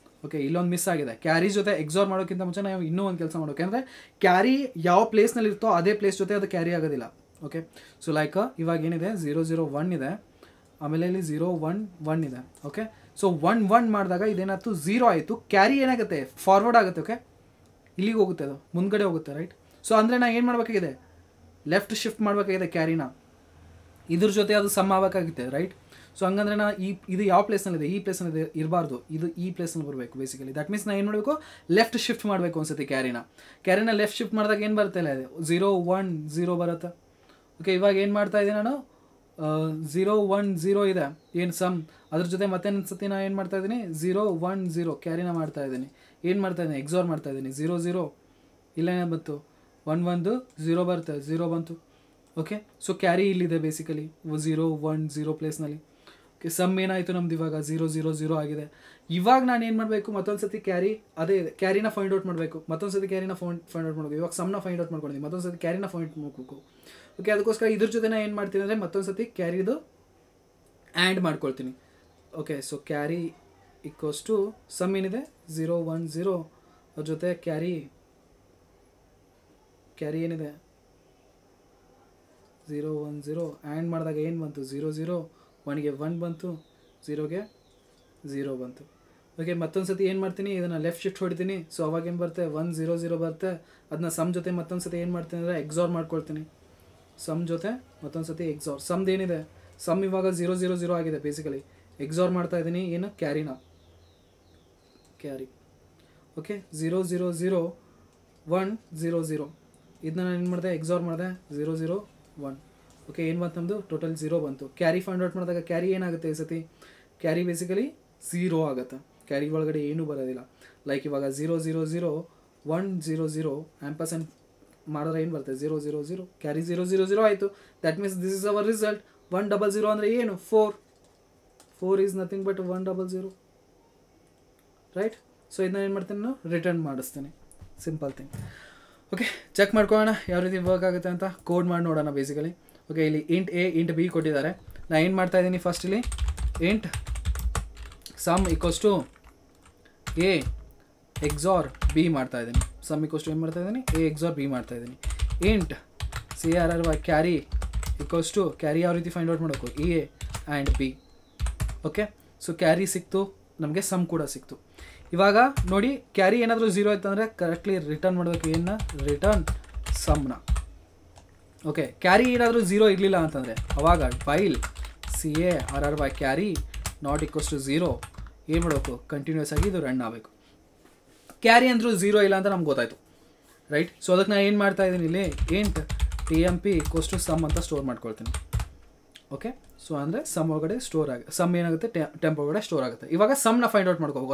Speaker 1: ಓಕೆ, ಇಲ್ಲೊಂದು ಮಿಸ್ ಆಗಿದೆ. ಕ್ಯಾರಿ ಜೊತೆ ಎಕ್ಸಾರ್ ಮಾಡೋಕ್ಕಿಂತ ಮುಂಚೆ ನಾವು ಇನ್ನೂ ಒಂದು ಕೆಲಸ ಮಾಡಬೇಕು. ಅಂದರೆ ಕ್ಯಾರಿ ಯಾವ ಪ್ಲೇಸ್ನಲ್ಲಿ ಇರ್ತೋ ಅದೇ ಪ್ಲೇಸ್ ಜೊತೆ ಅದು ಕ್ಯಾರಿ ಆಗೋದಿಲ್ಲ. ಓಕೆ, ಸೊ ಲೈಕ್ ಇವಾಗ ಏನಿದೆ 0 0 1 ಇದೆ, ಆಮೇಲೆ ಇಲ್ಲಿ 0 1 1 ಇದೆ. ಓಕೆ, ಸೊ 1 1 ಮಾಡಿದಾಗ ಇದೇನಾಯ್ತು 0 ಆಯಿತು. ಕ್ಯಾರಿ ಏನಾಗುತ್ತೆ, ಫಾರ್ವರ್ಡ್ ಆಗುತ್ತೆ. ಓಕೆ, ಇಲ್ಲಿಗೆ ಹೋಗುತ್ತೆ, ಅದು ಮುಂದ್ಗಡೆ ಹೋಗುತ್ತೆ. ರೈಟ್, ಸೊ ಅಂದರೆ ನಾನು ಏನು ಮಾಡಬೇಕಾಗಿದೆ, ಲೆಫ್ಟ್ ಶಿಫ್ಟ್ ಮಾಡಬೇಕಾಗಿದೆ ಕ್ಯಾರಿನ, ಇದ್ರ ಜೊತೆ ಅದು ಸಮ್ ಆಗಬೇಕಾಗುತ್ತೆ. ರೈಟ್, ಸೊ ಹಂಗಂದ್ರೆ ನಾ ಇದು ಯಾವ ಪ್ಲೇಸ್ನಲ್ಲಿದೆ, ಈ ಪ್ಲೇಸ್ನಲ್ಲಿದೆ ಇರಬಾರ್ದು, ಇದು ಈ ಪ್ಲೇಸ್ನಲ್ಲಿ ಬರಬೇಕು ಬೇಸಿಕಲಿ. ದಟ್ ಮೀನ್ಸ್ ನಾನು ಏನು ಮಾಡಬೇಕು, ಲೆಫ್ಟ್ ಶಿಫ್ಟ್ ಮಾಡಬೇಕು ಅನ್ಸುತ್ತೆ ಕ್ಯಾರಿನ ಲೆಫ್ಟ್ ಶಿಫ್ಟ್ ಮಾಡಿದಾಗ ಏನು ಬರುತ್ತೆ, ಇಲ್ಲ 0 1 0 ಬರುತ್ತೆ. ಓಕೆ, ಇವಾಗ ಏನು ಮಾಡ್ತಾ ಇದ್ದೀನಿ ನಾನು, 0 1 0 ಇದೆ ಏನು ಸಮ್, ಅದ್ರ ಜೊತೆ ಮತ್ತೆ ಅನ್ಸತಿ ನಾನು ಏನು ಮಾಡ್ತಾ ಇದ್ದೀನಿ 0 1 0 ಕ್ಯಾರಿನ ಮಾಡ್ತಾ ಇದ್ದೀನಿ. ಏನು ಮಾಡ್ತಾ ಇದ್ದೀನಿ, ಎಕ್ಸಾರ್ ಮಾಡ್ತಾ ಇದ್ದೀನಿ. 0 0 ಇಲ್ಲ ಏನು ಬಂತು, 1 1 0 ಬರುತ್ತೆ, 0 ಬಂತು. ಓಕೆ, ಸೊ ಕ್ಯಾರಿ ಇಲ್ಲಿದೆ ಬೇಸಿಕಲಿ 0 1 0 ಪ್ಲೇಸ್ನಲ್ಲಿ. ಓಕೆ, ಸಮ್ ಏನಾಯಿತು ನಮ್ದು ಇವಾಗ 0 0 0 ಆಗಿದೆ. ಇವಾಗ ನಾನು ಏನು ಮಾಡಬೇಕು, ಮತ್ತೊಂದು ಸತಿ ಕ್ಯಾರಿನ ಫೈಂಡ್ ಔಟ್ ಮಾಡಬೇಕು, ಮತ್ತೊಂದು ಸತಿ ಕ್ಯಾರಿನ ಫೈಂಡ್ ಔಟ್ ಮಾಡಬೇಕು. ಇವಾಗ ಸಮ್ನ ಫೈಂಡ್ ಔಟ್ ಮಾಡ್ಕೊಂಡಿದ್ದೀನಿ, ಮತ್ತೊಂದು ಸತಿ ಕ್ಯಾರಿನ ಫೈಂಡ್ ಮಾಡಬೇಕು. ಓಕೆ, ಅದಕ್ಕೋಸ್ಕರ ಇದ್ರ ಜೊತೆ ನಾನು ಏನು ಮಾಡ್ತೀನಿ ಅಂದರೆ ಮತ್ತೊಂದು ಸತಿ ಕ್ಯಾರಿದು ಆ್ಯಂಡ್ ಮಾಡ್ಕೊಳ್ತೀನಿ. Okay, so carry equals to sum ಏನಿದೆ 0 1 0 ಅದ್ರ ಜೊತೆ ಕ್ಯಾರಿ ಏನಿದೆ 0 1 0 ಆ್ಯಂಡ್ ಮಾಡಿದಾಗ ಏನು ಬಂತು 0 0 1ಗೆ 1 ಬಂತು, 0ಗೆ 0 ಬಂತು. ಓಕೆ, ಮತ್ತೊಂದು ಸತಿ ಏನು ಮಾಡ್ತೀನಿ, ಇದನ್ನು ಲೆಫ್ಟ್ ಶಿಫ್ಟ್ ಹೊಡಿತೀನಿ. ಸೊ ಅವಾಗ ಏನು ಬರುತ್ತೆ 1 0 0 ಬರುತ್ತೆ. ಅದನ್ನ ಸಮ್ ಜೊತೆ ಮತ್ತೊಂದು ಸತಿ ಏನು ಮಾಡ್ತೀನಿ ಅಂದರೆ ಎಕ್ಸಾರ್ ಮಾಡ್ಕೊಳ್ತೀನಿ. ಸಮ್ ಜೊತೆ ಮತ್ತೊಂದು ಸತಿ ಎಕ್ಸಾರ್. ಸಮ್ದು ಏನಿದೆ, ಸಮ್ ಇವಾಗ 0 0 0 ಆಗಿದೆ ಬೇಸಿಕಲಿ. ಎಕ್ಸಾರ್ ಮಾಡ್ತಾ ಇದ್ದೀನಿ ಏನು, ಕ್ಯಾರಿ. ಓಕೆ, 0 0 0 1 0 0 ಇದನ್ನ ನಾನು ಏನು ಮಾಡಿದೆ, ಎಕ್ಸಾರ್ ಮಾಡಿದೆ 0 0 1. ಓಕೆ, ಏನು ಬಂತು ನಮ್ಮದು, ಟೋಟಲ್ 0 ಬಂತು. ಕ್ಯಾರಿ ಫೈಂಡ್ ಔಟ್ ಮಾಡಿದಾಗ ಕ್ಯಾರಿ ಏನಾಗುತ್ತೆ, ಈ ಸತಿ ಕ್ಯಾರಿ ಬೇಸಿಕಲಿ 0 ಆಗುತ್ತೆ. ಕ್ಯಾರಿ ಒಳಗಡೆ ಏನೂ ಬರೋದಿಲ್ಲ. ಲೈಕ್ ಇವಾಗ 0 0 0 1 0 0 ಆ್ಯಂಪರ್ಸೆಂಟ್ ಮಾಡಿದ್ರೆ ಏನು ಬರುತ್ತೆ 0 0 0 ಕ್ಯಾರಿ 0 0 0 ಆಯಿತು. That means this is our result. 1 0 0 ಅಂದರೆ ಏನು, 4 is nothing but 1 0 0. Right, so ಇದನ್ನ ಏನು ಮಾಡ್ತೀನಿ ನಾನು, ರಿಟರ್ನ್ ಮಾಡಿಸ್ತೀನಿ. Simple thing. ಓಕೆ, ಚೆಕ್ ಮಾಡ್ಕೊಳ್ಳೋಣ ಯಾವ ರೀತಿ ವರ್ಕ್ ಆಗುತ್ತೆ ಅಂತ. ಕೋಡ್ ಮಾಡಿ ನೋಡೋಣ ಬೇಸಿಕಲಿ. ಓಕೆ, ಇಲ್ಲಿ ಇಂಟ್ A ಇಂಟ್ B ಕೊಟ್ಟಿದ್ದಾರೆ. ನಾನು ಏನು ಮಾಡ್ತಾ ಇದ್ದೀನಿ, ಫಸ್ಟ್ ಇಲ್ಲಿ int sum equals to A XOR B ಮಾಡ್ತಾ ಇದ್ದೀನಿ. ಸಮ್ ಈಕ್ವಲ್ಸ್ ಟು ಏನು ಮಾಡ್ತಾ ಇದ್ದೀನಿ, A ಎಕ್ಸಾರ್ B ಮಾಡ್ತಾ ಇದ್ದೀನಿ. Int CRRY carry equals to carry ಯಾವ ರೀತಿ ಫೈಂಡ್ ಔಟ್ ಮಾಡಬೇಕು, A and B. Okay, so carry ಸಿಕ್ತು ನಮಗೆ, ಸಮ್ ಕೂಡ ಸಿಕ್ತು. ಇವಾಗ ನೋಡಿ, ಕ್ಯಾರಿ ಏನಾದರೂ 0 ಆಯ್ತು ಅಂದರೆ ಕರೆಕ್ಟ್ಲಿ ರಿಟರ್ನ್ ಮಾಡಬೇಕು. ಏನನ್ನ, ರಿಟರ್ನ್ ಸಮ್ನ. ಓಕೆ, ಕ್ಯಾರಿ ಏನಾದರೂ 0 ಇರಲಿಲ್ಲ ಅಂತಂದರೆ ಅವಾಗ while CARRY carry not equals to 0 ಏನು ಮಾಡಬೇಕು, ಕಂಟಿನ್ಯೂಸ್ ಆಗಿ ಇದು ರನ್ ಆಗಬೇಕು. ಕ್ಯಾರಿ ಅಂದರೂ 0 ಇಲ್ಲ ಅಂತ ನಮ್ಗೆ ಗೊತ್ತಾಯಿತು. ರೈಟ್, ಸೊ ಅದಕ್ಕೆ ನಾನು ಏನು ಮಾಡ್ತಾ ಇದ್ದೀನಿ, ಇಲ್ಲಿ int TMP equals to sum ಅಂತ ಸ್ಟೋರ್ ಮಾಡ್ಕೊಳ್ತೀನಿ. ಓಕೆ, ಸೊ ಅಂದರೆ ಸಮ್ ಒಳಗಡೆ ಸ್ಟೋರ್ ಸಮ್ ಏನಾಗುತ್ತೆ, ಟೆಂಪ್ ಒಳಗಡೆ ಸ್ಟೋರ್ ಆಗುತ್ತೆ. ಇವಾಗ ಸಮ್ನ ಫೈಂಡ್ ಔಟ್ ಮಾಡ್ಕೋಬೇಕು,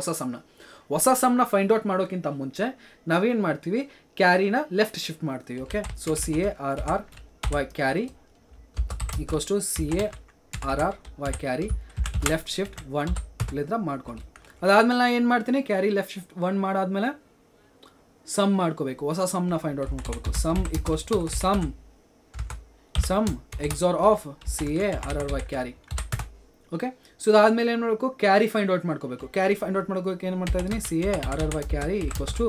Speaker 1: ಹೊಸ ಸಮ್ನ ಫೈಂಡ್ ಔಟ್ ಮಾಡೋಕ್ಕಿಂತ ಮುಂಚೆ ನಾವೇನು ಮಾಡ್ತೀವಿ, ಕ್ಯಾರಿನ ಲೆಫ್ಟ್ ಶಿಫ್ಟ್ ಮಾಡ್ತೀವಿ. Okay, so CARRY carry equals to CARRY carry left shift 1 ಇಲ್ಲಿದ್ರೆ ಮಾಡ್ಕೊಂಡು, ಅದಾದಮೇಲೆ ನಾನು ಏನು ಮಾಡ್ತೀನಿ, ಕ್ಯಾರಿ ಲೆಫ್ಟ್ ಶಿಫ್ಟ್ 1 ಮಾಡಾದ್ಮೇಲೆ ಸಮ್ ಮಾಡ್ಕೋಬೇಕು, ಹೊಸ ಸಮ್ನ ಫೈಂಡ್ ಔಟ್ ಮಾಡ್ಕೋಬೇಕು. Sum equals to sum XOR of CARRY carry. Okay, so ಅದಾದಮೇಲೆ ಏನು ಮಾಡಬೇಕು, ಕ್ಯಾರಿ ಫೈಂಡ್ ಔಟ್ ಮಾಡ್ಕೋಬೇಕು. ಕ್ಯಾರಿ ಫೈಂಡ್ ಔಟ್ ಮಾಡ್ಕೋಬೇಕು ಏನು ಮಾಡ್ತಾ ಇದ್ದೀನಿ, CARRY carry equals to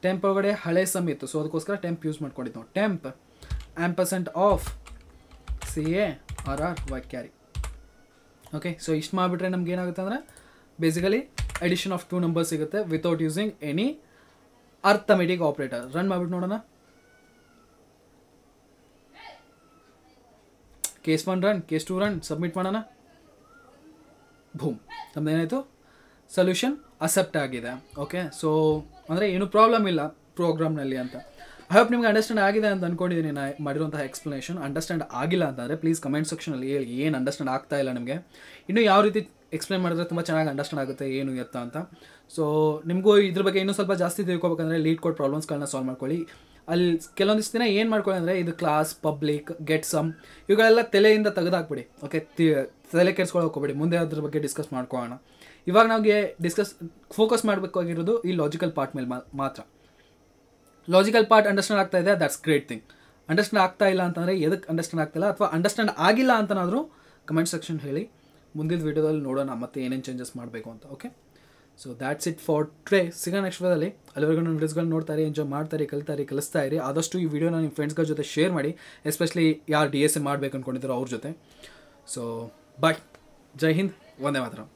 Speaker 1: temp ಒಳಗಡೆ ಹಳೆ ಸಮ್ ಇತ್ತು, ಸೊ ಅದಕ್ಕೋಸ್ಕರ ಟೆಂಪ್ ಯೂಸ್ ಮಾಡ್ಕೊಂಡಿದ್ದು ನಾವು. Temp ampersand of CARRY carry. Okay, so ಇಷ್ಟು ಮಾಡಿಬಿಟ್ರೆ ನಮ್ಗೆ ಏನಾಗುತ್ತೆ ಅಂದರೆ ಬೇಸಿಕಲಿ ಅಡಿಷನ್ ಆಫ್ 2 ನಂಬರ್ಸ್ ಸಿಗುತ್ತೆ without using any arithmetic operator. Run ಮಾಡ್ಬಿಟ್ಟು ನೋಡೋಣ. Case 1 run, case 2 run, submit ಮಾಡೋಣ. ಭೂಮ್, ನಮ್ದು ಏನಾಯಿತು, ಸೊಲ್ಯೂಷನ್ ಅಕ್ಸೆಪ್ಟ್ ಆಗಿದೆ. ಓಕೆ, ಸೊ ಅಂದರೆ ಏನೂ ಪ್ರಾಬ್ಲಮ್ ಇಲ್ಲ ಪ್ರೋಗ್ರಾಮ್ನಲ್ಲಿ ಅಂತ. ಐ ಹೋಪ್ ನಿಮ್ಗೆ ಅಂಡರ್ಸ್ಟ್ಯಾಂಡ್ ಆಗಿದೆ ಅಂತ ಅಂದ್ಕೊಂಡಿದ್ದೀನಿ ನಾ ಮಾಡಿರುವಂತಹ ಎಕ್ಸ್ಪ್ಲನೇಷನ್. ಅಂಡರ್ಸ್ಟ್ಯಾಂಡ್ ಆಗಿಲ್ಲ ಅಂತಂದರೆ ಪ್ಲೀಸ್ ಕಮೆಂಟ್ ಸೆಕ್ಷನಲ್ಲಿ ಹೇಳಿ ಏನು ಅಂಡರ್ಸ್ಟ್ಯಾಂಡ್ ಆಗ್ತಾ ಇಲ್ಲ ನಿಮಗೆ, ಇನ್ನೂ ಯಾವ ರೀತಿ ಎಕ್ಸ್ಪ್ಲೇನ್ ಮಾಡಿದ್ರೆ ತುಂಬ ಚೆನ್ನಾಗಿ ಅಂಡರ್ಸ್ಟ್ಯಾಂಡ್ ಆಗುತ್ತೆ ಏನು ಎತ್ತ ಅಂತ. ಸೊ ನಿಮಗೂ ಇದ್ರ ಬಗ್ಗೆ ಇನ್ನೂ ಸ್ವಲ್ಪ ಜಾಸ್ತಿ ತಿಳ್ಕೊಬೇಕಂದ್ರೆ ಲೀಡ್ ಕೋಡ್ ಪ್ರಾಬ್ಲಮ್ಸ್ಗಳನ್ನ ಸಾಲ್ವ್ ಮಾಡ್ಕೊಳ್ಳಿ. ಅಲ್ಲಿ ಕೆಲವೊಂದಿಷ್ಟು ದಿನ ಏನು ಮಾಡ್ಕೊಳ್ಳಿ ಅಂದರೆ ಇದು ಕ್ಲಾಸ್, ಪಬ್ಲಿಕ್, ಗೆಟ್ ಸಮ್ ಇವುಗಳೆಲ್ಲ ತಲೆಯಿಂದ ತೆಗೆದಾಕ್ಬಿಡಿ. ಓಕೆ, ತಲೆ ಕೆಡ್ಸ್ಕೊಳ್ಳೋಕೆ ಹೋಗ್ಬೇಡಿ, ಮುಂದೆ ಅದ್ರ ಬಗ್ಗೆ ಡಿಸ್ಕಸ್ ಮಾಡ್ಕೊಳ್ಳೋಣ. ಇವಾಗ ನಮಗೆ ಫೋಕಸ್ ಮಾಡಬೇಕಾಗಿರೋದು ಈ ಲಾಜಿಕಲ್ ಪಾರ್ಟ್ ಮೇಲೆ ಮಾತ್ರ. ಲಾಜಿಕಲ್ ಪಾರ್ಟ್ ಅಂಡರ್ಸ್ಟ್ಯಾಂಡ್ ಆಗ್ತಾ ಇದೆ, ದಟ್ಸ್ ಗ್ರೇಟ್ ಥಿಂಗ್. ಅಂಡರ್ಸ್ಟ್ಯಾಂಡ್ ಆಗ್ತಾ ಇಲ್ಲ ಅಂತಂದರೆ ಎದಕ್ಕೆ ಅಂಡರ್ಸ್ಟ್ಯಾಂಡ್ ಆಗ್ತಾಯಿಲ್ಲ ಅಥವಾ ಅಂಡರ್ಸ್ಟ್ಯಾಂಡ್ ಆಗಿಲ್ಲ ಅಂತನಾದರೂ ಕಮೆಂಟ್ ಸೆಕ್ಷನ್ ಹೇಳಿ. ಮುಂದಿನ ವೀಡಿಯೋದಲ್ಲಿ ನೋಡೋಣ ಮತ್ತೆ ಏನೇನು ಚೇಂಜಸ್ ಮಾಡಬೇಕು ಅಂತ. Okay, so that's it for today. ಸಿಗೋಣ ನೆಕ್ಸ್ಟ್ ವೀಡಿಯೋದಲ್ಲಿ. ಅಲ್ಲಿವರೆಗೂ ನನ್ನ ವೀಡಿಯೋಸ್ಗಳನ್ನ ನೋಡ್ತಾರೆ, ಎಂಜಾಯ್ ಮಾಡ್ತಾರೆ, ಕಲಿಸ್ತಾ ಇರಿ. ಆದಷ್ಟು ಈ ವಿಡಿಯೋನ ನಿಮ್ಮ ಫ್ರೆಂಡ್ಸ್ಗಳ ಜೊತೆ ಶೇರ್ ಮಾಡಿ, ಎಸ್ಪೆಷಲಿ ಯಾರು DSA ಮಾಡಬೇಕು ಅಂದ್ಕೊಂಡಿದ್ದಾರೋ ಅವ್ರ ಜೊತೆ. ಸೊ ಬಾಯ್, ಜೈ ಹಿಂದ್, ವಂದೇ ಮಾತರಂ.